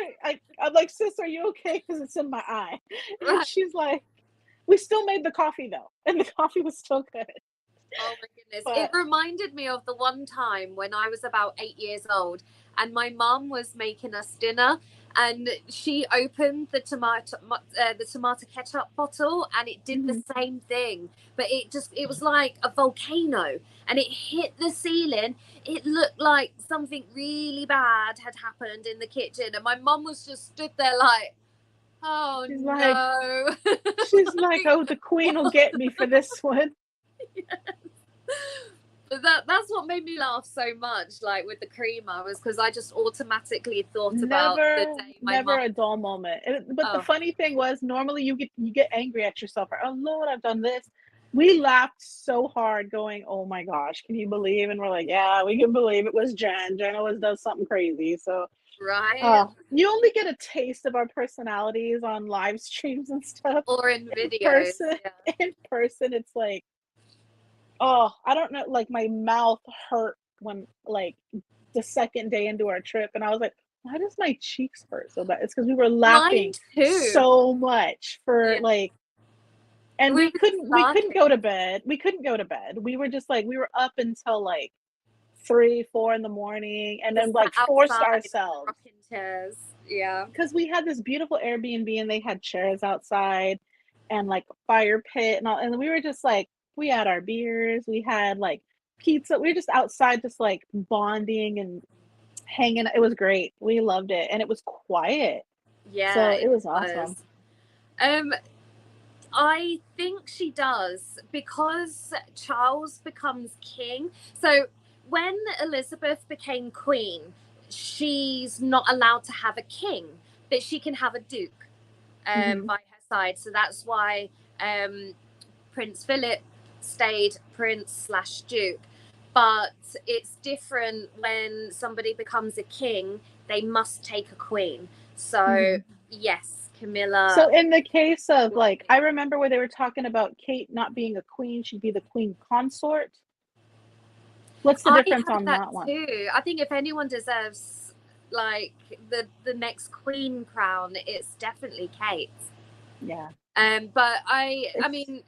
I'm like, sis, are you okay? Because it's in my eye. And right. she's like, we still made the coffee though. And the coffee was still good. Oh my goodness. But It reminded me of the one time when I was about 8 years old and my mum was making us dinner and she opened the tomato ketchup bottle and it did the same thing, but it was like a volcano and it hit the ceiling. It looked like something really bad had happened in the kitchen and my mum was just stood there like, Oh She's like, no. she's like, oh, the queen will get me for this one. But that's what made me laugh so much, like with the creamer, was because I just automatically thought about the Never, day my never mum. a dull moment. But the Oh, funny thing was, normally you get angry at yourself. Or, oh Lord, I've done this. We laughed so hard, going, "Oh my gosh, can you believe?" And we're like, "Yeah, we can believe it was Jen. Jen always does something crazy." So, right. you only get a taste of our personalities on live streams and stuff. Or in In videos. person, Yeah. in person, it's like, oh, I don't know. Like my mouth hurt when like the second day into our trip, and I was like, "Why does my cheeks hurt so bad?" It's because we were Mine laughing too. so much for Yeah. like, and We were just we couldn't laughing. go to bed. We couldn't go to bed. We were just like we were up until like 3, 4 in the morning, and then Just like sat forced outside in the ourselves rocking chairs. Yeah. because we had this beautiful Airbnb and they had chairs outside and like a fire pit and all, and we were just like we had our beers, we had like pizza, we were just outside just like bonding and hanging. It was great. We loved it and it was quiet. Yeah, So it it was was. awesome. Um, I think she does because Charles becomes king. So when Elizabeth became queen, she's not allowed to have a king, but she can have a duke Hmm. by her side. So that's why um, Prince Philip stayed prince slash duke. But it's different when somebody becomes a king, they must take a queen. So, Hmm. yes, Camilla. So in the case of like, I remember where they were talking about Kate not being a queen, she'd be the queen consort. What's the I difference heard on that that one? too. I think if anyone deserves like the next queen crown, it's definitely Kate. Yeah, But I it's mean,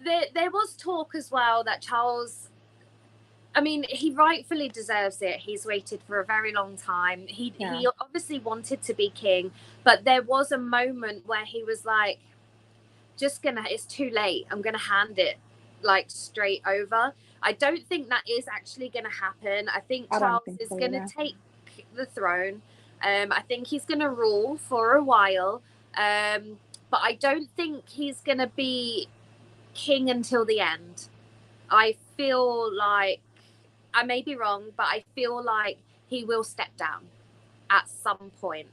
there was talk as well that Charles. I mean, he rightfully deserves it. He's waited for a very long time. yeah, He obviously wanted to be king, but there was a moment where he was like, just gonna, it's too late. I'm gonna hand it like straight over. I don't think that is actually gonna happen. I think I don't Charles think is so gonna either. take the throne. I think he's gonna rule for a while. But I don't think he's gonna be king until the end. I feel like I may be wrong, but I feel like he will step down at some point.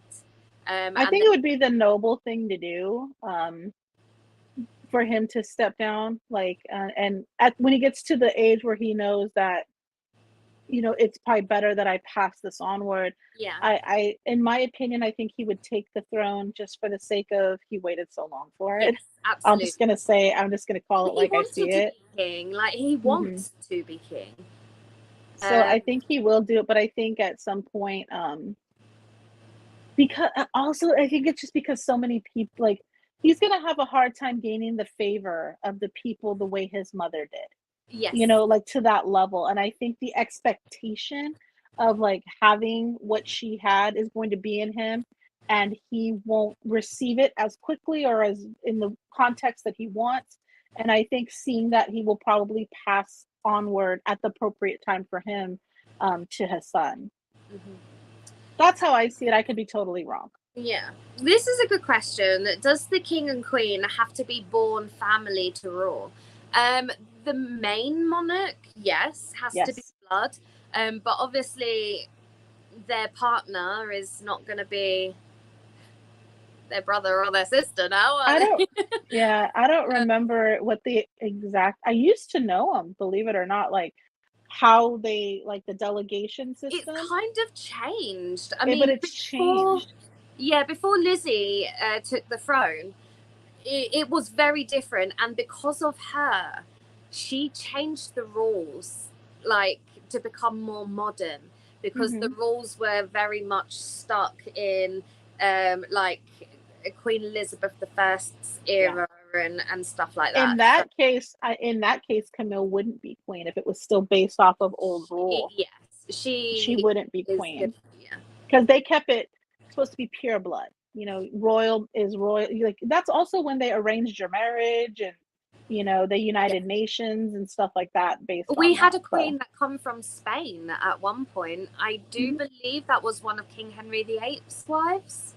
I And think it would be the noble thing to do, for him to step down, like, and at when he gets to the age where he knows that, it's probably better that I pass this onward. yeah, In my opinion, I think he would take the throne just for the sake of he waited so long for yes, it. absolutely. I'm just gonna call it He like I see wanted to it. be king. Like he Hmm. wants to be king. So Um, I think he will do it, but I think at some point, because also I think it's just because so many people like he's gonna have a hard time gaining the favor of the people the way his mother did. yes, Like to that level. And I think the expectation of like having what she had is going to be in him, and he won't receive it as quickly or as in the context that he wants. And I think seeing that he will probably pass onward at the appropriate time for him, to his son. hmm, That's how I see it. I could be totally wrong. yeah. This is a good question. Does the king and queen have to be born family to rule? Um, the main monarch, yes, has to be Yes. blood. But obviously their partner is not going to be their brother or their sister now, are I don't they? Yeah, I don't remember what the exact I used to know them, believe it or not, like, how they like, the delegation It's system, kind of changed. I but mean, it's changed. before Lizzie took the throne, it was very different, and because of her, she changed the rules, like to become more modern, because the Mhm. rules were very much stuck in like Queen Elizabeth the First's Yeah. era and stuff like that. So In that case, Camille wouldn't be queen if it was still based off of old rule. yes, She she wouldn't be is good. queen Yeah. because they kept it supposed to be pure blood. Royal is royal. Like that's also when they arranged your marriage and the United Nations and stuff like that based We on had that. a So queen that come from Spain at one point. I do mhm. believe that was one of King Henry VIII's wives.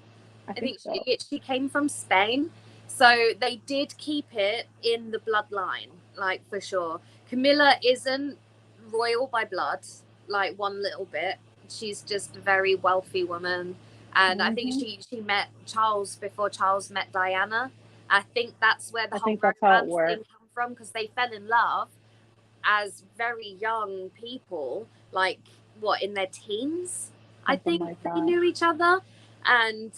I I think think so. she came from Spain, so they did keep it in the bloodline, like for sure. Camilla isn't royal by blood, like one little bit. She's just a very wealthy woman, and I think Hmm. she met Charles before Charles met Diana. I think that's where the I whole think that's how it romance thing worked. come from, because they fell in love as very young people, like what, in their teens, I Something think like they that. knew each other. And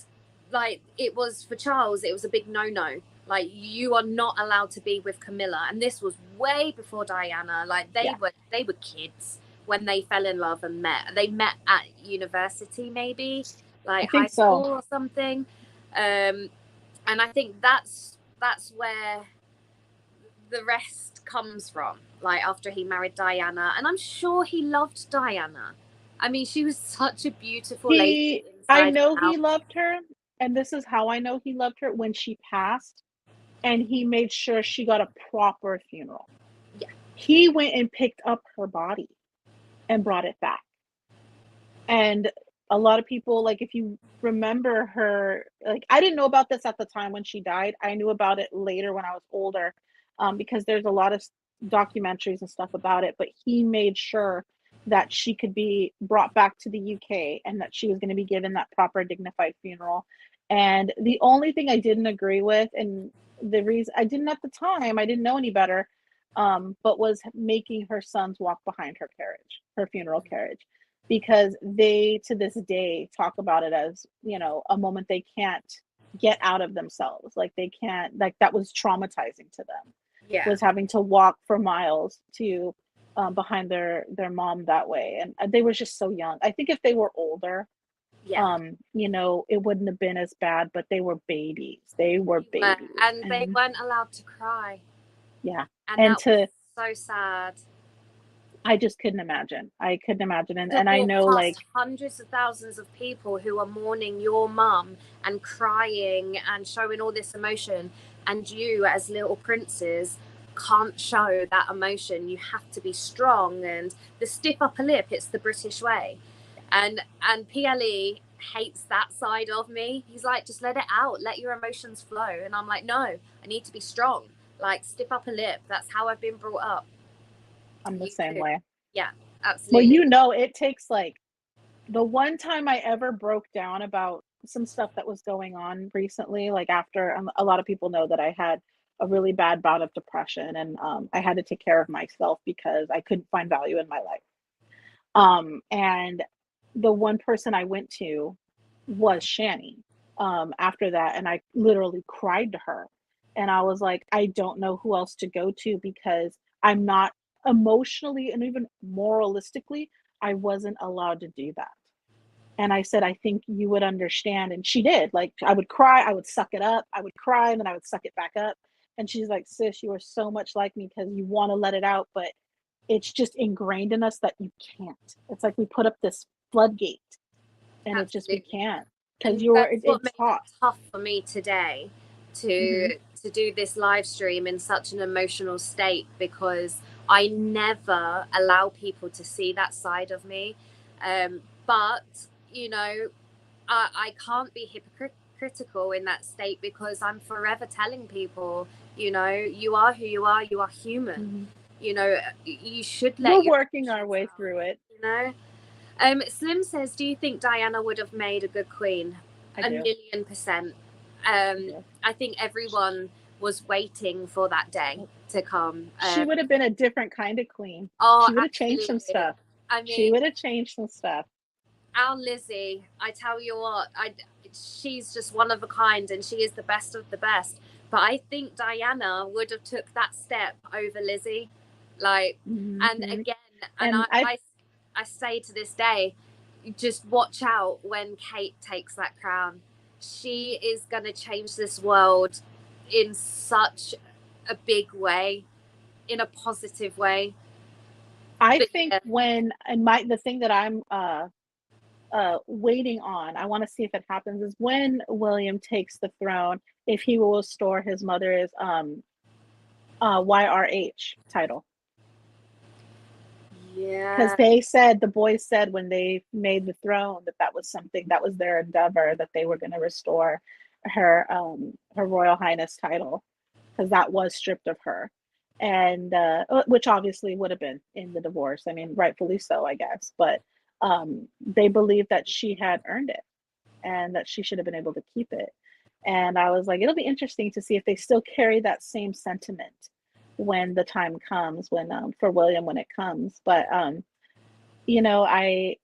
like, it was for Charles, it was a big no-no. Like, you are not allowed to be with Camilla, and this was way before Diana. Like, Yeah, they were kids when they fell in love and met. They met at university, maybe I like high think so. school or something. And I think that's where the rest comes from, like after he married Diana. And I'm sure he loved Diana. I mean, she was such a beautiful lady I inside know and he out. loved her, and this is how I know he loved her when she passed, and he made sure she got a proper funeral. Yeah, He went and picked up her body and brought it back. And a lot of people, like, if you remember her, like, I didn't know about this at the time when she died. I knew about it later when I was older, because there's a lot of documentaries and stuff about it. But he made sure that she could be brought back to the UK and that she was going to be given that proper, dignified funeral. And the only thing I didn't agree with, and the reason I didn't at the time, I didn't know any better, but was making her sons walk behind her carriage, her funeral carriage, because they to this day talk about it as, a moment they can't get out of themselves. Like, they can't, like, that was traumatizing to them, yeah, was having to walk for miles to, behind their mom that way. And they were just so young. I think if they were older, yeah. it wouldn't have been as bad, but they were babies. They were They were, babies. and they And weren't allowed to cry, yeah. and And that was to so sad. I just couldn't imagine. I couldn't imagine. And To I walk know, past like, hundreds of thousands of people who are mourning your mum and crying and showing all this emotion, and you as little princes can't show that emotion. You have to be strong, and the stiff upper lip, it's the British way. And PLE hates that side of me. He's like, just let it out, let your emotions flow. And I'm like, no, I need to be strong. Like, stiff upper lip, that's how I've been brought up. I'm the You same too. way. Yeah, Well, absolutely. it takes, like, the one time I ever broke down about some stuff that was going on recently, like, after, a lot of people know that I had a really bad bout of depression, and I had to take care of myself because I couldn't find value in my life. And the one person I went to was Shani, after that, and I literally cried to her. And I was like, I don't know who else to go to because I'm not emotionally and even moralistically, I wasn't allowed to do that. And I said, I think you would understand. And she did. Like, I would cry, I would suck it up, I would cry, and then I would suck it back up. And she's like, sis, you are so much like me because you want to let it out, but it's just ingrained in us that you can't. It's like we put up this floodgate and we Absolutely. can't because And that's what it's made it taught. tough for me today Hmm. to do this live stream in such an emotional state, because I never allow people to see that side of me. But you know, I can't be hypocritical in that state, because I'm forever telling people, you are who you are. You are human. Hmm. You should We're let your working our emotions way out. through it. You know. Slim says, "Do you think Diana would have made a good queen?" I A do. million percent. I do. I think everyone was waiting for that day to come. She would have been a different kind of queen. Oh, She would have changed some absolutely. stuff. I She mean, would have changed some stuff. our Lizzie, I tell you what, she's just one of a kind, and she is the best of the best. But I think Diana would have took that step over Lizzie, like, and Hmm. again, and And I I say to this day, just watch out when Kate takes that crown. She is going to change this world in such a big way, in a positive way. I But think yeah, when and my the thing that I'm waiting on, I want to see if it happens, is when William takes the throne, if he will restore his mother's YRH title. Because Yeah. the boys said when they made the throne that that was something that was their endeavor, that they were going to restore her Royal Highness title, because that was stripped of her, and which obviously would have been in the divorce. I mean, rightfully so, I guess. But they believed that she had earned it and that she should have been able to keep it. And I was like, it'll be interesting to see if they still carry that same sentiment when the time comes, when for William, when it comes. But you know, I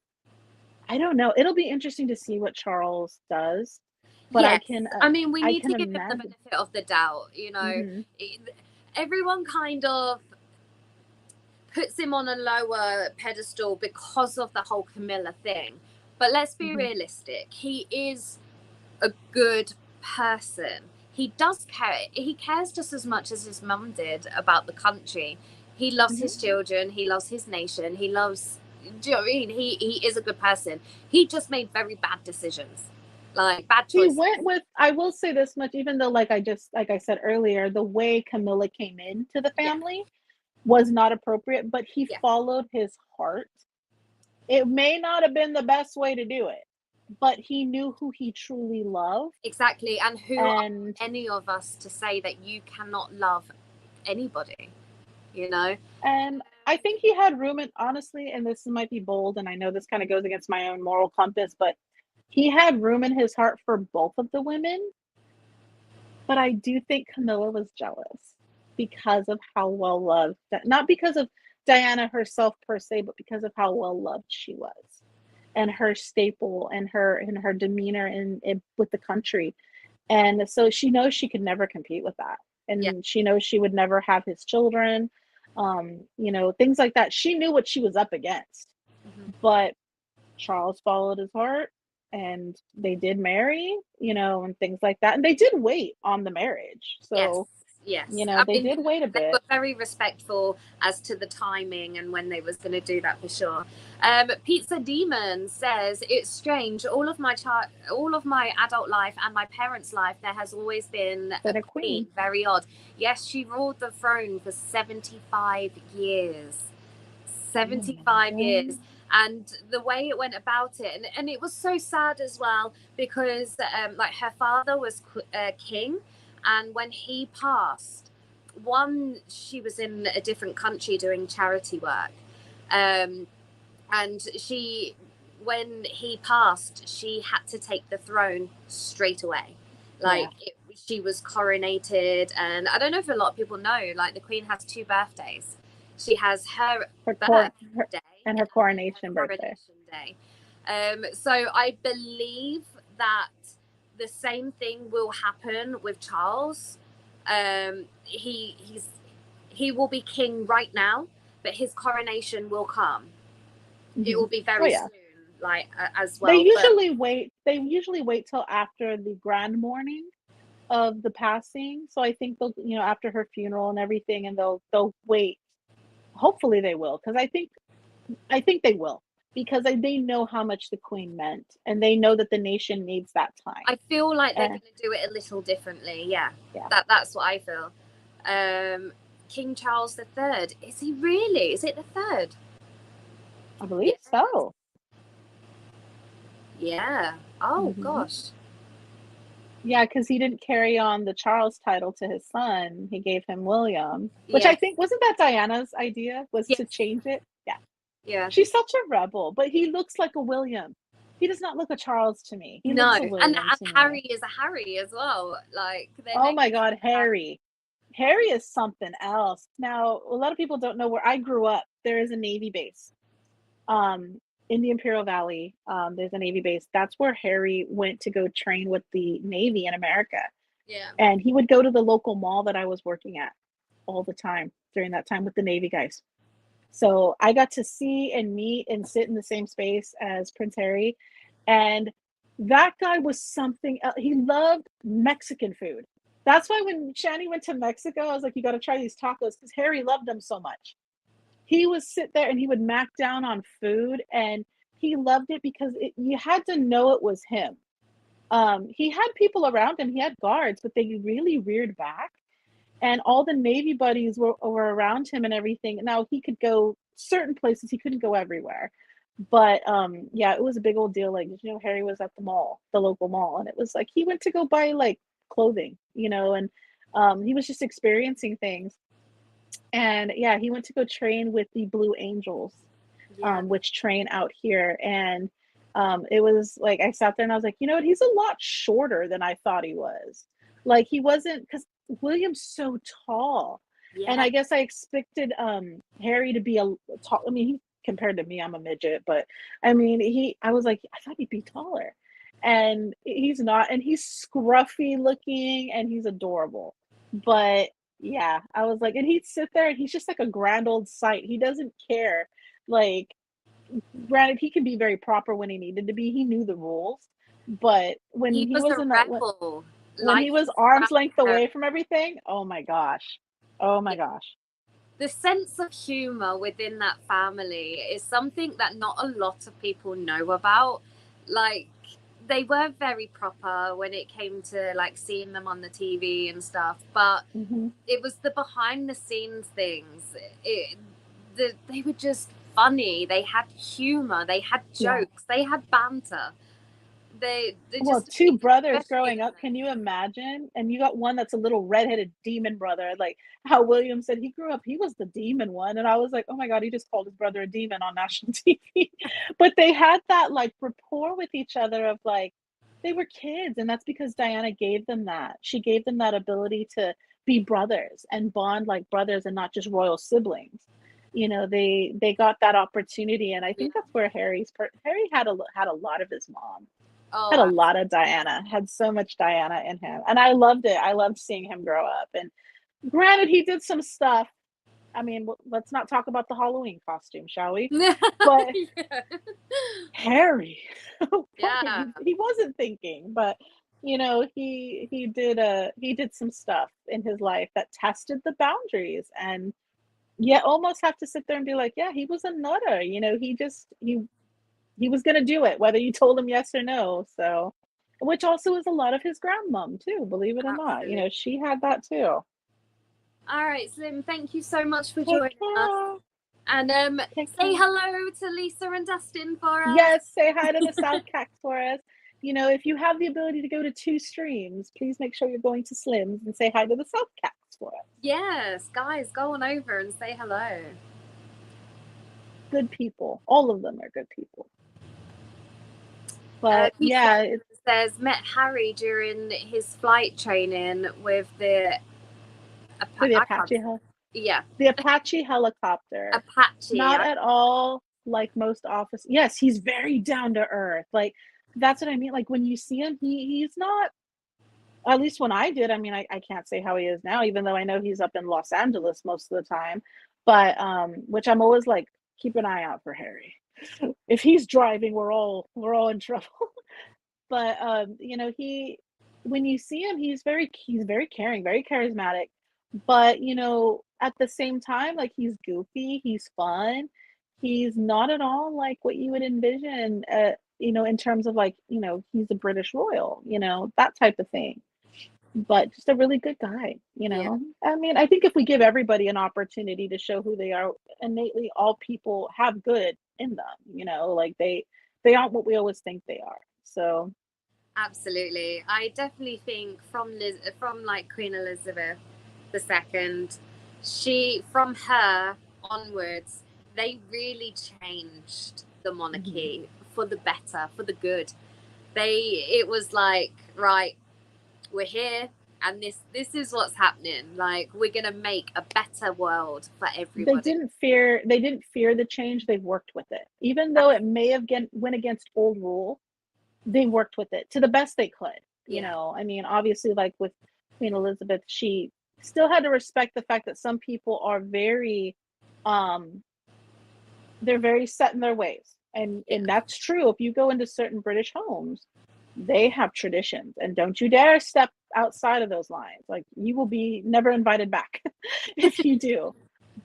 don't know. It'll be interesting to see what Charles does, but Yes. I mean, we I need can to give him the imagine. benefit of the doubt. Hmm. Everyone kind of puts him on a lower pedestal because of the whole Camilla thing. But let's be Hmm. realistic. He is a good person. He does care. He cares just as much as his mum did about the country. He loves Hmm. his children. He loves his nation. He loves. Do you know what I mean? He is a good person. He just made very bad decisions, like bad He choices. went with, I will say this much, even though like I said earlier, the way Camilla came into the Yeah, family was not appropriate, but he yeah, followed his heart. It may not have been the best way to do it, but he knew who he truly loved. exactly. And who are And any of us to say that you cannot love anybody? You know? and I think he had room in, honestly, and this might be bold, and I know this kind of goes against my own moral compass, but he had room in his heart for both of the women. But I do think Camilla was jealous because of how well loved, not because of Diana herself per se, but because of how well loved she was, and her staple, and her demeanor in with the country. And so she knows she could never compete with that. Yeah. And she knows she would never have his children, you know, things like that. She knew what she was up against. Hmm. But Charles followed his heart, and they did marry, you know, and things like that. And they did wait on the marriage. Yes, So, you yes. know, I they mean, did wait a they were bit. very respectful as to the timing and when they was going to do that for sure. Pizza Demon says it's strange. All of my adult life and my parents' life, there has always been a But a queen. queen. Very odd. Yes, she ruled the throne for 75 years. Can you 75 years. imagine? And the way it went about it, and it was so sad as well because like her father was king, and when he passed, one, she was in a different country doing charity work, um, and she, when he passed, she had to take the throne straight away. Yeah. She was coronated, and I don't know if a lot of people know, like the queen has two birthdays. She has her Her birthday court her, and her and her coronation birthday. coronation day. So I believe that the same thing will happen with Charles. He will be king right now, but his coronation will come. It Hmm. will be Oh very yeah. soon, like as well. But They usually wait till after the grand mourning of the passing. So I think they'll, you know, after her funeral and everything, and they'll wait. Hopefully they will, because I think they will, because they know how much the queen meant, and they know that the nation needs that I time. feel like they're And going to do it a little differently. Yeah, yeah, that's what I feel. Um, King Charles the Third, is he really? Is it the third? I believe Yeah. so. Yeah. Oh Hmm. gosh. Yeah, because he didn't carry on the Charles title to his son. He gave him William, which I Yes. think wasn't that Diana's idea, was Yes. to change it. Yeah, Yeah. she's such a rebel, but he looks like a William. He does not look a Charles to me. He No, looks a and William to Harry me. is a Harry as well. Like their Oh names my God, are Harry. Harry. Harry is something else. Now, a lot of people don't know where I grew up. There is a Navy base. Um, in the Imperial Valley, there's a Navy base. That's where Harry went to go train with the Navy in America. Yeah. And he would go to the local mall that I was working at all the time during that time with the Navy guys. So I got to see and meet and sit in the same space as Prince Harry. And that guy was something else. He loved Mexican food. That's why when Shani went to Mexico, I was like, you got to try these tacos, because Harry loved them so much. He would sit there and he would mac down on food, and he loved it because you had to know it was him. He had people around him, he had guards, but they really reared back, and all the Navy buddies were around him and everything. Now he could go certain places. He couldn't go everywhere. But yeah, it was a big old deal. Like, did you know Harry was at the mall, the local mall, and it was like he went to go buy like clothing, and he was just experiencing things. And yeah, he went to go train with the Blue Angels, Yeah. which train out here. And it was like I sat there and I was like, you know what? He's a lot shorter than I thought he was. Like he wasn't, because William's so tall, and Yeah. I guess I expected Harry to be a tall. I mean, he compared to me, I'm a midget, but I mean, I was like, I thought he'd be taller, and he's not. And he's scruffy looking, and he's adorable, but yeah, I was like, and he'd sit there and he's just like a grand old sight. He doesn't care. Like, granted, he could be very proper when he needed to be. He knew the rules. But when He he was was a in that, rebel. when Like he was his arm's length grandparents. away from everything, oh my gosh. Oh my gosh. The sense of humor within that family is something that not a lot of people know about. Like, they were very proper when it came to like seeing them on the TV and stuff, but Hmm. it was the behind the scenes things. They were just funny. They had humor. They had Yeah. jokes. They had banter. They Well, just, two brothers especially growing up, can you imagine? And you got one that's a little redheaded demon brother, like how William said he grew up, he was the demon one. And I was like, oh my God, he just called his brother a demon on national TV. But they had that like rapport with each other of like, they were kids. And that's because Diana gave them that. She gave them that ability to be brothers and bond like brothers and not just royal siblings. They got that opportunity. And I yeah. think that's where Harry had a lot of his mom, had a Oh, lot of Diana, had so much Diana in him. And I loved it. I loved seeing him grow up. And granted, he did some stuff. I mean, let's not talk about the Halloween costume, shall we? But yeah. Harry, what were Yeah. he wasn't thinking, but he did some stuff in his life that tested the boundaries. And yeah, almost have to sit there and be like, yeah, he was a nutter. He was going to do it, whether you told him yes or no. So, which also is a lot of his grandmom too, believe it or not. Absolutely. She had that too. All right, Slim, thank you so much for Take joining us. care. And Take say care. hello to Lisa and Dustin for us. Yes, say hi to the South Cax for us. If you have the ability to go to two streams, please make sure you're going to Slim's and say hi to the South Cax for us. Yes, guys, go on over and say hello. Good people. All of them are good people. But Keith yeah, says met Harry during his flight training with the for the I can't, Apache, yeah, the Apache helicopter. Apache. Not at all like most officers. Yes, he's very down to earth. Like, that's what I mean. Like, when you see him, he's not, at least when I did. I mean, I can't say how he is now, even though I know he's up in Los Angeles most of the time. But which I'm always like, keep an eye out for Harry. If he's driving, we're all in trouble. But he, when you see him, he's very caring, very charismatic. But at the same time, like, he's goofy, he's fun. He's not at all like what you would envision, in terms of like, he's a British royal, that type of thing. But just a really good guy. Yeah, I mean, I think if we give everybody an opportunity to show who they are, innately all people have good in them, like they aren't what we always think they are. So absolutely. I definitely think from like Queen Elizabeth II, from her onwards, they really changed the mhm. monarchy for the better, for the good. It was like, right, we're here, and this is what's happening. Like, we're gonna make a better world for They everybody. didn't fear they didn't fear the change. They worked with it. Even though it may have went against old rule, they worked with it to the best they could. Yeah, I mean, obviously, like with Queen Elizabeth, she still had to respect the fact that some people are um they're very set in their ways. yeah, And that's true. If you go into certain British homes, they have traditions, and don't you dare step outside of those lines. Like, you will be never invited back if you do.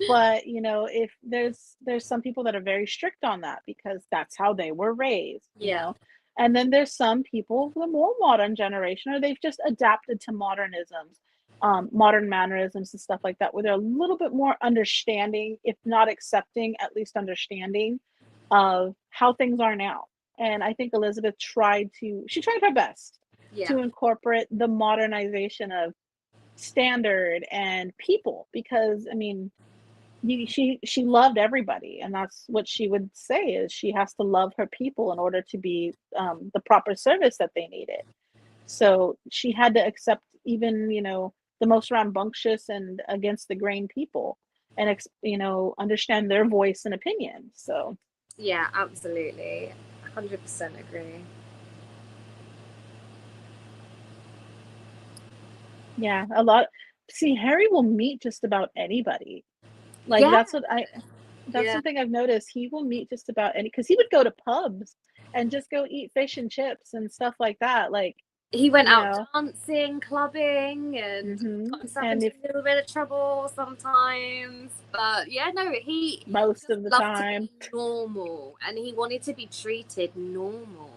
But if there's some people that are very strict on that because that's how they were raised. yeah, And then there's some people, the more modern generation, or they've just adapted to modernisms. modern mannerisms and stuff like that, where they're a little bit more understanding, if not accepting, at least understanding of how things are now. And I think Elizabeth she tried her best Yeah. to incorporate the modernization of standard and people, because I mean, she loved everybody, and that's what she would say, is she has to love her people in order to be the proper service that they needed. So she had to accept even, the most rambunctious and against the grain people, and understand their voice and opinion. So Yeah, absolutely. 100% agree. yeah, a lot. See, Harry will meet just about anybody. Like, Yeah, that's yeah. something I've noticed. He will meet just about any, because he would go to pubs and just go eat fish and chips and stuff like that. Like, He went you out know, dancing, clubbing, and got himself and into if a little bit of trouble sometimes. But yeah, no, he most just of the loved to time, be normal, and he wanted to be treated normal,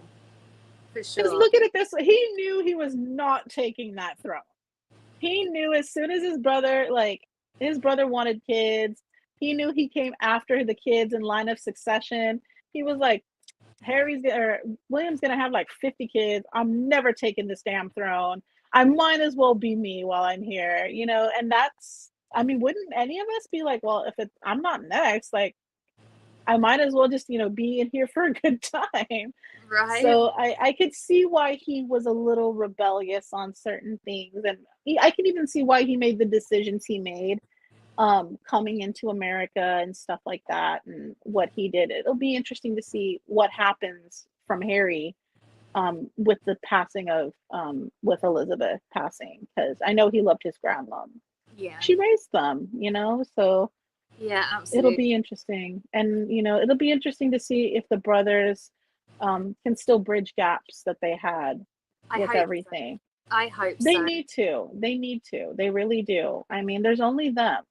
for because sure. look at it this way, he knew he was not taking that throne. He knew as soon as his brother wanted kids, he knew he came after the kids in line of succession. He was like, William's gonna have like 50 kids. I'm never taking this damn throne. I might as well be me while I'm here, and that's, I mean, wouldn't any of us be like, well, if I'm not next, like, I might as well just, be in here for a good time. Right? So I could see why he was a little rebellious on certain things, and I can even see why he made the decisions he made, coming into America and stuff like that, and what he did. It'll be interesting to see what happens from Harry, with the passing of with Elizabeth passing, because I know he loved his grandmom. Yeah. She raised them, so Yeah, it'll absolutely. be interesting. And it'll be interesting to see if the brothers can still bridge gaps that they had I with hope so. everything. I hope They so. need to. They need to. They really do. I mean, there's only them.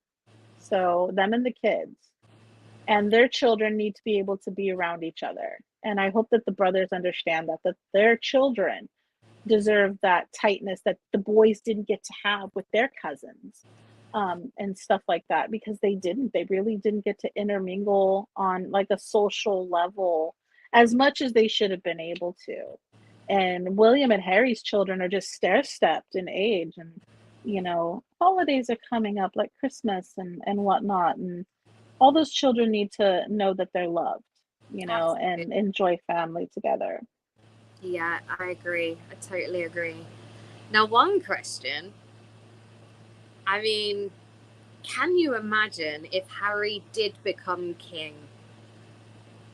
So, them and the kids. And their children need to be able to be around each other. And I hope that the brothers understand that their children deserve that tightness that the boys didn't get to have with their cousins, and stuff like that, because they really didn't get to intermingle on like a social level as much as they should have been able to. And William and Harry's children are just stair stepped in age, and holidays are coming up like Christmas and whatnot, and all those children need to know that they're loved, Absolutely. and enjoy family together. Yeah, I agree. I totally agree. Now, one question. I mean, can you imagine if Harry did become king?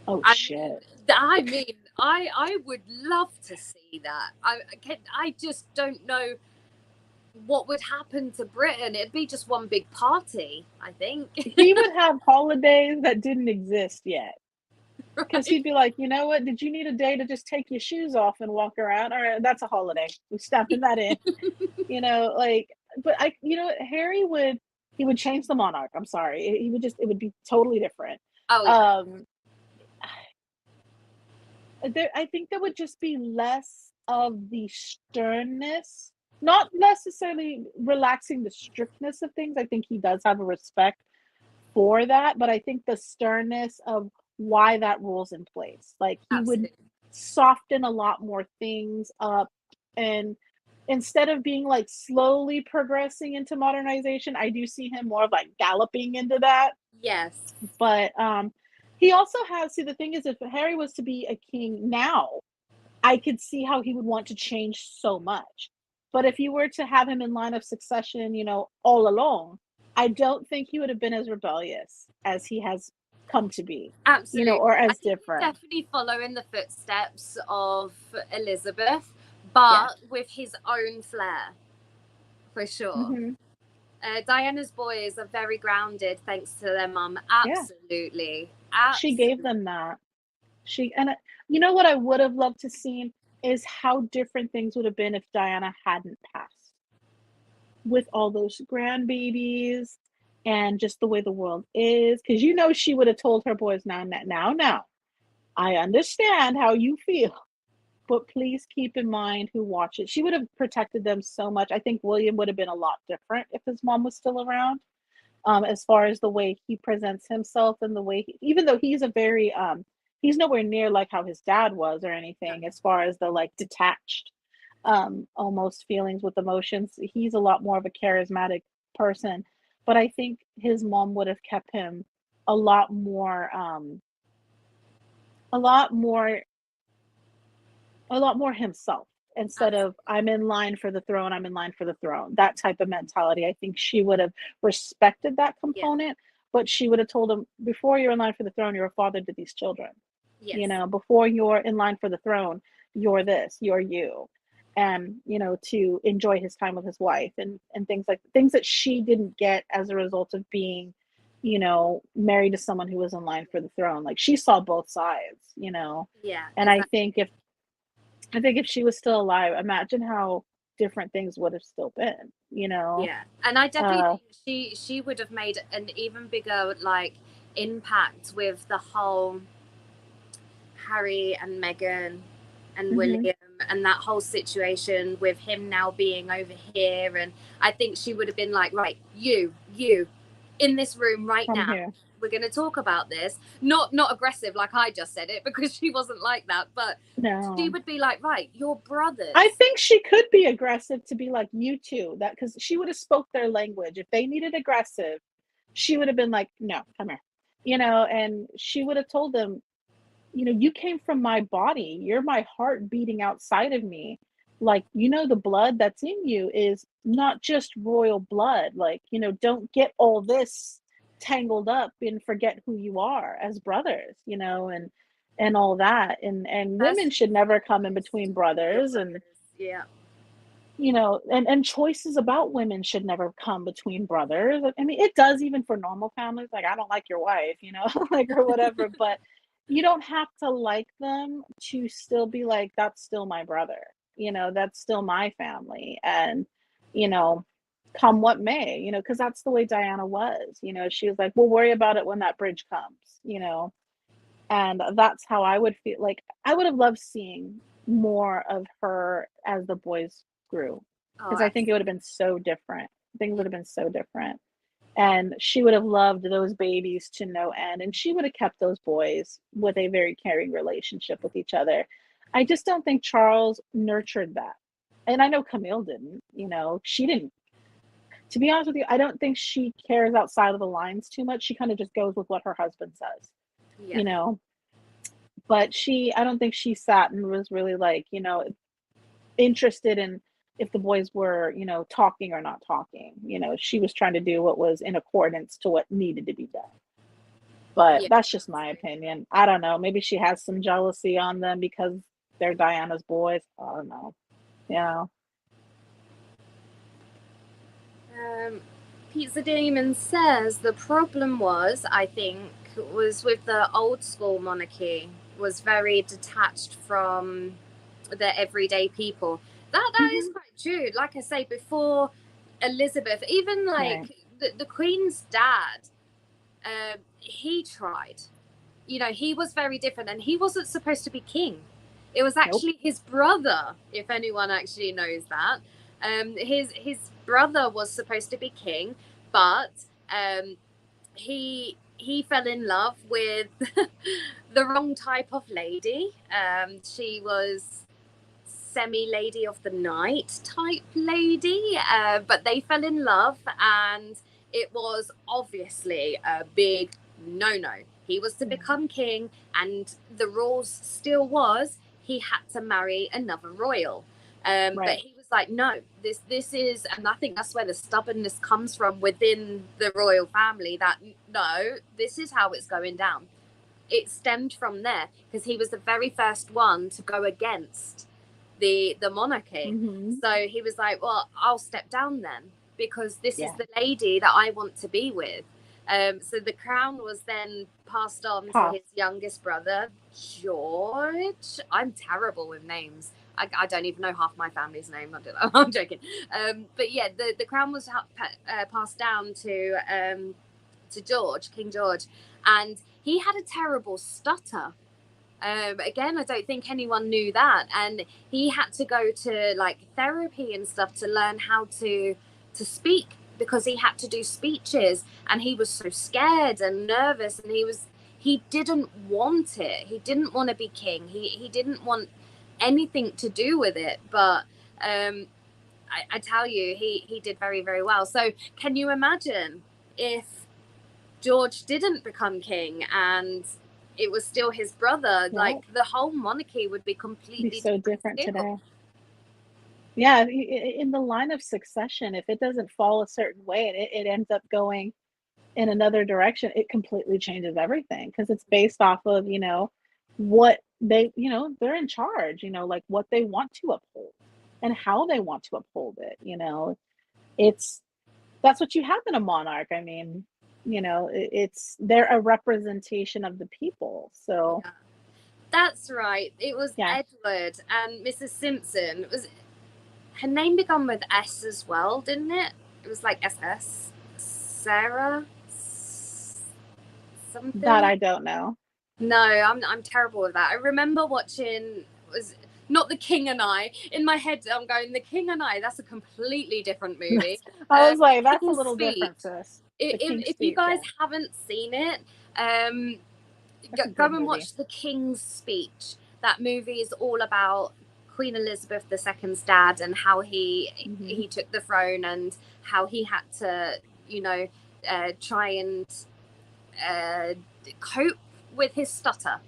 Oh I mean, shit. I would love to see that. I just don't know what would happen to Britain. It'd be just one big party, I think. He would have holidays that didn't exist yet. Because Right? he'd be like, you know what? Did you need a day to just take your shoes off and walk around? All right, that's a holiday. We're stamping that in. Like, but Harry he would change the monarch. I'm sorry. He would it would be totally different. Oh yeah, Um, I think there would just be less of the sternness, not necessarily relaxing the strictness of things. I think he does have a respect for that, but I think the sternness of why that rule's in place. Like, he would absolutely. soften a lot more things up, and instead of being like slowly progressing into modernization, I do see him more of like galloping into that. Yes, But he also has, see, the thing is, if Harry was to be a king now, I could see how he would want to change so much. But if you were to have him in line of succession, all along, I don't think he would have been as rebellious as he has come to be, absolutely. or I as think he'd different. definitely follow in the footsteps of Elizabeth, Yeah. but with his own flair, for sure. Hmm. Diana's boys are very grounded thanks to their mum. Yeah. Absolutely. She gave Absolutely. them that. You know what I would have loved to see is how different things would have been if Diana hadn't passed, with all those grandbabies and just the way the world is. Because she would have told her boys, now, now, now, I understand how you feel. but please keep in mind who watches. She would have protected them so much. I think William would have been a lot different if his mom was still around, as far as the way he presents himself and the way even though he's a very he's nowhere near like how his dad was or anything as far as the like detached almost feelings with emotions. He's a lot more of a charismatic person, but I think his mom would have kept him a lot more a lot more a lot more himself instead of I'm in line for the throne, I'm in line for the throne. That type of mentality. I think she would have respected that Yeah. component, but she would have told him before you're in line for the throne, you're a father to these children. You Yes. know, before you're in line for the throne, you're this, you're you. And, you know, to enjoy his time with his wife and things like things that she didn't get as a result of being, you know, married to someone who was in line for the throne. Like she saw both sides, you know. Yeah. And I think if she was still alive, imagine how different things would have still been, you know? Yeah, and I definitely Uh, think she would have made an even bigger like impact with the whole Harry and Meghan and mhm, William and that whole situation with him now being over here. And I think she would have been like, right, you in this room right from now. here. We're going to talk about this. Not aggressive like I just said it because she wasn't like that, but she No. would be like, right, you're I brothers. think she could be aggressive to be like, "You two," that because she would have spoke their language. If they needed aggressive, she would have been like, "No, come here." You know, and she would have told them, you know, you came from my body. You're my heart beating outside of me. Like, you know, the blood that's in you is not just royal blood. Like, you know, don't get all this tangled up and forget who you are as brothers, you know, and all that. And women First should and never come in foremost, between your brothers and brothers. Yeah. you know, and choices about women should never come between brothers. I mean, it does even for normal families. Like, I don't like your wife, you know, like or whatever. But you don't have to like them to still be like, that's still my brother. You know, that's still my family. And, you know, come what may, you know, because that's the way Diana was. You know, she was like, we'll worry about it when that bridge comes, you know. And that's how I would feel like I would have loved seeing more of her as the boys grew, Oh, because I think it would have absolutely. been so different. Things Yeah. would have been so different. And she would have loved those babies to no end. And she would have kept those boys with a very caring relationship with each other. I just don't think Charles nurtured that. And I know Camille didn't, you know, she didn't. To be honest with you, I don't think she cares outside of the lines too much. She kind of just goes with what her husband says, Yeah. you know, but I don't think she sat and was really like, you know, interested in if the boys were, you know, talking or not talking. You know, she was trying to do what was in accordance to what needed to be done. But Yeah. that's just my Absolutely. opinion. I don't know. Maybe she has some jealousy on them because they're Diana's boys. I don't know. You know. Pizza Demon says the problem was, I think, was with the old school monarchy was very detached from the everyday people. That is Hmm. quite true. Like I say, before Elizabeth, even Right. like the Queen's dad, he tried. You know, he was very different, and he wasn't supposed to be king. It was Nope. actually his brother, if anyone actually knows that. His brother was supposed to be king, but um, he fell in love with the wrong type of lady. She was semi lady of the night type lady, but they fell in love, and it was obviously a big no. He was to Yeah. become king, and the rules still was he had to marry another royal. But Right. he was like, no, this is, and I think that's where the stubbornness comes from within the royal family. That no, this is how it's going down. It stemmed from there because he was the very first one to go against the monarchy. Hmm. So he was like, well, I'll step down then because this is Yeah. the lady that I want to be with. So the crown was then passed on to Tough. his youngest brother, George. I'm terrible with names. I don't even know half my family's name. I don't know. I'm joking. But yeah, the crown was passed down to George, King George, and he had a terrible stutter. Again, I don't think anyone knew that, and he had to go to like therapy and stuff to learn how to speak, because he had to do speeches, and he was so scared and nervous, and he didn't want it. He didn't want to be king. He didn't want anything to do with it. But I tell you, he did very, very well. So can you imagine if George didn't become king and it was still his brother? Right. Like the whole monarchy would be Be completely so different different still. today. Yeah, in the line of succession, if it doesn't fall a certain way and it ends up going in another direction, it completely changes everything because it's based off of, what they, they're in charge, like what they want to uphold and how they want to uphold it. It's that's what you have in a monarch. I mean, it's they're a representation of the people. So, Yeah. That's right. It was yeah, Edward and Mrs. Simpson. It was her name began with S as well, didn't it? It was like SS. Sarah that something. I don't know. No, I'm terrible with that. I remember watching was not The King and I. In my head, I'm going The King and I. That's a completely different movie. I was The like, that's a King's little Speech. different, sis. The If King's you Speech, guys yeah. haven't seen it, um, That's a go good and movie. watch The King's Speech. That movie is all about Queen Elizabeth II's dad and how Mhm. he took the throne, and how he had to, you know, try and uh, cope with his stutter.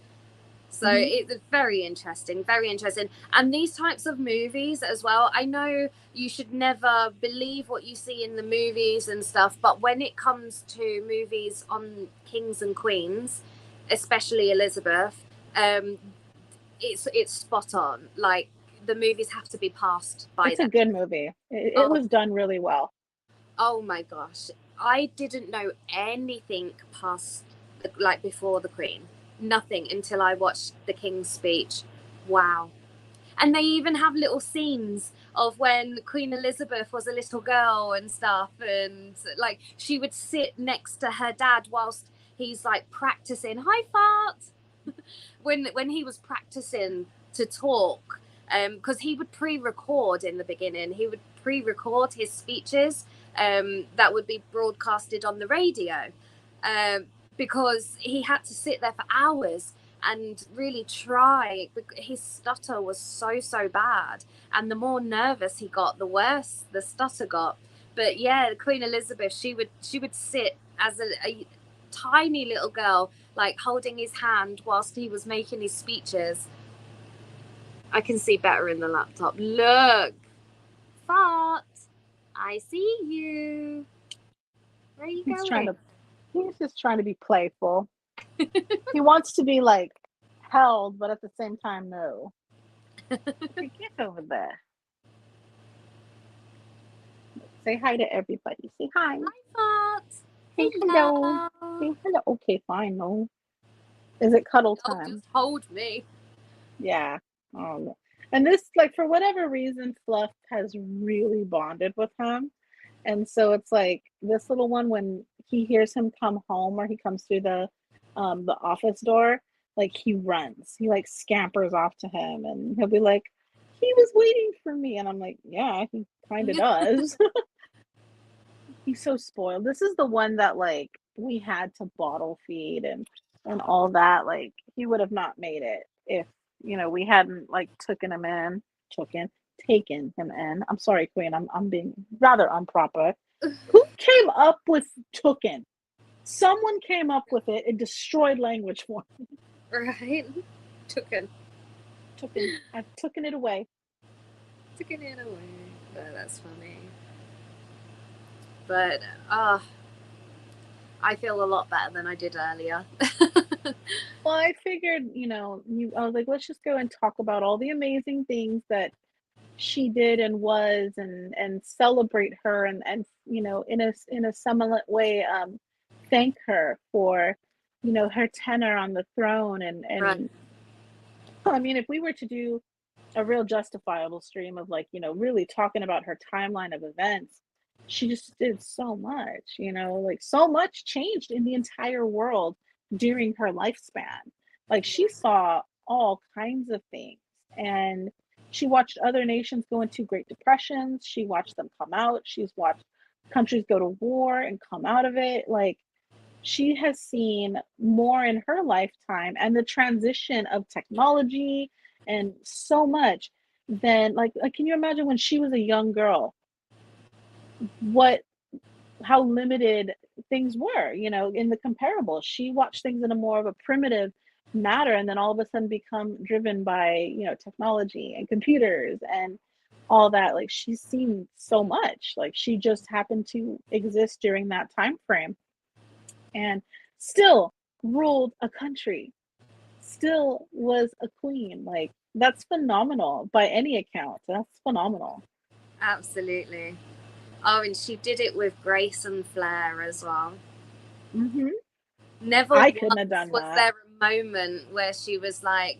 So Mhm. it's very interesting, very interesting. And these types of movies as well, I know you should never believe what you see in the movies and stuff, but when it comes to movies on kings and queens, especially Elizabeth, um, it's spot on. Like the movies have to be passed by It's a them. good movie. It Oh, was done really well. oh my gosh. I didn't know anything past like before the Queen. Nothing until I watched the King's Speech. Wow. And they even have little scenes of when Queen Elizabeth was a little girl and stuff, and like she would sit next to her dad whilst he's like practicing. Hi, fart. When he was practicing to talk, because he would pre-record in the beginning. He would pre-record his speeches that would be broadcasted on the radio, um, because he had to sit there for hours and really try. His stutter was so bad, and the more nervous he got, the worse the stutter got. But yeah, Queen Elizabeth, she would sit as a tiny little girl, like holding his hand whilst he was making his speeches. I can see better in the laptop. Look, fart. I see you. Where are you He's trying going? to he's just trying to be playful. He wants to be like held, but at the same time, no. Hey, get over there. Say hi to everybody. Say hi. Hi, fart. Say hello. Hello. Say hello. Okay, fine. No. Is it cuddle Oh, just time? hold me. Yeah. No. And this, like, for whatever reason, Fluff has really bonded with him. And so it's like this little one, when he hears him come home or he comes through the office door, like he runs. He like scampers off to him and he'll be like, he was waiting for me. And I'm like, yeah, he kind of does. He's so spoiled. This is the one that like we had to bottle feed and all that. Like he would have not made it if we hadn't like taken taken him in. I'm sorry, Queen. I'm being rather improper. Who came up with tooken? Someone came up with it and destroyed language for me. Right? Tooken. Tooken. I've taken it away. Tooken it away. Oh, that's funny. But, I feel a lot better than I did earlier. Well, I figured, I was like, let's just go and talk about all the amazing things that she did and was and celebrate her and in a similar way thank her for her tenure on the throne Right. and I mean if we were to do a real justifiable stream of like really talking about her timeline of events, she just did so much, like so much changed in the entire world during her lifespan. Like she Yeah. saw all kinds of things. And she watched other nations go into Great Depressions. She watched them come out. She's watched countries go to war and come out of it. Like, she has seen more in her lifetime and the transition of technology and so much than like can you imagine when she was a young girl what how limited things were, in the comparable. She watched things in a more of a primitive matter and then all of a sudden become driven by, technology and computers and all that. Like, she's seen so much. Like, she just happened to exist during that time frame and still ruled a country, still was a queen. Like, that's phenomenal by any account. That's phenomenal. Absolutely. Oh, and she did it with grace and flair as well. Hmm. Never I couldn't have once done was that. there a moment where she was like,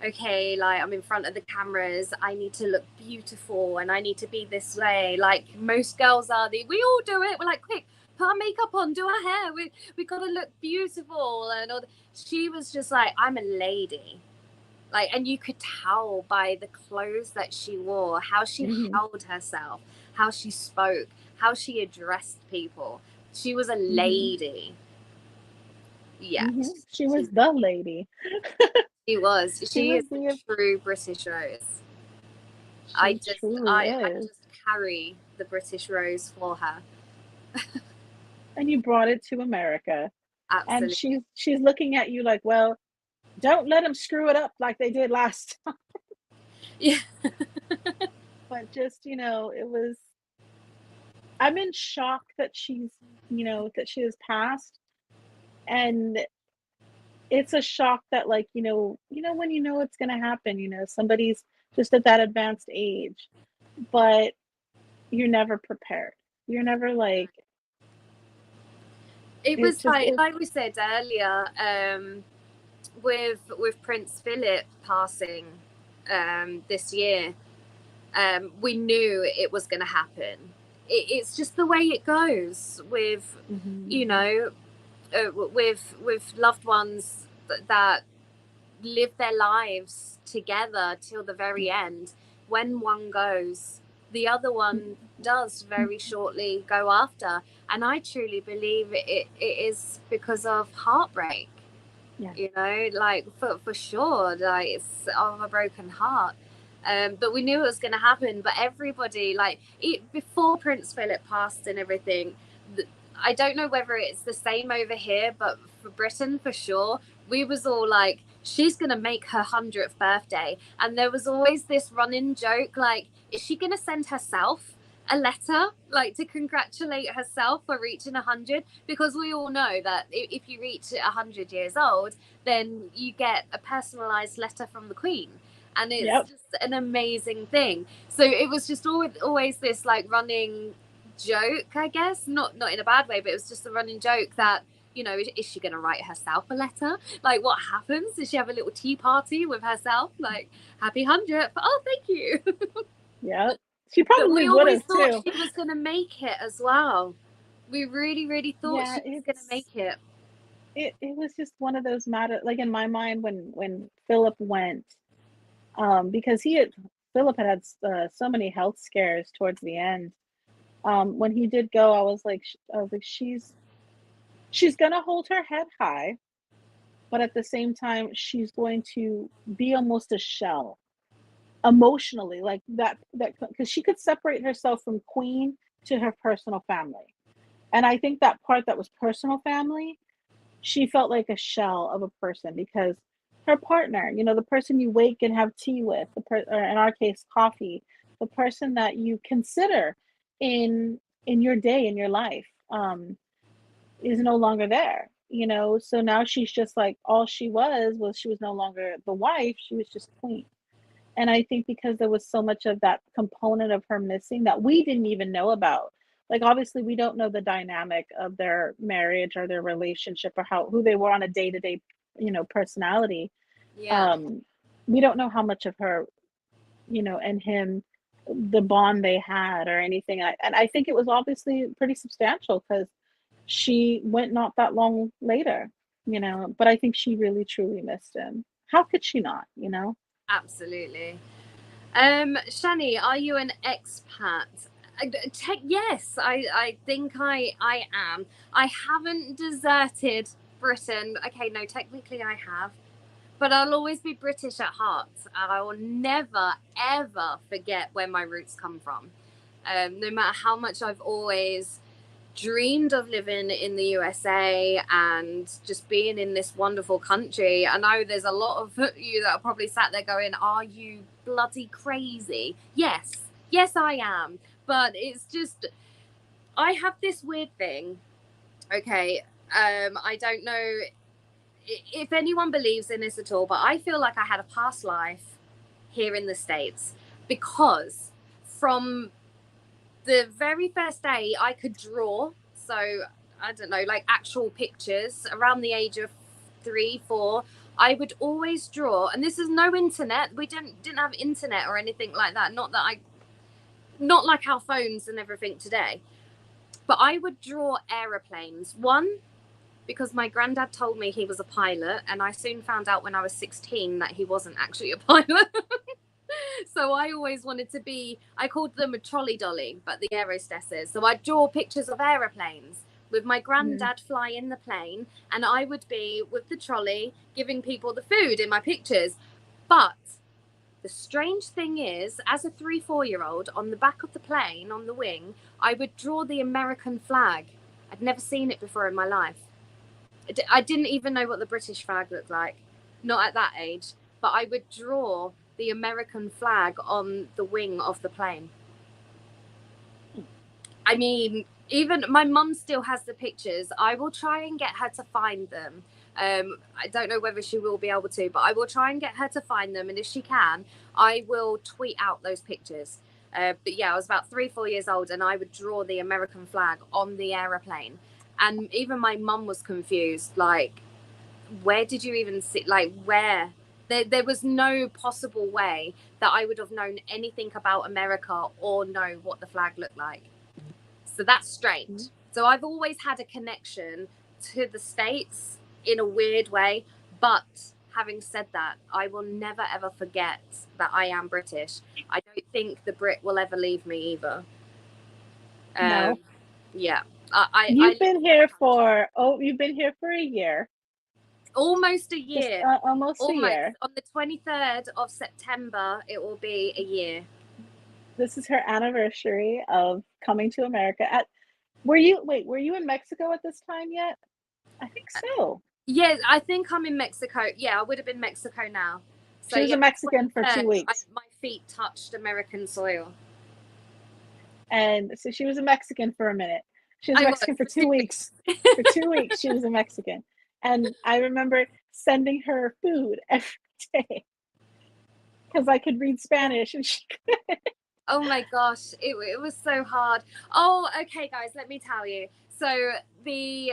okay, like I'm in front of the cameras, I need to look beautiful and I need to be this way. Like most girls are, we all do it. We're like, quick, put our makeup on, do our hair. We got to look beautiful. And all. She was just like, I'm a lady. Like, and you could tell by the clothes that she wore, how she Hmm. held herself, how she spoke, how she addressed people. She was a Hmm. lady. Yeah, Hmm. She she's was the lady. she was. She She was is the the true British Rose. I She just, truly I is. just carry the British Rose for her. And you brought it to America. And Absolutely. she's looking at you like, well, don't let them screw it up like they did last time. Yeah. But just, it was I'm in shock that that she has passed. And it's a shock that, like, when it's gonna happen, somebody's just at that advanced age, but you're never prepared. You're never like It it's was just it like we said earlier, with Prince Philip passing this year. We knew it was going to happen. It's just the way it goes with, Mhm. you know, with loved ones that live their lives together till the very end. When one goes, the other one does very shortly go after. And I truly believe it is because of heartbreak, Yeah. like for sure, like it's of a broken heart. But we knew it was going to happen. But everybody, like before Prince Philip passed and everything, I don't know whether it's the same over here, but for Britain, for sure, we was all like, she's going to make her 100th birthday. And there was always this running joke, like, is she going to send herself a letter, like to congratulate herself for reaching 100? Because we all know that if you reach 100 years old, then you get a personalized letter from the Queen. And it's Yep. just an amazing thing. So it was just always this like running joke, I guess, not in a bad way, but it was just a running joke that, is she going to write herself a letter? Like, what happens? Does she have a little tea party with herself? Like, happy 100th. Oh, thank you. Yep. She But probably we would always have thought too. she was going to make it as well. We really, really thought Yeah, she was going to make it. it was just one of those matter, like, in my mind when Philip went, because Philip had so many health scares towards the end. When he did go, I was like, she's gonna hold her head high, but at the same time, she's going to be almost a shell emotionally, like that because she could separate herself from Queen to her personal family. And I think that part that was personal family, she felt like a shell of a person because her partner, the person you wake and have tea with, or in our case, coffee, the person that you consider in your day, in your life, is no longer there. So now she's just like all she was no longer the wife, she was just Queen. And I think because there was so much of that component of her missing that we didn't even know about. Like, obviously, we don't know the dynamic of their marriage or their relationship or who they were on a day-to-day, personality. Yeah. Um, we don't know how much of her, and him, the bond they had or anything. And I think it was obviously pretty substantial because she went not that long later, but I think she really truly missed him. how could she not, you know? Absolutely. Shani, are you an expat? Yes, I think I am. I haven't deserted Britain. Okay, no, technically I have, but I'll always be British at heart. I will never ever forget where my roots come from. No matter how much I've always dreamed of living in the USA and just being in this wonderful country. I know there's a lot of you that are probably sat there going, "Are you bloody crazy?" Yes, I am. But it's just, I have this weird thing. Okay, I don't know if anyone believes in this at all, but I feel like I had a past life here in the States because from the very first day I could draw. So I don't know, like actual pictures around the age of 3, 4. I would always draw, and this is no internet. We didn't have internet or anything like that. Not like our phones and everything today. But I would draw aeroplanes. One, because my granddad told me he was a pilot, and I soon found out when I was 16 that he wasn't actually a pilot. So I always wanted to be, I called them a trolley dolly, but the aerostesses. So I'd draw pictures of aeroplanes with my granddad fly in the plane, and I would be with the trolley giving people the food in my pictures. But the strange thing is, as a 3, 4-year-old, on the back of the plane, on the wing, I would draw the American flag. I'd never seen it before in my life. I didn't even know what the British flag looked like, not at that age, but I would draw the American flag on the wing of the plane. I mean, even my mum still has the pictures. I will try and get her to find them. I don't know whether she will be able to, but I will try and get her to find them. And if she can, I will tweet out those pictures. But yeah, I was about 3, 4 years old, and I would draw the American flag on the aeroplane. And even my mum was confused, like, where did you even see, like, where? There was no possible way that I would have known anything about America or know what the flag looked like. So that's strange. So I've always had a connection to the States in a weird way. But having said that, I will never ever forget that I am British. I don't think the Brit will ever leave me either. No. Yeah. You've been here for, you've been here for a year. Almost a Just year. almost a year. On the 23rd of September, it will be a year. This is her anniversary of coming to America. Were you in Mexico at this time yet? I think so. Yeah, I think I'm in Mexico. Yeah, I would have been Mexico now. So she was yeah, a Mexican for 2 weeks. my feet touched American soil. And so she was a Mexican for a minute. She was a Mexican for 2 weeks. For 2 weeks, she was a Mexican. And I remember sending her food every day because I could read Spanish and she could. Oh my gosh, it was so hard. Oh, okay, guys, let me tell you. So the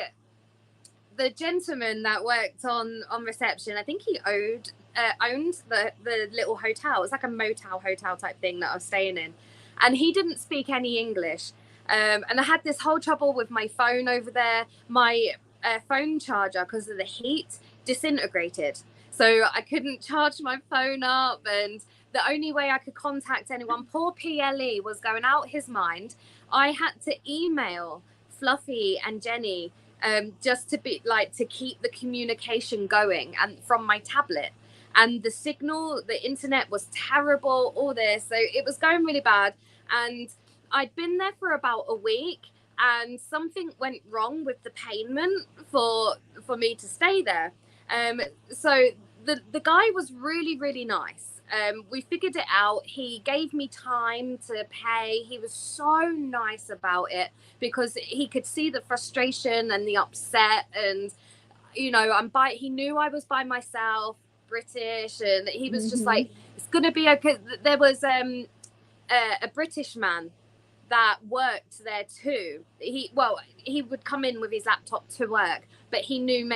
gentleman that worked on reception, I think he owned the little hotel. It's like a motel hotel type thing that I was staying in, and he didn't speak any English. And I had this whole trouble with my phone over there. My phone charger, because of the heat, disintegrated, so I couldn't charge my phone up, and the only way I could contact anyone, poor PLE, was going out his mind. I had to email Fluffy and Jenny, just to be like, to keep the communication going, and from my tablet. And the signal, the internet was terrible, all this. So it was going really bad. And I'd been there for about a week, and something went wrong with the payment for me to stay there. So the guy was really, really nice. We figured it out. He gave me time to pay. He was so nice about it because he could see the frustration and the upset. And, you know, he knew I was by myself, British, and he was just like, it's going to be okay. There was a British man that worked there too. He would come in with his laptop to work, but he knew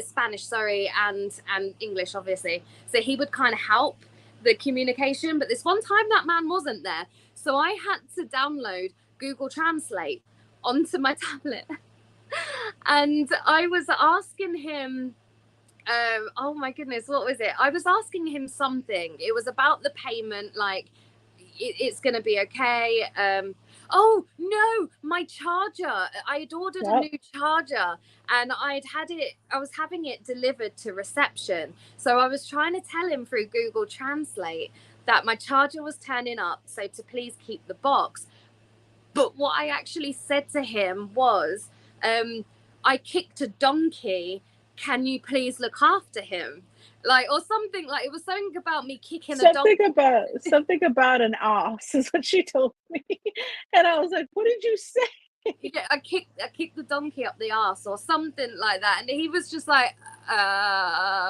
Spanish, and English, obviously. So he would kind of help the communication. But this one time that man wasn't there, so I had to download Google Translate onto my tablet. And I was asking him Oh my goodness, what was it? I was asking him something. It was about the payment, like it's gonna be okay. Oh no, my charger. I had ordered a Yep. new charger, and I was having it delivered to reception. So I was trying to tell him through Google Translate that my charger was turning up, so to please keep the box. But what I actually said to him was, I kicked a donkey. Can you please look after him? Like, or something, like it was something about me kicking a donkey. Something about an ass is what she told me. And I was like, what did you say? Yeah, I kicked the donkey up the ass or something like that. And he was just like,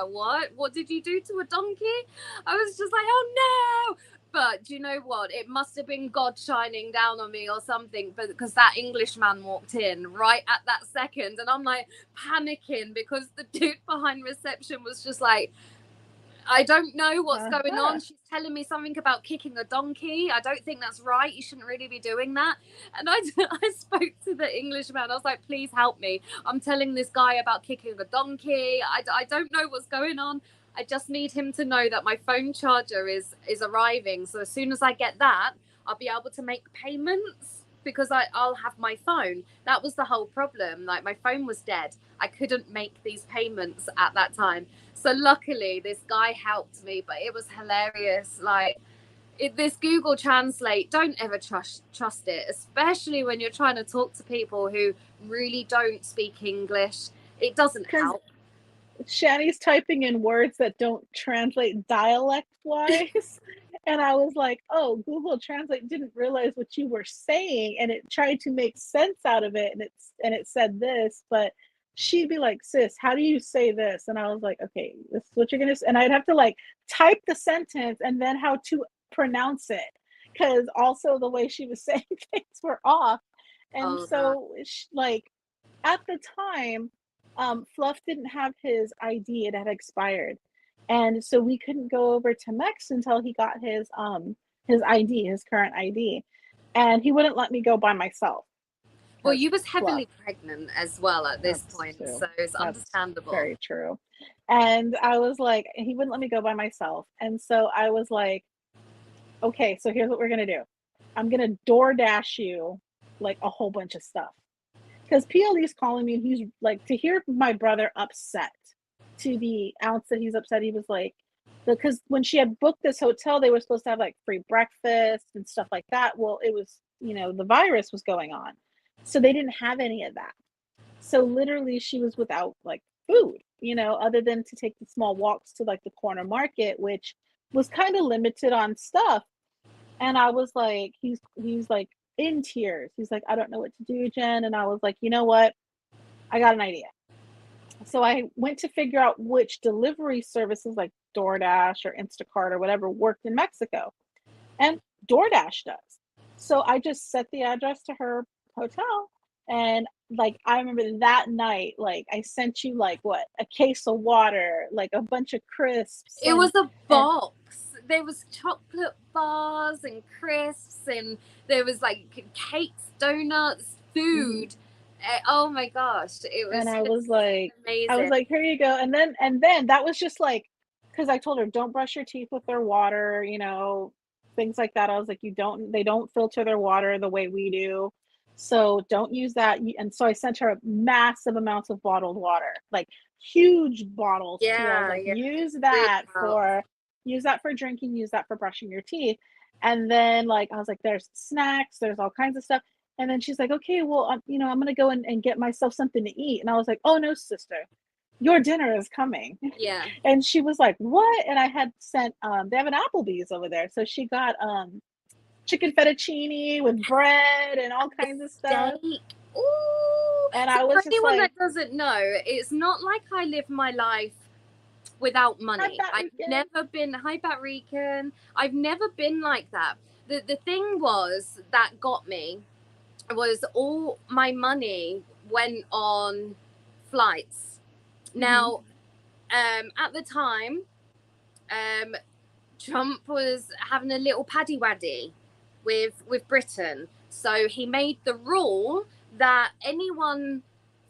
what did you do to a donkey? I was just like, oh no. But do you know what? It must have been God shining down on me or something, but because that Englishman walked in right at that second, and I'm like panicking because the dude behind reception was just like, I don't know what's going on. She's telling me something about kicking a donkey. I don't think that's right. You shouldn't really be doing that. And I spoke to the Englishman. I was like, please help me. I'm telling this guy about kicking a donkey. I don't know what's going on. I just need him to know that my phone charger is arriving. So as soon as I get that, I'll be able to make payments because I'll have my phone. That was the whole problem. Like my phone was dead. I couldn't make these payments at that time. So luckily, this guy helped me, but it was hilarious. Like this Google Translate, don't ever trust it, especially when you're trying to talk to people who really don't speak English. It doesn't help. Shani's typing in words that don't translate dialect wise. And I was like, oh, Google Translate didn't realize what you were saying, and it tried to make sense out of it, and it said this, but she'd be like, sis, how do you say this? And I was like, okay, this is what you're gonna say. And I'd have to like type the sentence and then how to pronounce it, because also the way she was saying things were off. And Oh no. so like at the time, Fluff didn't have his ID, it had expired. And so we couldn't go over to Mex until he got his ID, his current ID. And he wouldn't let me go by myself. Well, you was Fluff. heavily pregnant as well at this That's point, true. so it's That's understandable. very true. And I was like, he wouldn't let me go by myself. And so I was like, okay, so here's what we're gonna do. I'm gonna DoorDash you like a whole bunch of stuff. Because PLE's calling me and he's like, to hear my brother upset, to the ounce that he's upset, he was like, because when she had booked this hotel, they were supposed to have like free breakfast and stuff like that. Well, it was, the virus was going on. So they didn't have any of that. So literally she was without like food, other than to take the small walks to like the corner market, which was kind of limited on stuff. And I was like, he's like in tears. He's like, I don't know what to do, Jen. And I was like, you know what? I got an idea. So I went to figure out which delivery services like DoorDash or Instacart or whatever worked in Mexico. And DoorDash does. So I just set the address to her hotel. And like, I remember that night, like, I sent you like what, a case of water, like a bunch of crisps. It was a box. There was chocolate bars and crisps, and there was like cakes, donuts, food. Oh my gosh, it was and just I was amazing. like, here you go. And then that was just like, because I told her, don't brush your teeth with their water, things like that. I was like, they don't filter their water the way we do. So don't use that. And so I sent her massive amounts of bottled water, like huge bottles too. I was Yeah, like, yeah. Really well. use that for drinking, use that for brushing your teeth. And then like, I was like, there's snacks, there's all kinds of stuff. And then she's like, okay, well, I'm going to go and get myself something to eat. And I was like, oh no, sister, your dinner is coming. Yeah. And she was like, what? And I had sent, they have an Applebee's over there. So she got chicken fettuccine with bread and all kinds of stuff. Steak. Ooh. And So I for was just anyone like, that doesn't know, it's not like I live my life without hi, money. Bat I've Rican. never been hi Rican. I've never been like that. The thing was that got me was all my money went on flights. Now, at the time, um, Trump was having a little paddy waddy with Britain, so he made the rule that anyone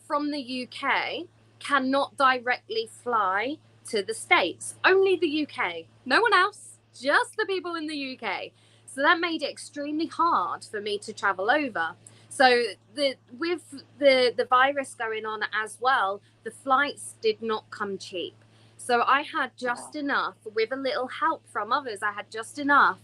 from the UK cannot directly fly to the States. Only the UK. No one else, just the people in the UK. So that made it extremely hard for me to travel over. So with the virus going on as well, the flights did not come cheap. So I had just enough, with a little help from others, I had just enough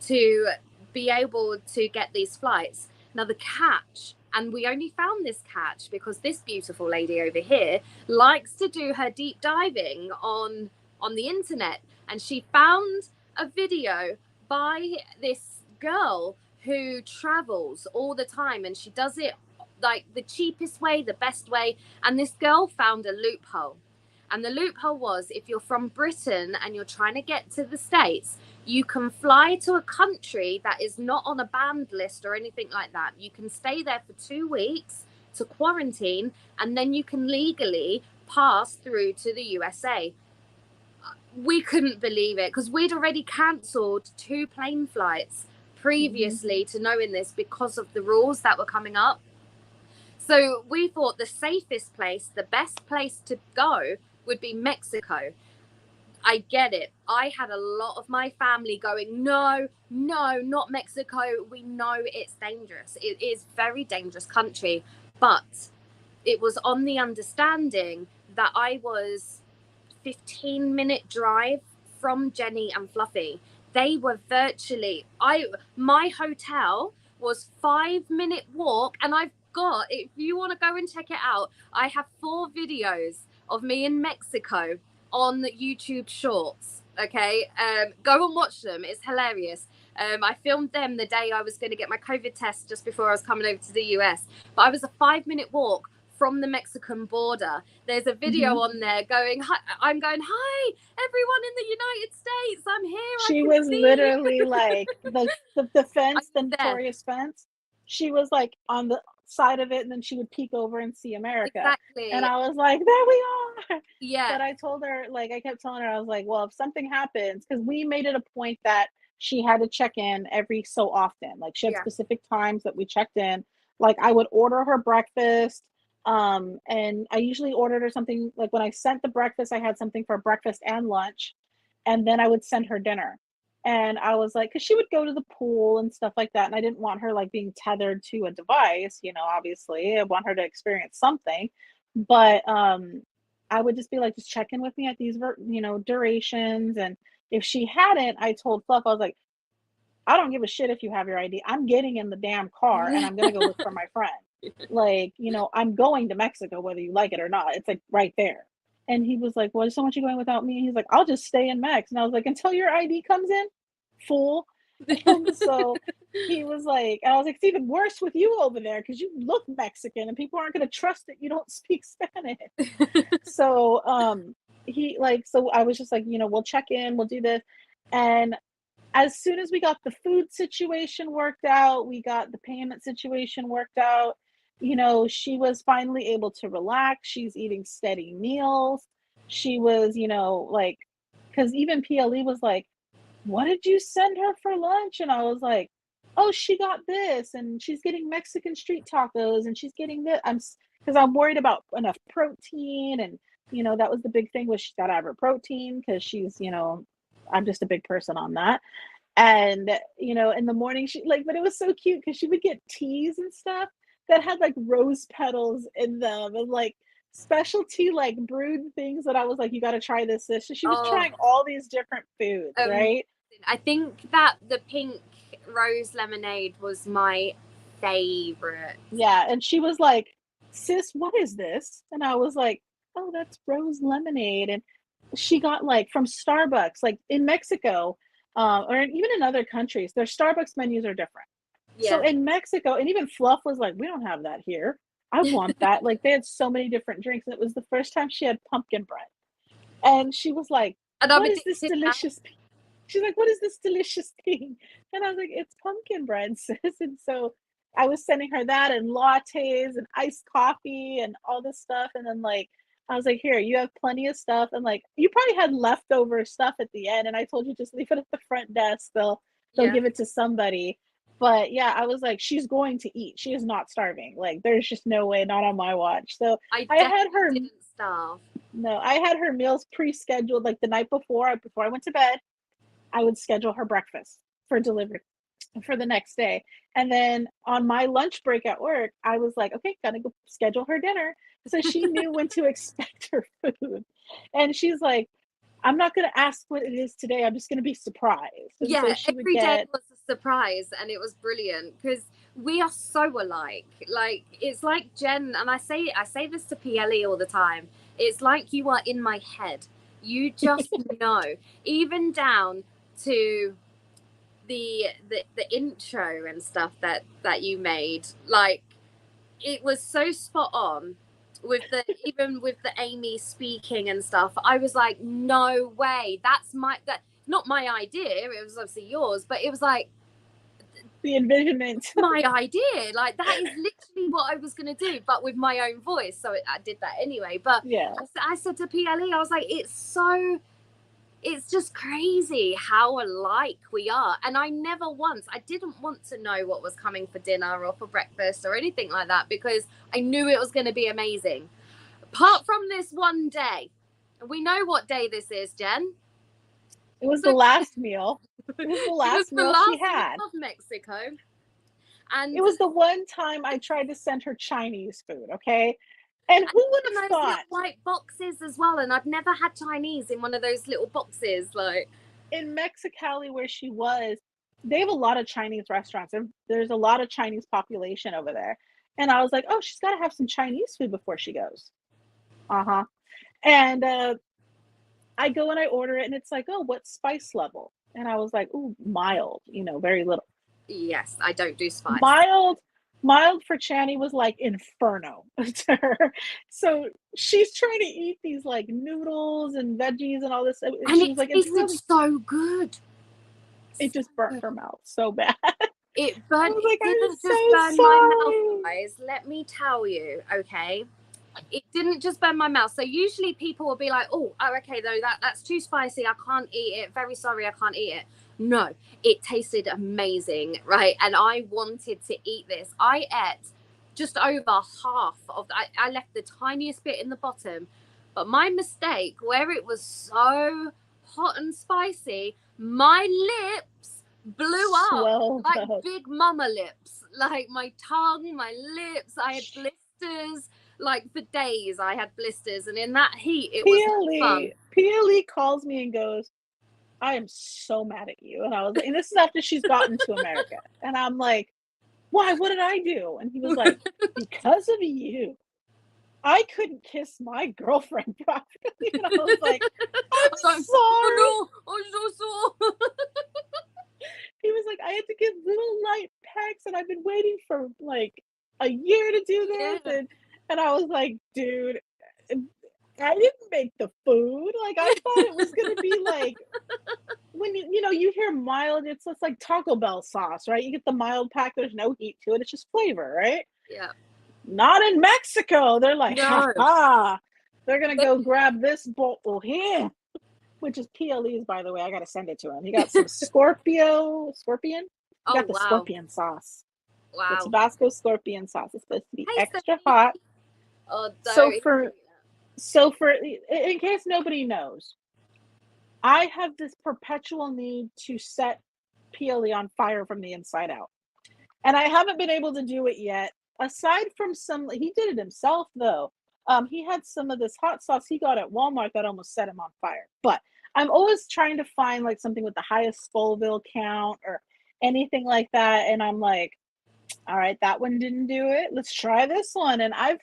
to be able to get these flights. Now the catch, and we only found this catch because this beautiful lady over here likes to do her deep diving on the internet, and she found a video by this girl who travels all the time, and she does it like the cheapest way, the best way. And this girl found a loophole. And the loophole was, if you're from Britain and you're trying to get to the States, you can fly to a country that is not on a banned list or anything like that. You can stay there for 2 weeks to quarantine, and then you can legally pass through to the USA. We couldn't believe it because we'd already cancelled 2 plane flights previously to knowing this because of the rules that were coming up. So we thought the safest place, the best place to go would be Mexico. I get it. I had a lot of my family going, no, not Mexico. We know it's dangerous. It is a very dangerous country. But it was on the understanding that I was 15-minute drive from Jenny and Fluffy. They were virtually, my hotel was 5-minute walk, and I've got, if you want to go and check it out, I have 4 videos of me in Mexico on YouTube Shorts. Okay, go and watch them. It's hilarious. I filmed them the day I was going to get my COVID test just before I was coming over to the US. But I was a 5-minute walk from the Mexican border. There's a video on there going, hi, I'm going, hi, everyone in the United States, I'm here. She was literally like the fence, the notorious fence. She was like on the side of it, and then she would peek over and see America. Exactly. And I was like, there we are. Yeah. But I told her, like, I kept telling her, I was like, well, if something happens, because we made it a point that she had to check in every so often. Like, she had specific times that we checked in. Like, I would order her breakfast. And I usually ordered her something, like when I sent the breakfast, I had something for breakfast and lunch, and then I would send her dinner. And I was like, because she would go to the pool and stuff like that, and I didn't want her like being tethered to a device, you know, obviously I want her to experience something. But I would just be like, just check in with me at these durations. And if she hadn't, I told Fluff, I was like, I don't give a shit if you have your ID. I'm getting in the damn car and I'm gonna go look for my friend. Like, you know, I'm going to Mexico whether you like it or not. It's like right there. And he was like, well, so much you going without me? And he's like, I'll just stay in Mex. And I was like, until your ID comes in, fool. And so he was like, and I was like, it's even worse with you over there because you look Mexican and people aren't going to trust that you don't speak Spanish. So so I was just like, you know, we'll check in, we'll do this. And as soon as we got the food situation worked out, we got the payment situation worked out, you know, she was finally able to relax. She's eating steady meals. She was, you know, like, because even PLE was like, what did you send her for lunch? And I was like, oh, she got this, and she's getting Mexican street tacos, and she's getting this. Because I'm worried about enough protein, and, you know, that was the big thing, was she's got to have her protein because she's, you know, I'm just a big person on that. And, you know, in the morning, she like, but it was so cute because she would get teas and stuff that had like rose petals in them and like specialty like brewed things that I was like, you got to try this. So she was trying all these different foods, right? I think that the pink rose lemonade was my favorite. Yeah. And she was like, sis, what is this? And I was like, oh, that's rose lemonade. And she got like from Starbucks, like in Mexico, or even in other countries, their Starbucks menus are different. Yeah. So in Mexico, and even Fluff was like, we don't have that here. I want that. Like, they had so many different drinks. And it was the first time she had pumpkin bread. And she was like, what is this delicious thing? She's like, what is this delicious thing? And I was like, it's pumpkin bread, sis. And so I was sending her that and lattes and iced coffee and all this stuff. And then like, I was like, here, you have plenty of stuff. And like, you probably had leftover stuff at the end. And I told you, just leave it at the front desk. They'll give it to somebody. But yeah, I was like, she's going to eat. She is not starving. Like, there's just no way, not on my watch. So I I had definitely her, didn't starve. no, I had her meals pre-scheduled like the night before I went to bed. I would schedule her breakfast for delivery for the next day. And then on my lunch break at work, I was like, okay, gotta go schedule her dinner. So she knew when to expect her food. And she's like, I'm not gonna ask what it is today. I'm just gonna be surprised. And so Yeah, she would every day get was a surprise, and it was brilliant because we are so alike. Like, it's like Jen, and I say this to PLE all the time. It's like you are in my head. You just know, even down to the intro and stuff that you made. Like, it was so spot on with the even with the Amy speaking and stuff. I was like, no way, that not my idea, it was obviously yours, but it was like the envisionment. my idea, like that is literally what I was going to do, but with my own voice. So I did that anyway. But Yeah. I said to PLE, I was like, it's just crazy how alike we are. And I didn't want to know what was coming for dinner or for breakfast or anything like that, because I knew it was going to be amazing. Apart from this one day. We know what day this is, Jen. It was the last meal. It was the It was last the meal she last week had. of Mexico. It And was the one time I tried to send her Chinese food, okay? And who would in have those thought little white boxes as well. And I've never had Chinese in one of those little boxes. Like, in Mexicali where she was, they have a lot of Chinese restaurants. There's a lot of Chinese population over there. And I was like, oh, she's got to have some Chinese food before she goes. Uh-huh. And I go and I order it and it's like, oh, what spice level? And I was like, oh, mild, very little. yes, I don't do spice. Mild for Channy was like inferno to her. So she's trying to eat these like noodles and veggies and all this. And And she it was like, it's tasted really, so good. it just burnt her mouth so bad. It I burned. was It like, I'm didn't just so burn my mouth, sorry. guys. Let me tell you, okay? It didn't just burn my mouth. So usually people will be like, "Oh, okay, though that's too spicy. I can't eat it. Very sorry, I can't eat it." No, it tasted amazing, right? And I wanted to eat this. I ate just over half of. I left the tiniest bit in the bottom, but my mistake, where it was so hot and spicy, my lips blew up Swelled like up. big mama lips. Like my tongue, my lips. I had blisters. Like for days I had blisters, and in that heat it was not fun. PLE calls me and goes, I am so mad at you. And I was like, and this is after she's gotten to America. And I'm like, why? What did I do? And he was like, because of you, I couldn't kiss my girlfriend properly. And I was like, I'm Like, sorry. oh no, I'm so sore. He was like, I had to give little light pecks and I've been waiting for like a year to do this. Yeah. And I was like, dude, I didn't make the food. Like I thought it was gonna be like when you hear mild, it's just like Taco Bell sauce, right? You get the mild pack, there's no heat to it, it's just flavor, right? Yeah. Not in Mexico. They're like, ha No. ha. They're gonna go grab this bowl here, which is PLE's, by the way. I gotta send it to him. He got some scorpion. He Oh got the wow. scorpion sauce. The Wow. Tabasco scorpion sauce. It's supposed to be Hey, extra Sophie. hot. Oh, So don't. for in case nobody knows, I have this perpetual need to set PLE on fire from the inside out. And I haven't been able to do it yet. Aside from he did it himself though. He had some of this hot sauce he got at Walmart that almost set him on fire. But I'm always trying to find like something with the highest Scoville count or anything like that. And I'm like, all right, that one didn't do it. Let's try this one. And I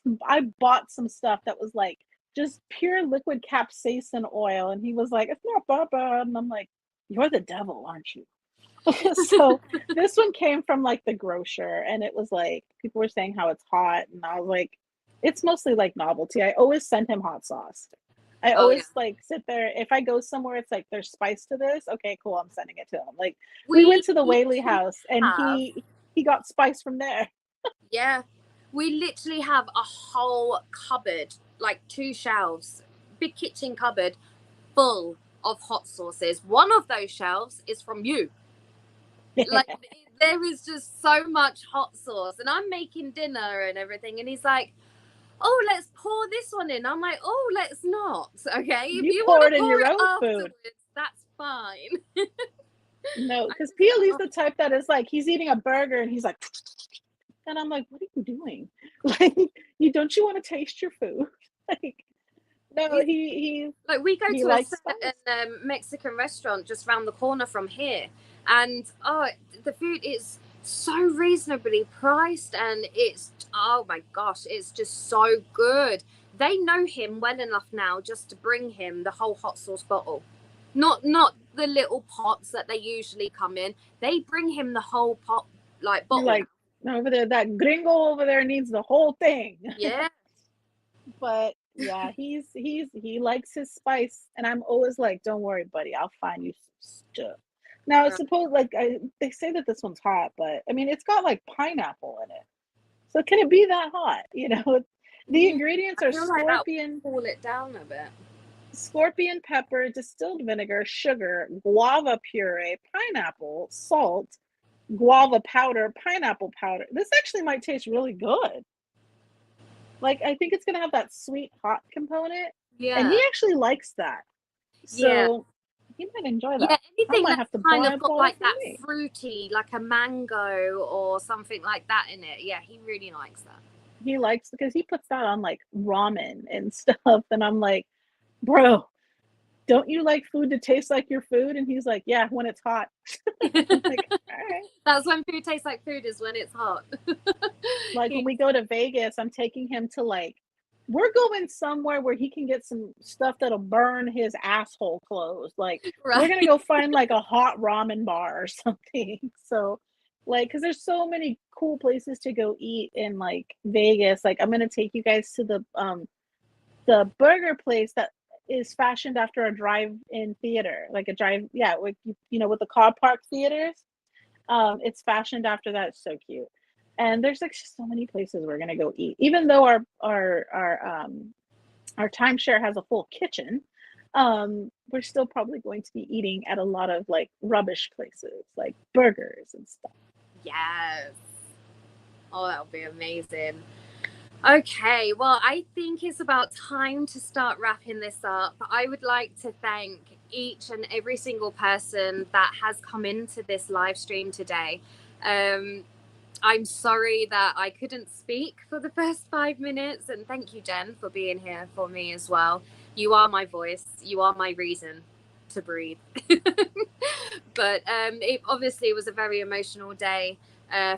bought some stuff that was like just pure liquid capsaicin oil. And he was like, it's not that bad. And I'm like, you're the devil, aren't you? So this one came from like the grocer and it was like people were saying how it's hot and I was like, it's mostly like novelty. I always send him hot sauce. I Oh yeah. always like sit there. If I go somewhere, it's like there's spice to this. Okay, cool. I'm sending it to him. Like we We went to the Whaley literally house and have. he got spice from there. Yeah. We literally have a whole cupboard, like 2 shelves, big kitchen cupboard full of hot sauces. One of those shelves is from you. Like there is just so much hot sauce, and I'm making dinner and everything, and he's like, oh, let's pour this one in. I'm like, oh, let's not. Okay, if You you want pour to it in pour your it own food. afterwards, that's fine. No, I because just Peely's can't. the type that is like, he's eating a burger and he's like, and I'm like, what are you doing? Like, you don't you want to taste your food? Like, no, He's like, we go he to a likes certain spice. Mexican restaurant just round the corner from here, and oh, the food is so reasonably priced, and it's, oh my gosh, it's just so good. They know him well enough now just to bring him the whole hot sauce bottle, not the little pots that they usually come in. They bring him the whole pot, like, You're bottle now. like, over there, that gringo over there needs the whole thing. Yeah. But yeah, he likes his spice, and I'm always like, don't worry, buddy, I'll find you some stuff. Now, I Right. suppose like they say that this one's hot, but I mean, it's got like pineapple in it, so can it be that hot? You know, the Yeah, ingredients I are feel like that will cool it down a bit. scorpion pepper, distilled vinegar, sugar, guava puree, pineapple, salt, guava powder, pineapple powder. This actually might taste really good. Like, I think it's gonna have that sweet hot component, and he Yeah. actually likes that. Yeah. So he might enjoy Yeah, that. I anything might that's have to kind buy of a got bottle like for that me. fruity, like a mango or something like that in it. Yeah, he really likes that. He likes because he puts that on like ramen and stuff, and I'm like, bro, don't you like food to taste like your food? And he's like, yeah, when it's hot. I'm like, all right. That's when food tastes like food, is when it's hot. Like when He- we go to Vegas, I'm taking him to like, we're going somewhere where he can get some stuff that'll burn his asshole closed. Like we're gonna right. go find like a hot ramen bar or something. So like, because there's so many cool places to go eat in like Vegas. Like I'm gonna take you guys to the burger place that is fashioned after a drive-in theater, like a drive, yeah, with with the car park theaters. It's fashioned after that. It's so cute. And there's like so many places we're gonna go eat. Even though our timeshare has a full kitchen, we're still probably going to be eating at a lot of like rubbish places, like burgers and stuff. Yes. Oh, that'll be amazing. Okay, well, I think it's about time to start wrapping this up. I would like to thank each and every single person that has come into this live stream today. Um, I'm sorry that I couldn't speak for the first 5 minutes, and thank you, Jen, for being here for me as well. You are my voice, you are my reason to breathe. But it obviously was a very emotional day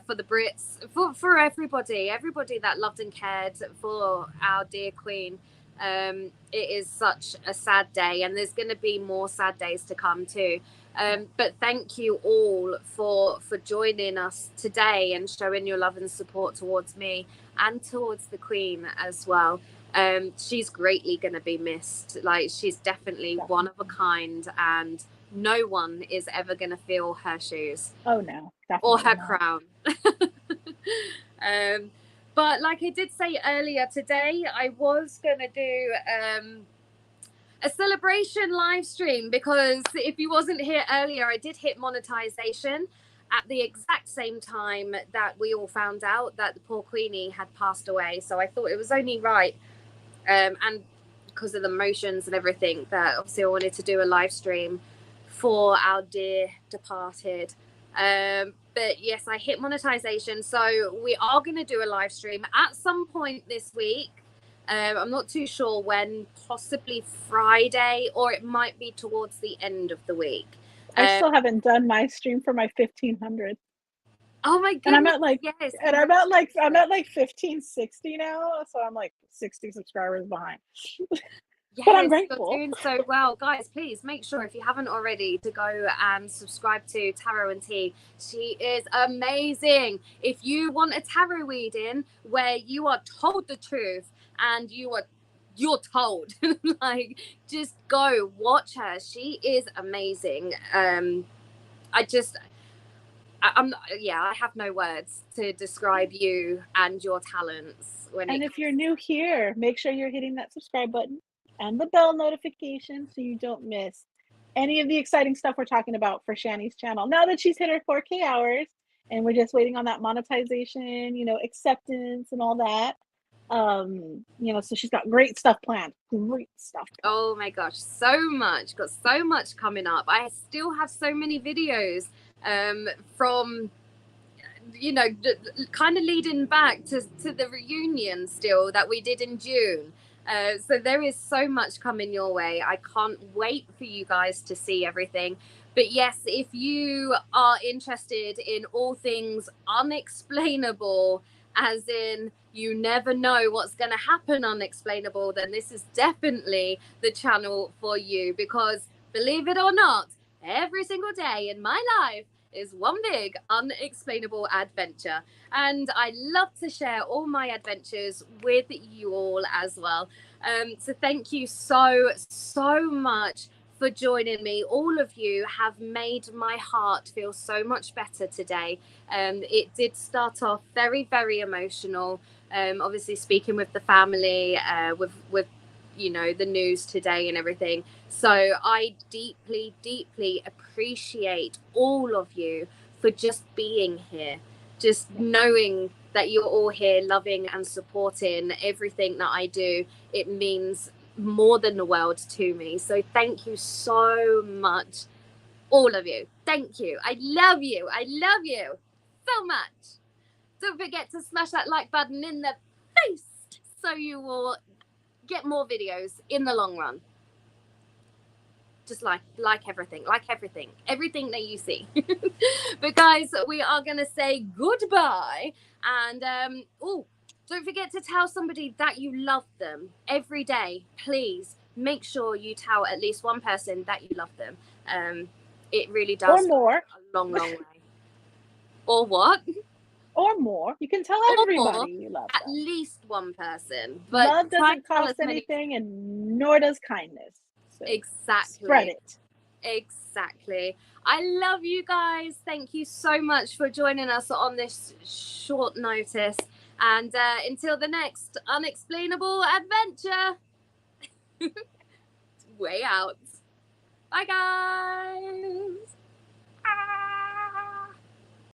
for the Brits, for everybody that loved and cared for our dear Queen. It is such a sad day, and there's going to be more sad days to come too. But thank you all for joining us today and showing your love and support towards me and towards the Queen as well. She's greatly going to be missed. Like, she's definitely one of a Definitely. kind, and no one is ever going to fill her shoes Oh no, or definitely her not. crown. um, but like I did say earlier today, I was going to do a celebration live stream, because if you wasn't here earlier, I did hit monetization at the exact same time that we all found out that the poor Queenie had passed away. So I thought it was only right, and because of the motions and everything, that obviously I wanted to do a live stream for our dear departed. But yes, I hit monetization, so we are going to do a live stream at some point this week. I'm not too sure when, possibly Friday, or it might be towards the end of the week. I Um, still haven't done my stream for my 1500. oh my And goodness, yes, I'm congratulations. at like 1560 now, so I'm like 60 subscribers behind. But I'm Yes, you're grateful. doing so well. Guys, please make sure, if you haven't already, to go and subscribe to Tarot and Tea. She is amazing. If you want a tarot reading where you are told the truth and you're told, like, just go watch her. She is amazing. I just I'm yeah, I have no words to describe you and your talents when And it if comes. you're new here, make sure you're hitting that subscribe button and the bell notification so you don't miss any of the exciting stuff we're talking about for Shani's channel. Now that she's hit her 4K hours and we're just waiting on that monetization, you know, acceptance and all that. You know, so she's got great stuff planned. Great stuff planned. Oh my gosh, so much. Got so much coming up. I still have so many videos from, you know, kind of leading back to the reunion still that we did in June. So there is so much coming your way. I can't wait for you guys to see everything. But yes, if you are interested in all things unexplainable, as in you never know what's going to happen unexplainable, then this is definitely the channel for you. Because believe it or not, every single day in my life is one big unexplainable adventure, and I love to share all my adventures with you all as well. So thank you so much for joining me. All of you have made my heart feel so much better today. It did start off very emotional, obviously speaking with the family, with you know, the news today and everything. So I deeply appreciate all of you for just being here, just knowing that you're all here loving and supporting everything that I do. It means more than the world to me. So thank you so much, all of you. Thank you. I love you so much. Don't forget to smash that like button in the face so you will get more videos in the long run. Just like everything that you see. But guys, we are gonna say goodbye, and don't forget to tell somebody that you love them every day. Please make sure you tell at least one person that you love them. It really does Or more. a long way. Or what? Or more. You can tell everybody you love them. At least one person. But love doesn't cost anything, and nor does kindness. So exactly. Spread it. Exactly. I love you guys. Thank you so much for joining us on this short notice. And until the next unexplainable adventure, way out. Bye, guys.